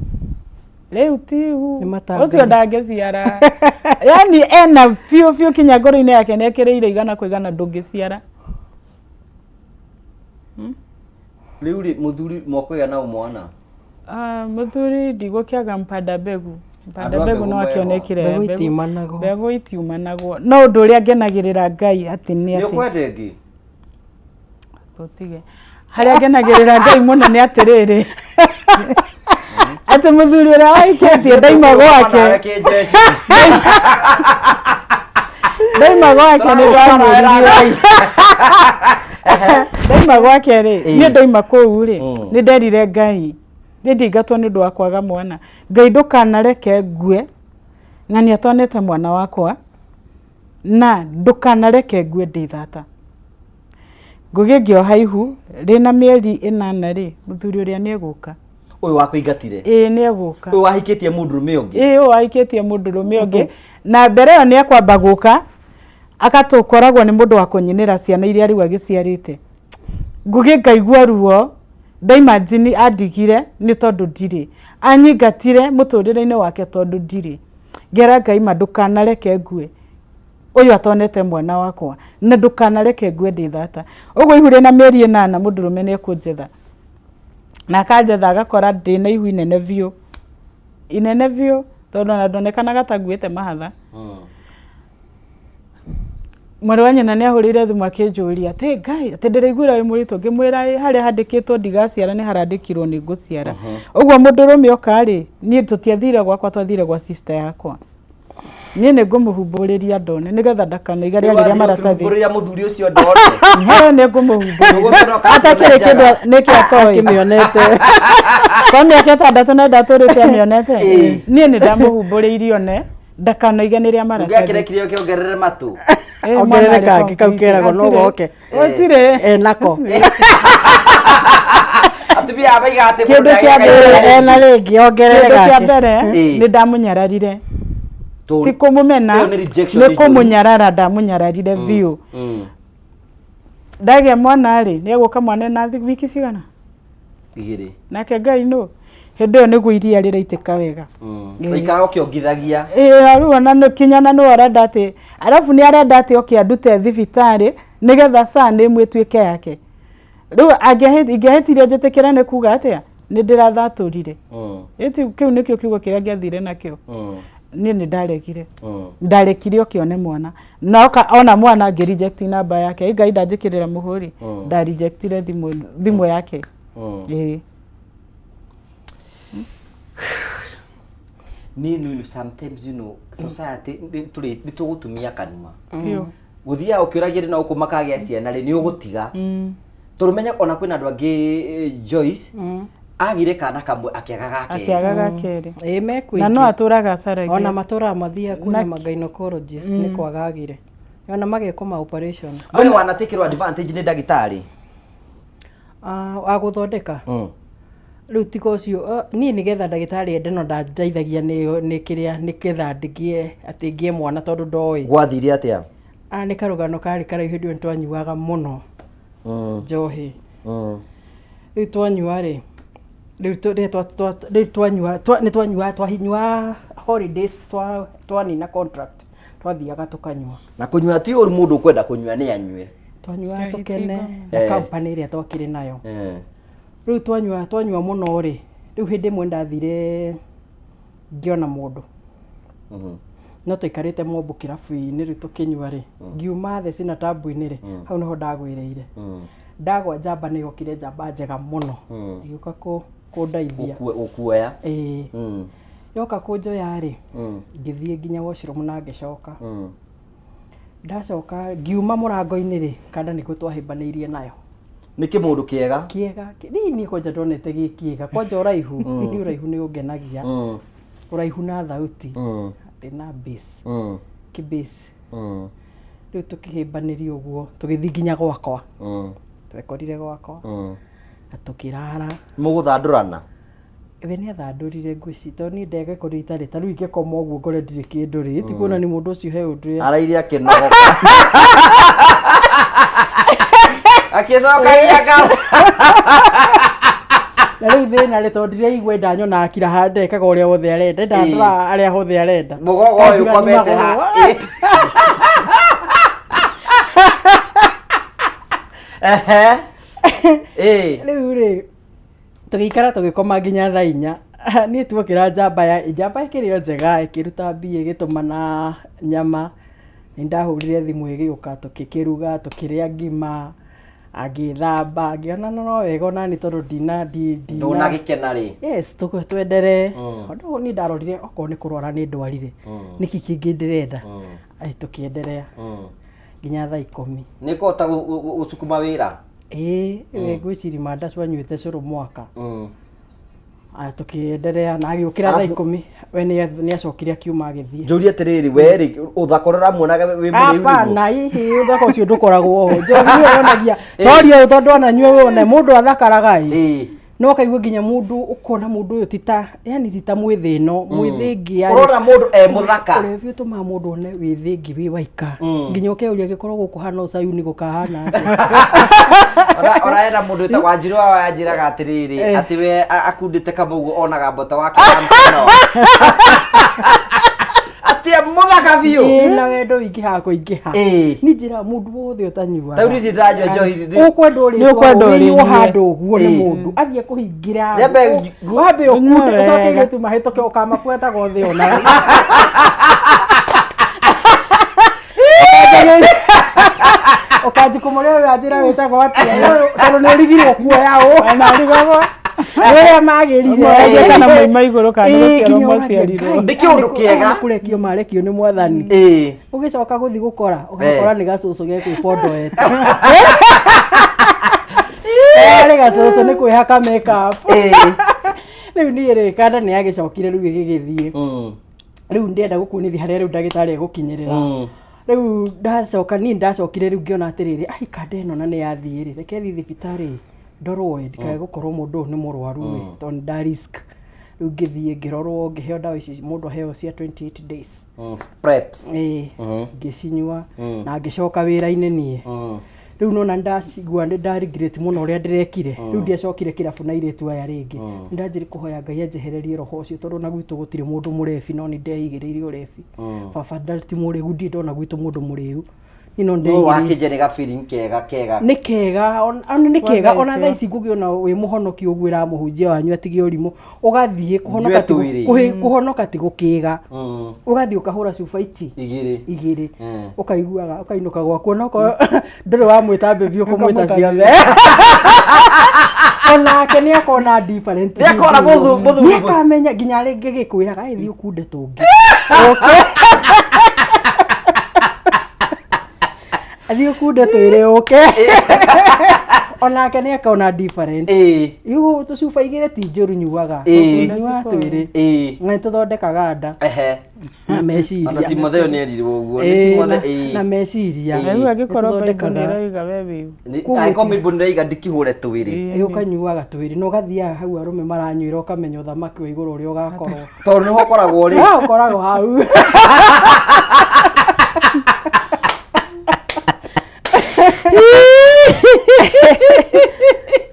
ũcio ndangĩciara yani ena biũ kinya ngoro-inĩ yake nĩ ekĩrĩire igana kwa igana ndũngĩciara rĩu mũthuri mwakũgĩa na mwana mũthuri ndigũkĩaga mpanda mbegu no akĩonekire mbegu itiumanagwo no ũndũ ũrĩa ngenagĩrĩra Ngai atĩ nĩ ũkwenda ĩngĩ tũtige harĩa ngenagĩrĩra Ngai mũno nĩ atĩrĩrĩ atĩ mũthuri ũrĩa waikĩtie ndaima gwake nĩ ndamwĩrire ndaima gwake rĩ niĩ ndaima kũu rĩ nĩ nderire Ngai ndingatwo nĩ ũndũ wa kwaga mwana Ngai ndũkanareke ngue ng'ania tonete mwana wakwa na ndũkanareke ngue ndĩ thata Ngugi ngĩoha ihu rĩna mĩeri 8 rĩ mũthuri ũrĩa nĩ egũka ũyũ wakũingatire nĩ egũka ũyũ wahikĩtie mũndũrũme ũngĩ ũyũ wahikĩtie mũndũrũme ũngĩ na mbere ĩyo nĩ akwamba gũka akatũkoragwo nĩ mũndũ wa kũnyinĩra ciana iria rĩu agĩciarĩte Ngugi ngaigua ruo ndaimagine andigire nĩ tondũ ndirĩ anyingatire mũtũrĩre-inĩ wake tondũ ndirĩ ngera Ngai ndũkanareke ngue ũyũ atonete mwana wakwa na ndũkanareke ngue ndĩ thata ũguo ihu rĩna mĩeri 8 mũndũrũme nĩ ekũnjetha na akanjetha agakora ndĩna ihu inene biũ tondũ na ndonekanaga ta nguĩte mahatha mwarĩ wa nyina nĩ ahũrĩire thimũ akĩnjũria atĩ Ngai atĩ ndĩraiguĩra wĩ mũritũ ngĩmwĩra harĩa handĩkĩtwo ndigaciara nĩ harandĩkirwo nĩ ngũciara ũguo mũndũrũme oka rĩ niĩ tũtiathire gwakwa twathire gwa sister yakwa niĩ nĩ ngũmũhumbũrĩria ndone nĩgetha ndakanoiga rĩrĩa maratathi mũhumbũrĩria mũthuri ũcio ndone nĩ ngũmũhumbũrĩria atakĩrĩ kĩndũ nĩkĩ atoĩ akĩmĩonete kwa mĩaka 6 na ndatũrĩte amĩonete niĩ nĩ ndamũhumbũrĩirie one ndakanoige nĩrĩa maratathi ũgĩakĩre kĩongerere matũ ongerere kangĩ kau keragwo no goke ũtirĩ nako atumia abaiga atĩ kĩndũ kĩa mbere na rĩngĩ ongerere kĩndũ kĩa gake mbere nĩ ndamũnyararire ti kũmũmena nĩ kũmũnyarara ndamũnyararire biũ ndagia mwana ri ni eguka mwana na wiki cigana 2 nake Ngai no hende yo niguo iria riraitĩka wega ikara ũkĩongithagia rĩu ona no kinyana no arenda atĩ arabu nĩ arenda atĩ oke andute thibitarĩ nĩgetha Sunday ĩmwe ĩtuĩke yake rĩu ingĩahĩtirie njĩtĩkĩre nĩ kuga atĩa nĩ ndĩrathatũrire kĩu nĩkĩo kiugo kĩrĩa ngĩathire nakĩo niĩ nĩ ndaregire ndarekire okione mwana na ona mwana ngĩ reject namba yake Ngai ndanjĩkĩrĩra mũhũri nda rejectire thimũ yake ni sometimes you know society nitugutumia kanuma guthia ukiragire na ukumakagia ciana ri ni ugutiga turumenya ona kwina andu angi Joyce agire kana kamwe akiaga gake mekuingi na no aturaga acaragia ona matura mathia kuna gynecologist ni kwagagire ona magekoma operation wewe wanatikirwa advantage ni ndagitari aguthondeka riu tiko cio ni nigetha ndagitari ende no ndandeithagia ni kiria niketha ndigie ati ngie mwana tondu ndoi gwathire atia ni karugano kari karaihu ndio twanyuaga muno njohi riu twanyua ri riu twanyua twahinyua holidays twanina contract twathiaga tukanyua na kunyua ti uri mundu kwenda kunyua ni anyue twanyua tukene na company iria twakire nayo riu twanyua muno ri riu hindi mwe ndathire ngiona mundu no tuikarite mombo kirabu-ini riu tukinyua ri ngiuma the sina tabu-ini ri hau niho ndagwireire ndagwa njamba ni gokire njamba njega muno igiuka kundaithia ukuoya yoka kunjoya ri ngithie nginya washroom na ngicoka ndacoka ngiuma murango-ini ri kanda niko twahimbanĩirie nayo niki mundu kiega ni kwanja ndonete gikiega kwanja uraihu ni uraihu ni ungenagia uraihu na thauti ndina bass kibase riu tukihimbanĩria uguo tugithi nginya gwakwa twekorire gwakwa na tukirara muguthandurana we ni athandurire ngwici to ni ndege kuri itari ta riu ingekoma uguo ngore ndire kindu ri ti kuona ni mundu ucio he undu araire akinogoka akicoka iaka na riu thina ri tondu ndire igwe ndanyona akira hande kaga uria wothe arenda ndandura aria hothe arenda mugogo uyu komete ha riu ri tugikara tugikoma nginya thaa 4 ni tuokira njamba ikirio njega ikiruta mbia igituma na nyama ni ndahurire thimu igiuka tukikiruga tukiria ngima agithamba ngiona no wega nani tondu ndona gikena ri yes twendere ondu ni ndarorire oko ni kurwara ni ndwarire niki kingi ndirenda tukiendelea nginya thaa 10 nikota ucukuma wira we ngwiciri manda cwanyuite curu mwaka tukiendelea na agiukira thaa 10 we ni acokire akiuma agithie njuria atiriri we ri uthakorora muonaga wi muri na hihi uthako ucio ndukoragwo ho njogi yonagia toria tondu ananyue wone mundu athakaraga no kaigwe nginya mundu ukona mundu uyu tita yani tita mwithino mwithingi yani urona mundu muthaka urevi tuma mundu one withingi wi waika nginya ukeuria gikorwo gukuhana ucayuni gukahana oraenda mundu ta wanjiru wa njiraga atiriri ati we akundite kamugu onaga mbota wake kamsano ati muthaka biu na wendo wingi ha kuingiha ni njira mundu wothe utanyua tauri ndirajwa njohi ukwenda uri handu guo ni mundu athie kuhingira wambe ukunde ucoke tu mahitoke ukamafuata gothe ona ukaji kumuria we ajira wetagwo atia tondu ni rigirwo kuoya u na rigagwo wewe magirire kana moima iguru kana gukero maciarirwo ndiki undu kiega kurekio marekio ni mwathani ugicoka guthi gukora ugakora ni gacucu gekwipondo eta ari gacucu ni kwihaka makeup riu ni ri kanda ni agicokire riu gigithie riu ndenda gukunithia haria riu ndagitari egukinyirira riu ndacokire riu ngiona atiriri ai kanda ino na ni yathie ri reke thi thibitari ndorwo ndikae gukorwo mundu ni murwaru tondu nda risk riu ngithie ngirorwo ngiheo ndawa ici mundu aheo cia 28 days preps ngicinyua na ngicoka wira-ini nie riu nona ndacigua nda regret muno uria ndirekire riu ndiacokire kirabu na iretu aya ringi ndanjiri kuhoya Ngai anjehererie roho ucio tondu na gwitu gutire mundu murefi no ni ndeigiriire urefi baba ndati murigu ndi ndona gwitu mundu muriu ino no wakije ni ga feeling kega ni kega ona thaa ici ngugiona wi muhonoki ugwira muhunjia wanyu atige urimu ugathie kuhonoka ti gukiga ugathie ukahura cuba ici igiri ukaiguaga ukainuka gwaku noko nduri wa mwita bebi ukumwita ciothe onake ni akona different ni akona buthu ni akamenya nginya ringi gikwiraga thii ukunde tungi okay Adio kuda twire okay onake ni akaona different igu tucuba igire ti njuru nyuaga nyua twire na tuthondekaga nda na meciria ana Timotheo ni erirwo uguo ni Timotheo na meciria riu agikorwo baibonera iga webi aiko mbibonera iga ndikihure twire ukanyuaga twire no gathia hau arume maranyuira ukamenya uthamaki wa iguru uri ugakorwo tondu niho koragwo ri ukoragwo hau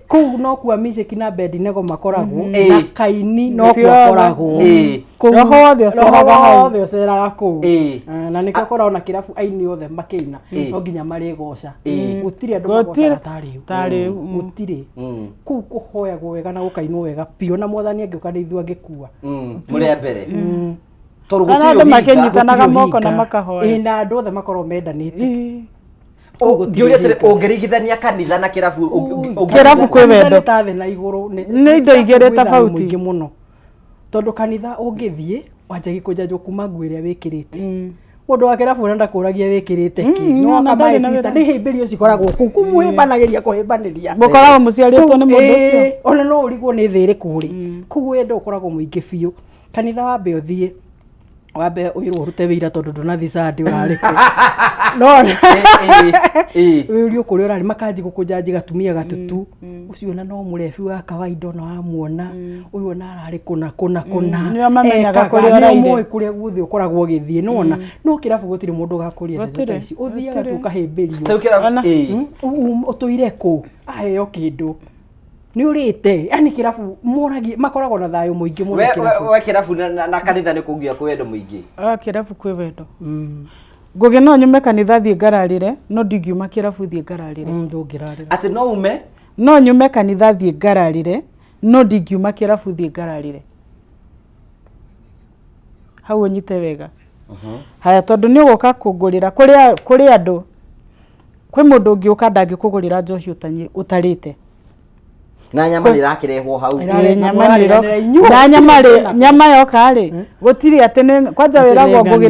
Kou no kwa music na bed nego makoragwo na kaini no koragwo roho othe oceraga kou na niko koragwo na kirabu aini othe makeina no nginya mari goca gutire andu goca tari gutire kou kuhoyagwo wega na gukainwo wega pio na mwathani angiuka ni ithu angikua muri mbere toru gutire makenyitanaga moko na makahoya na andu othe makorwo mendanite Ngiuria tere ungirigithania kanitha na kirabu kwi wendo tathe na iguru ni indo igire tofauti mwingi muno tondu kanitha ungithie wanjagi kujanjwo kuma nguo iria wikirite mundu wa kirabu nda kuragia wikirite ki no kamae sister ni himbirio cikoragwo kumuhimbanagiria kuhimbaniria mukoragwo muciaritwo ni mundu ucio ona no urigwo ni thiri kuri kugu wendo ukoragwo muingi biu kanitha wambe uthie wambe uirwo rute wira tondu ndunathi sandi urariko no wirio kuri urari makanji gukunjanji gatumia gatutu ucio na no murefi wa kawaida no amuona uyu na arari kuna ni amamenyaga kuri uraire mo kuri guthi ukoragwo githie nona no kirabu gutire mundu gakuria ici uthia tukahimbirio utuire ku aheo kindu ni urite yani kirabu muragi makoragwo na thayo muingi muno kirabu we kirabu na kanitha ni kungia kwendo muingi kirabu kwi wendo ngugi no nyume kanitha thie ngararire no ndingiuma kirabu thie ngararire ndungirarire ati no ume no nyume kanitha thie ngararire no ndingiuma kirabu thie ngararire hau nyite wega haya tondu ni ugoka kungurira kuri andu kwi mundu ungi uka ndangikugurira njohi utarite na nyama nirakirehwo hau nyama yoka ri gutiri ati ni kwanja wiragwo ngugi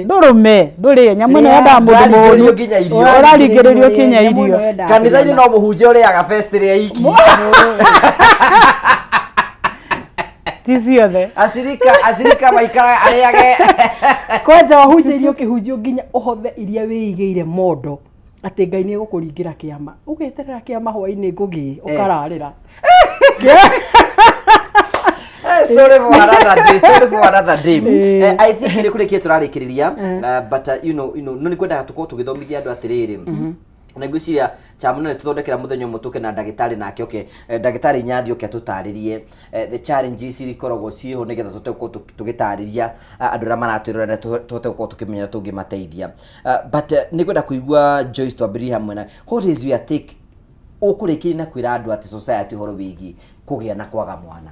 ndurume nduri nyama no yenda mundu muhuru uraringiririo kinya irio kanitha-ini no muhunjia uriaga fest ria iki ticiothe asirika maikara ariage kwanja wahunjirio kihunjio nginya uhothe iria wiigeire mondo ati Ngai ni gukuringira kiama ugeterera kiama hwaini ngugi ukararira story for another day I think ni kurikia turarikiriria but you know no ni kwenda tuko tugithomithia andu atiriri na ngwiciria chamuno tuthondekera muthenya mutuke na ndagitari nake oke ndagitari nyathi oke tutaririe the challenges irikoragwo ciho nigetha tuteko tugitariria andu ra maratwirora na tuteko tukimenya tungimateithia but ni kwenda kuigua Joyce twambiri hamwe na what is your take ukurikiri na kwira andu ati society horo wigi kugia na kwaga mwana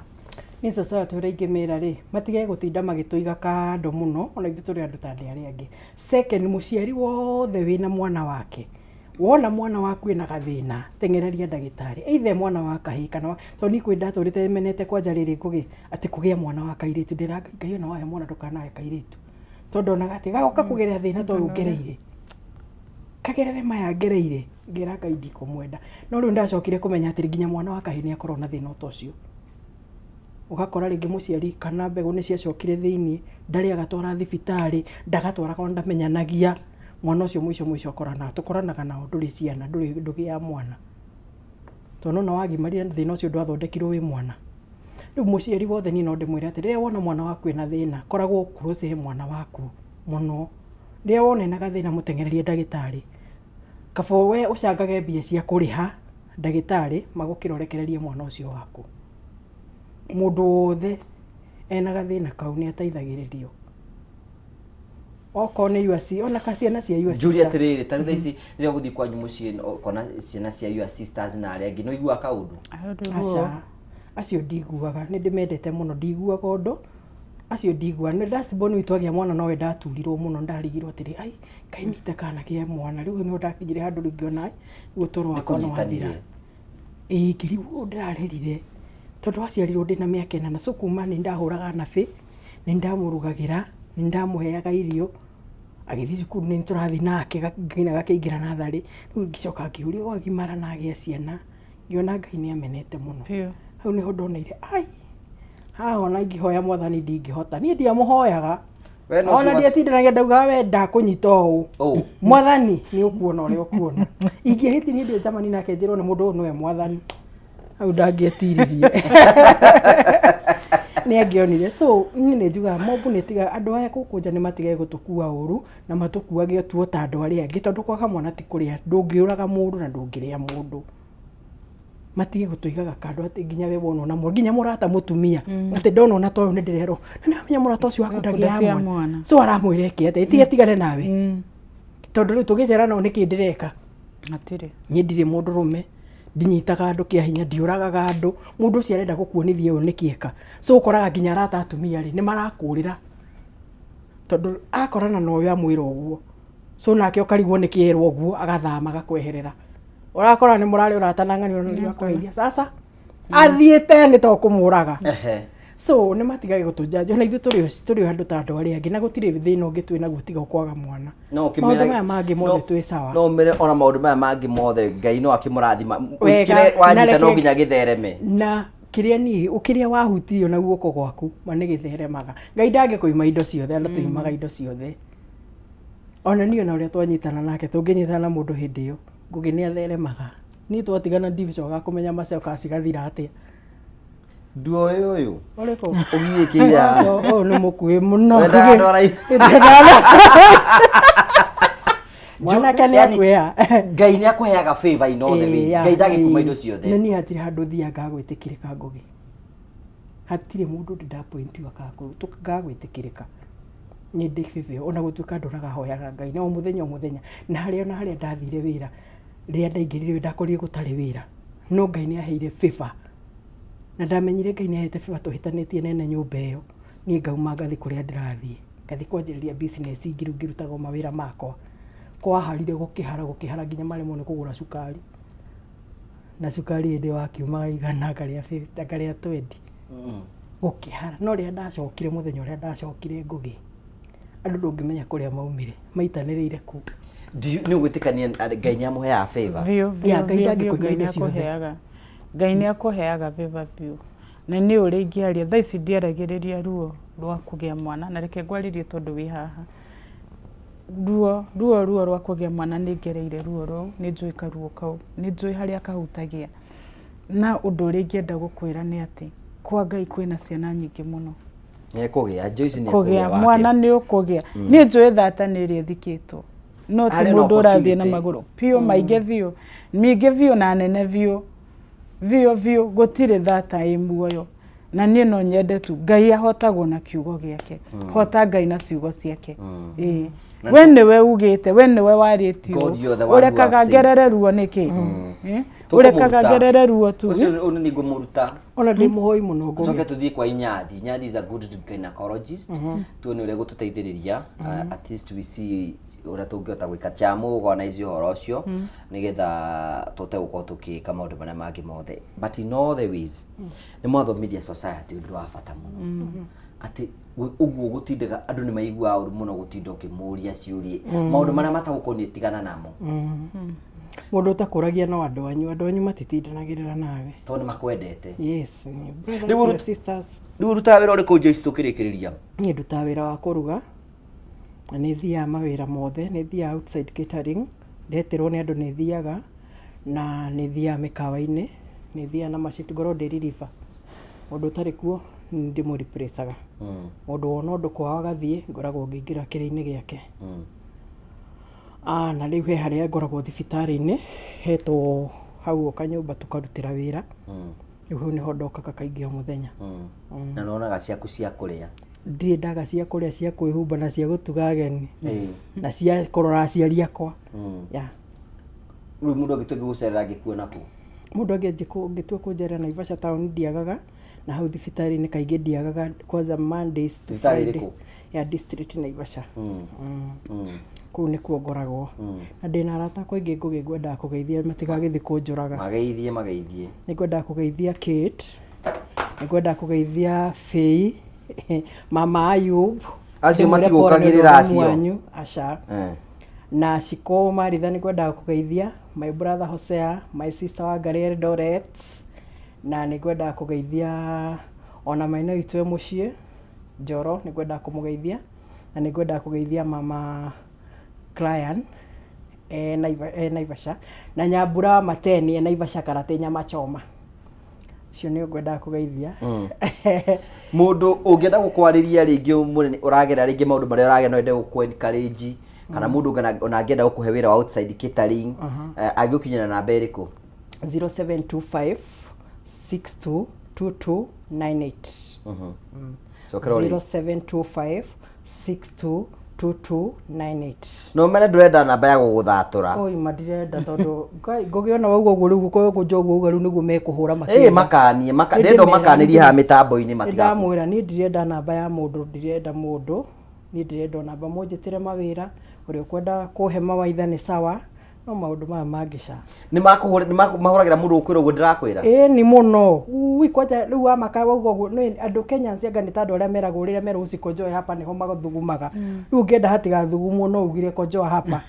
ni society uri ingimira ri matige gutinda magituiga kando muno ona ithu turi andu tandi ari angi second muciari wothe wina mwana wake wona mwana waku ina gathina tengereria ndagitari either mwana wa kahii kana to ni kwenda turite menete kwanja riri ngugi ati kugia mwana wa kairitu ndiranga Ngai ona wahe mwana ndukanae kairitu tondu na gati gagoka kugeria thina to ungereire kagerere maya ngereire ngira Ngai ndikumwenda no riu ndacokire kumenya ati nginya mwana wa kahii ni akorwo na thina utocio ugakora ringi muciari kana mbegu ni ciacokire thiini ndari agatwara thibitari ndagatwara kwa ndamenyanagia mwana ucio mwisho tukoranaga nao nduri ciana ndugi ya mwana tono na wagimarire thina ucio ndwathondekirwo wi mwana riu muciari wothe ni no ndimwire ati ria wona mwana waku ina thina koragwo close he mwana waku muno ria wona ina gathina mutengererie ndagitari kabo we ucangage mbia cia kuriha ndagitari magukirorekererie mwana ucio waku mundu wothe ena gathina kau ni ateithagiririo oko ni UAC ona ciana cia UAC Julia tiriri tari thaici rira guthii kwa nyumu cie kona ciana cia UAC sisters na aria angi no igua kaundu aca acio ndiguaga ni ndimendete muno ndiguaga undu acio ndigua ni ndaciboni witwagia mwana nowe ndaturirwo muno ndarigirwo atiri ai kainite kana kia mwana riu ni ndakinyire handu ringiona gutoro wakwa no wathira ngirigwo ndirarerire tondu aciarirwo ndina miaka 8 na so kuma ni ndahuraga nabi ni ndamurugagira ni ndamuheaga irio agithii cukuru ni turathi nake ngina gakiingira nathari riu ngicoka ngiuria wagimara na agia ciana ngiona Ngai ni amenete muno hau ni ho ndoneire ai ona ngihoya mwathani ndingihota ni ndiamuhoyaga ona ndietindanagia ndauga we ndakunyita uu mwathani ni ukuona uria ukuona ingihiti ni ndio jamani nake njirwo ni mundu no we mwathani hau ndangietiririe ni angionire so ni njuga mobu ni tiga andu aya kukunja ni matige gutukua uru na matukuage tuo ta andu aria angi tondu kwaga mwana ti kuria ndungiuraga mundu na ndungiria mundu matige gutuigaga kando ati nginya we wona na nginya murata mutumia ati ndona na toyo ni ndirero na amenya murata ucio waku ndagia mwana so aramwire ki ati ti atigane nawe tondu riu tugicera no niki ndireka atire ni ndire mundu rume ndinyitaga andu kia hinya ndiuragaga andu mundu ucio arenda gukuonithia uyu nikieka so ukoraga nginya arata atumia ri ni marakurira tondu akorana na uyu amwira uguo so nake ukarigwo nikierwo uguo agathama gakweherera urakora ni murari uratanang'anio na kwa iria sasa athiete ni to kumuraga so ni matigage gutunjanjo na ithu turi handu ta andu aria angi na gutire thina ungi twina gutiga kwaga mwana no kimera mangi mothe twi sawa no mere ona maundu maya mangi mothe Ngai no akimurathima ukire wanyita no nginya githereme na kiria ni ukiria wahutio na guoko gwaku mane githeremaga Ngai ndange kuima indo ciothe na tuimaga indo ciothe ona ni ona uria twanyitana nake tunginyitana na mundu hindi yo ngugi ni atheremaga ni twatigana ndibicoga kumenya macoka cigathira atia nduo uyu uriko ugiikiria ni mukui muno mwana kani akwea Ngai ni akuheaga favor in all the ways Ngai ndagikuma indo ciothe ni hatire handu thiaga gwitikirika ngugi hatire mundu ndapointiwa kaku tukagwitikirika ni ndifife ona gutuka ndoraga hoyaga Ngai no muthenya na haria ndathire wira ria ndaingirire ndakorire gutari wira no Ngai ni aheire favor na ndamenyire Ngai ni ahete favor tuhitanitie nene nyumba iyo ni ngauma ngathi kuria ndirathie ngathi kwanjiriria business ngirutaga mawira makwa kwa harire gukihara nginya maremo ni kugura cukari na cukari ndi wakiuma igana ngaria 50 ngaria 20 gukihara no ria ndacokire muthenya uria ndacokire ngugi andu ndungimenya kuria maumire maitanirire ku ni gwitikania Ngai ni amuheaga favor Ngai ndangikuima indo ciothe Ngai ni akuheaga favor biu na ni uri ingiaria thaici ndiaragiriria ruo rwa kugia mwana na reke ngwaririe tondu wi haha ruo rwa kugia mwana ni ngereire ruo ru ni njui karuo kau ni njui haria kahutagia na undu uri ingienda gukwira ni ati kwa Ngai kwina ciana nyingi muno kugia Joyce ni kugia mwana ni ukugia ni njui thata ni ri thikitwo no ti mundu urathie na maguru pio mainge vio minge vio na nene vio gutire thata imuoyo na nie no nyende tu Ngai ahotagwo na kiugo giake hota Ngai na ciugo ciake we niwe ugite we niwe waritio urekaga ngerere ruo niki urekaga ngerere ruo tu ucio ni ngumuruta ona ndi muhoi muno ngugi coke tuthie kwa Inyathi is a good gynecologist tuone uria gututeithiriria at least we see ura tungihota gwika chamu gona icio horo ucio nigetha tote gukorwo tukika maundu maria mangi mothe but in all the ways ni mwathomithia society undu wa bata muno ati uguo gutindaga andu ni maigua uru muno gutinda ukimuria ciurie maundu maria matagukoni tigana namo mundu utakuragia no andu anyu matitindanagirira nawe tondu makwendete yes brothers sisters riu ruta wira uri ku Joyce tukirikiriria ni nduta wira wa kuruga ni thia mawira mothe ni thia outside catering ndeterwo ni andu ni thiaga na ni thia mikawa-ini ni thia na mashift ngoro deliver mundu tari kuo ndi mu replaceaga mundu wona undu kwa gathie ngoragwo ngingira kiri-ini giake Na riu he haria ngoragwo thibitari-ini hetwo hau kanyumba tukarutira wira. Riu hau niho ndokaga kaingĩ o muthenya. Na nonaga ciaku cia kuria? Ndirĩ ndaga cia kuria cia kwĩhumba na cia gũtuga ageni na cia kũrora aciari akwa. Riu mundu agĩtua gũcerera angĩkuona kũ? Mundu angĩtua kũnjerera Naivasha town ndiagaga, na hau thibitari-ini kaingĩ ndiagaga kwanza Mondays to Friday ya district Naivasha. Kũu nĩkuo ngoragwo. Na ndĩna arata akwa aingĩ ngwendaga kũgeithia matigagĩthiĩ kũnjũraga. Mageithie. Nĩngwendaga kũgeithia Kate, nĩngwendaga kũgeithia Faye, Mama Ayub. Acio matigũkagĩrĩra acio. Aca. Na Shiko Maritha nĩngwendaga kũgeithia, my brother Hosea, my sister Wangari Eldoret, na nĩngwendaga kũgeithia ona maina witũ mũciĩ Njoro, nĩngwendaga kũmũgeithia, na nĩngwendaga kũgeithia Mama Client Naivasha, na Nyambura Mateni Naivasha Karate Nyama Choma. Cio nĩ ngwendaga kũgeithia. Mundu ũngĩenda gũkwarĩria rĩngĩ mũnene ũragera rĩngĩ maũndũ marĩa ũragera no ende gũkwencourage kana mundu ona angĩenda gũkũhe wĩra wa outside catering agĩũkinyana na namba ĩrĩkũ? 0725 622298. Cokera ũrĩ 0725 622298. No mene ndũrenda namba ya gũgũthatũra? Oi madirenda tondu ngũgĩona wauga ũguo rĩu gũkorwo njogu ũguo rĩu nĩguo mekũhũra makĩria. Makanie ndendo makanĩrie haha mĩtambo-inĩ matiga. Ndamwĩra niĩ ndirenda namba ya mũndũ, ndirenda mũndũ, niĩ ndirenda namba mũnjĩtĩre mawĩra, ũrĩa ũkwenda kũhe mawaitha nĩ sawa, no maũndũ maya mangĩca. Nĩ mahũragĩra mũndũ ũkwĩra ũguo ndĩrakwĩra? Nĩ mũno. Kwanja rĩu wamaka wauga ũguo andũ Kenyans anga nĩ ta andũ arĩa meragwo rĩrĩa merwo usiku njoo hapa nĩho magathugumaga. Rĩu ũngĩenda hatigathugumwo no ugire njoo hapa.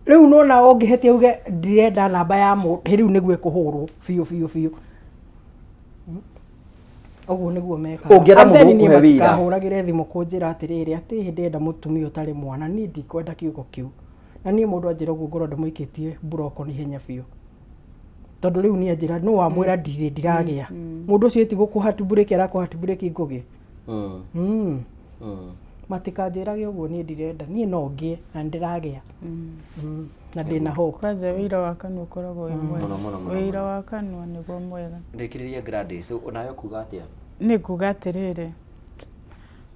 Rĩu nona ũngĩhetia uge ndirenda namba ya mũndũ, rĩu nĩguo ekũhũrwo biũ. Oguo nĩguo mekaga. Ũngĩenda mũndũ gũkũhe wĩra kahũragĩre thimũ kũnjĩra atĩrĩrĩ atĩ ndĩrenda mũtumia ũtarĩ mwana, niĩ ndikwenda kiugo kĩu. Na niĩ mũndũ anjĩra ũguo ngorwo ndĩmũikĩtie buroko nĩ hinya biũ. Tondũ rĩu niĩ anjĩra no wamwĩra ndiragĩa. Mũndũ ũcio eti gũkũhatibũrĩki arakũhatibũrĩki ngũgĩ. Matikanjĩrage ũguo niĩ ndirenda, niĩ no ngĩe na ndiragĩa. Na ndĩna hope. Kwanja wĩira wa kanua ũkoragwo wĩ mwega. Wĩira wa kanua nĩguo mwega. Ndĩkĩrĩria Gladys, onawe kuga atĩa? Nĩ kuga atĩrĩrĩ,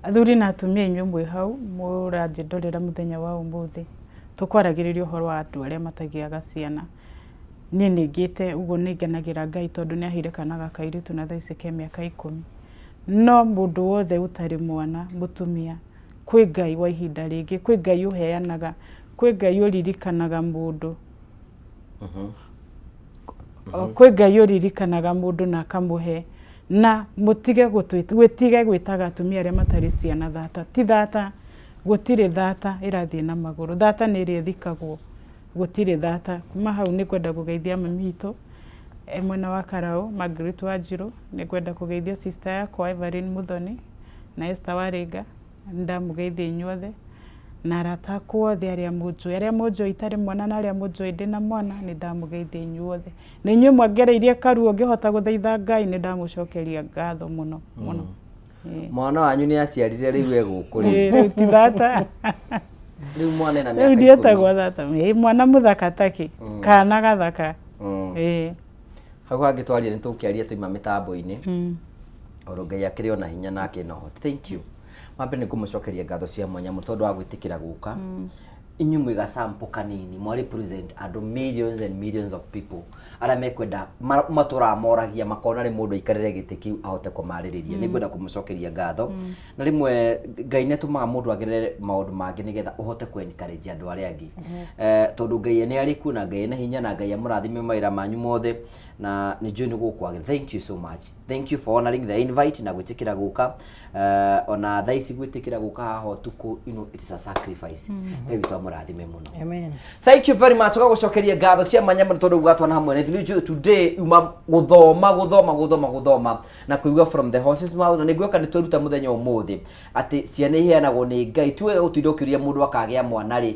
athuri na atumia inyuĩ mwĩ hau mũranjĩndorera mũthenya wa ũmũthĩ, tũkwaragĩrĩria ũhoro wa andũ arĩa matagĩaga ciana. Niĩ nĩngĩte ũguo nĩngenagĩra Ngai tondũ nĩaheire kana gaka kairĩtu na thaa ici ke mĩaka 10. No mũndũ wothe ũtarĩ mwana mũtumia, kwĩ Ngai wa ihinda rĩngĩ, kwĩ Ngai ũheanaga, kwĩ Ngai ũririkanaga mũndũ. Kwĩ Ngai ũririkanaga mũndũ na akamũhe, na mũtige gwĩtaga atumia arĩa matarĩ ciana thata. Ti thata, gũtirĩ thata ĩrathiĩ na magũrũ. Thata nĩ ĩrĩa ĩthikagwo, gũtirĩ thata. Kuma hau nĩ kwenda kũgeithia mami witũ mwena wa Karaũ, Margaret Wanjirũ, nĩ kwenda kũgeithia sister yakwa Evelyn Muthoni na Esther Warĩnga, ndamũgeithia inyuothe na arata akwa othe arĩa mũnjũĩ itarĩ mwana na arĩa mũnjũĩ ndĩna mwana, nĩ ndamũgeithia inyuothe. Na inyuĩ mwangereirie karuo ngĩhota gũthaitha Ngai, nĩ ndamũcokeria ngatho mũno mũno. Mwana wanyu nĩ aciarire rĩu egũkũ rĩu ti thata. Rĩu mwana ena mĩaka 10. Rĩu ndietagwo thata, mwana mũthaka taki, kana gathaka. Hau hangĩtwaria nĩ tũkĩaria tũima mĩtambo-inĩ. Oro Ngai akĩrĩ ona hinya nake no hote. Thank you. Mambe nĩ ngũmũcokeria ngatho cia mwanya mũno tondũ wa gwĩtĩkĩra gũka. Inyuĩ mwĩ gacampo kanini mwa represent andũ millions and millions of people arĩa mekwenda matũra moragia makona rĩ mũndũ aikarĩre gĩtĩ kĩu ahote kũmarĩrĩria. Nĩ ngwenda kũmũcokeria ngatho. Na rĩmwe Ngai nĩatũmaga mũndũ agerere maũndũ mangĩ nĩgetha ũhote kwencourage andũ arĩa angĩ. Tondũ Ngai nĩ arĩ kuo na Ngai ena hinya na Ngai amũrathime mawĩra manyu mothe na nĩ njũĩ nĩ gũkwagĩra. Thank you so much. Thank you for honoring the invite na gwĩtĩkĩra gũka. Ona thaa ici gwĩtĩkĩra gũka haha ũtukũ, you know, it is a sacrifice. Ngai witũ amũrathime mũno. Amen. Thank you very much. Tũgagũcokeria ngatho cia mwanya mũno tondũ ũgatwana hamwe na ithuĩ today uma gũthoma na kũigua from the horse's mouth. Na nĩguo kana tweruta mũthenya ũmũthĩ atĩ ciana iheanagwo nĩ Ngai, tuwe gũtinda ũkĩũria mũndũ akagĩa mwana rĩ,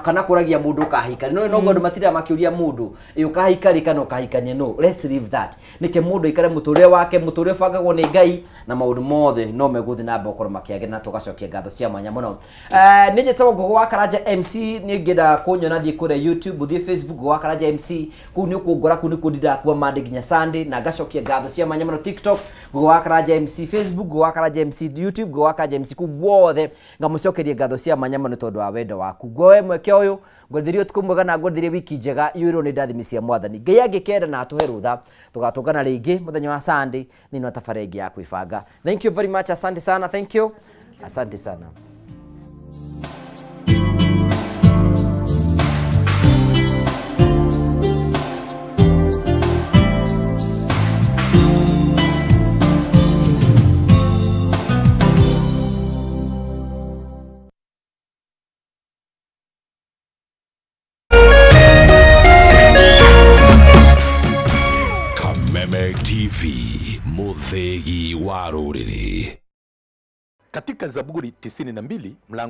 kana kũragia mũndũ kahika. No andũ matirĩ makĩũria mũndũ ũkahika rĩ kana ũkahika ndũkarikanie no, let's leave that. Nike mũndũ ikare mũtũrĩre wake, mũtũrĩre bangagwo nĩ Ngai na maũndũ mothe no megũthi na mbere ũkorwo makĩagĩra na tũgacokia ngatho cia mwanya mũno. Nĩ njĩtagwo Ngũgũ wa Karanja MC, nĩ ngĩenda kũnyona thiĩ kũrĩa YouTube, ũthiĩ Facebook Ngũgũ wa Karanja MC, kũu nĩ ũkũngora, kũu nĩ kũndira kuuma Monday nginya Sunday, na ngacokia ngatho cia mwanya mũno. TikTok Ngũgũ wa Karanja MC, Facebook Ngũgũ wa Karanja MC, YouTube Ngũgũ wa Karanja MC, kũu guothe ngamũcokeria ngatho cia mwanya mũno tondũ wa wendo waku. Gwe mweke ũyũ ngwendithĩrie ũtukũ mwega na ngwendithĩrie wiki njega yũirwo nĩ ndathimi cia Mwathani. Ngai angĩkenda na atũhe rũtha tũgatũngana rĩngĩ mũthenya wa Sunday thĩinĩ wa tabarĩra ĩngĩ ya kwĩbanga. Thank you very much, asante sana, thank you, asante sana. Kameme TV, muthegi wa rũrĩrĩ. Katika Zaburi 92 mlango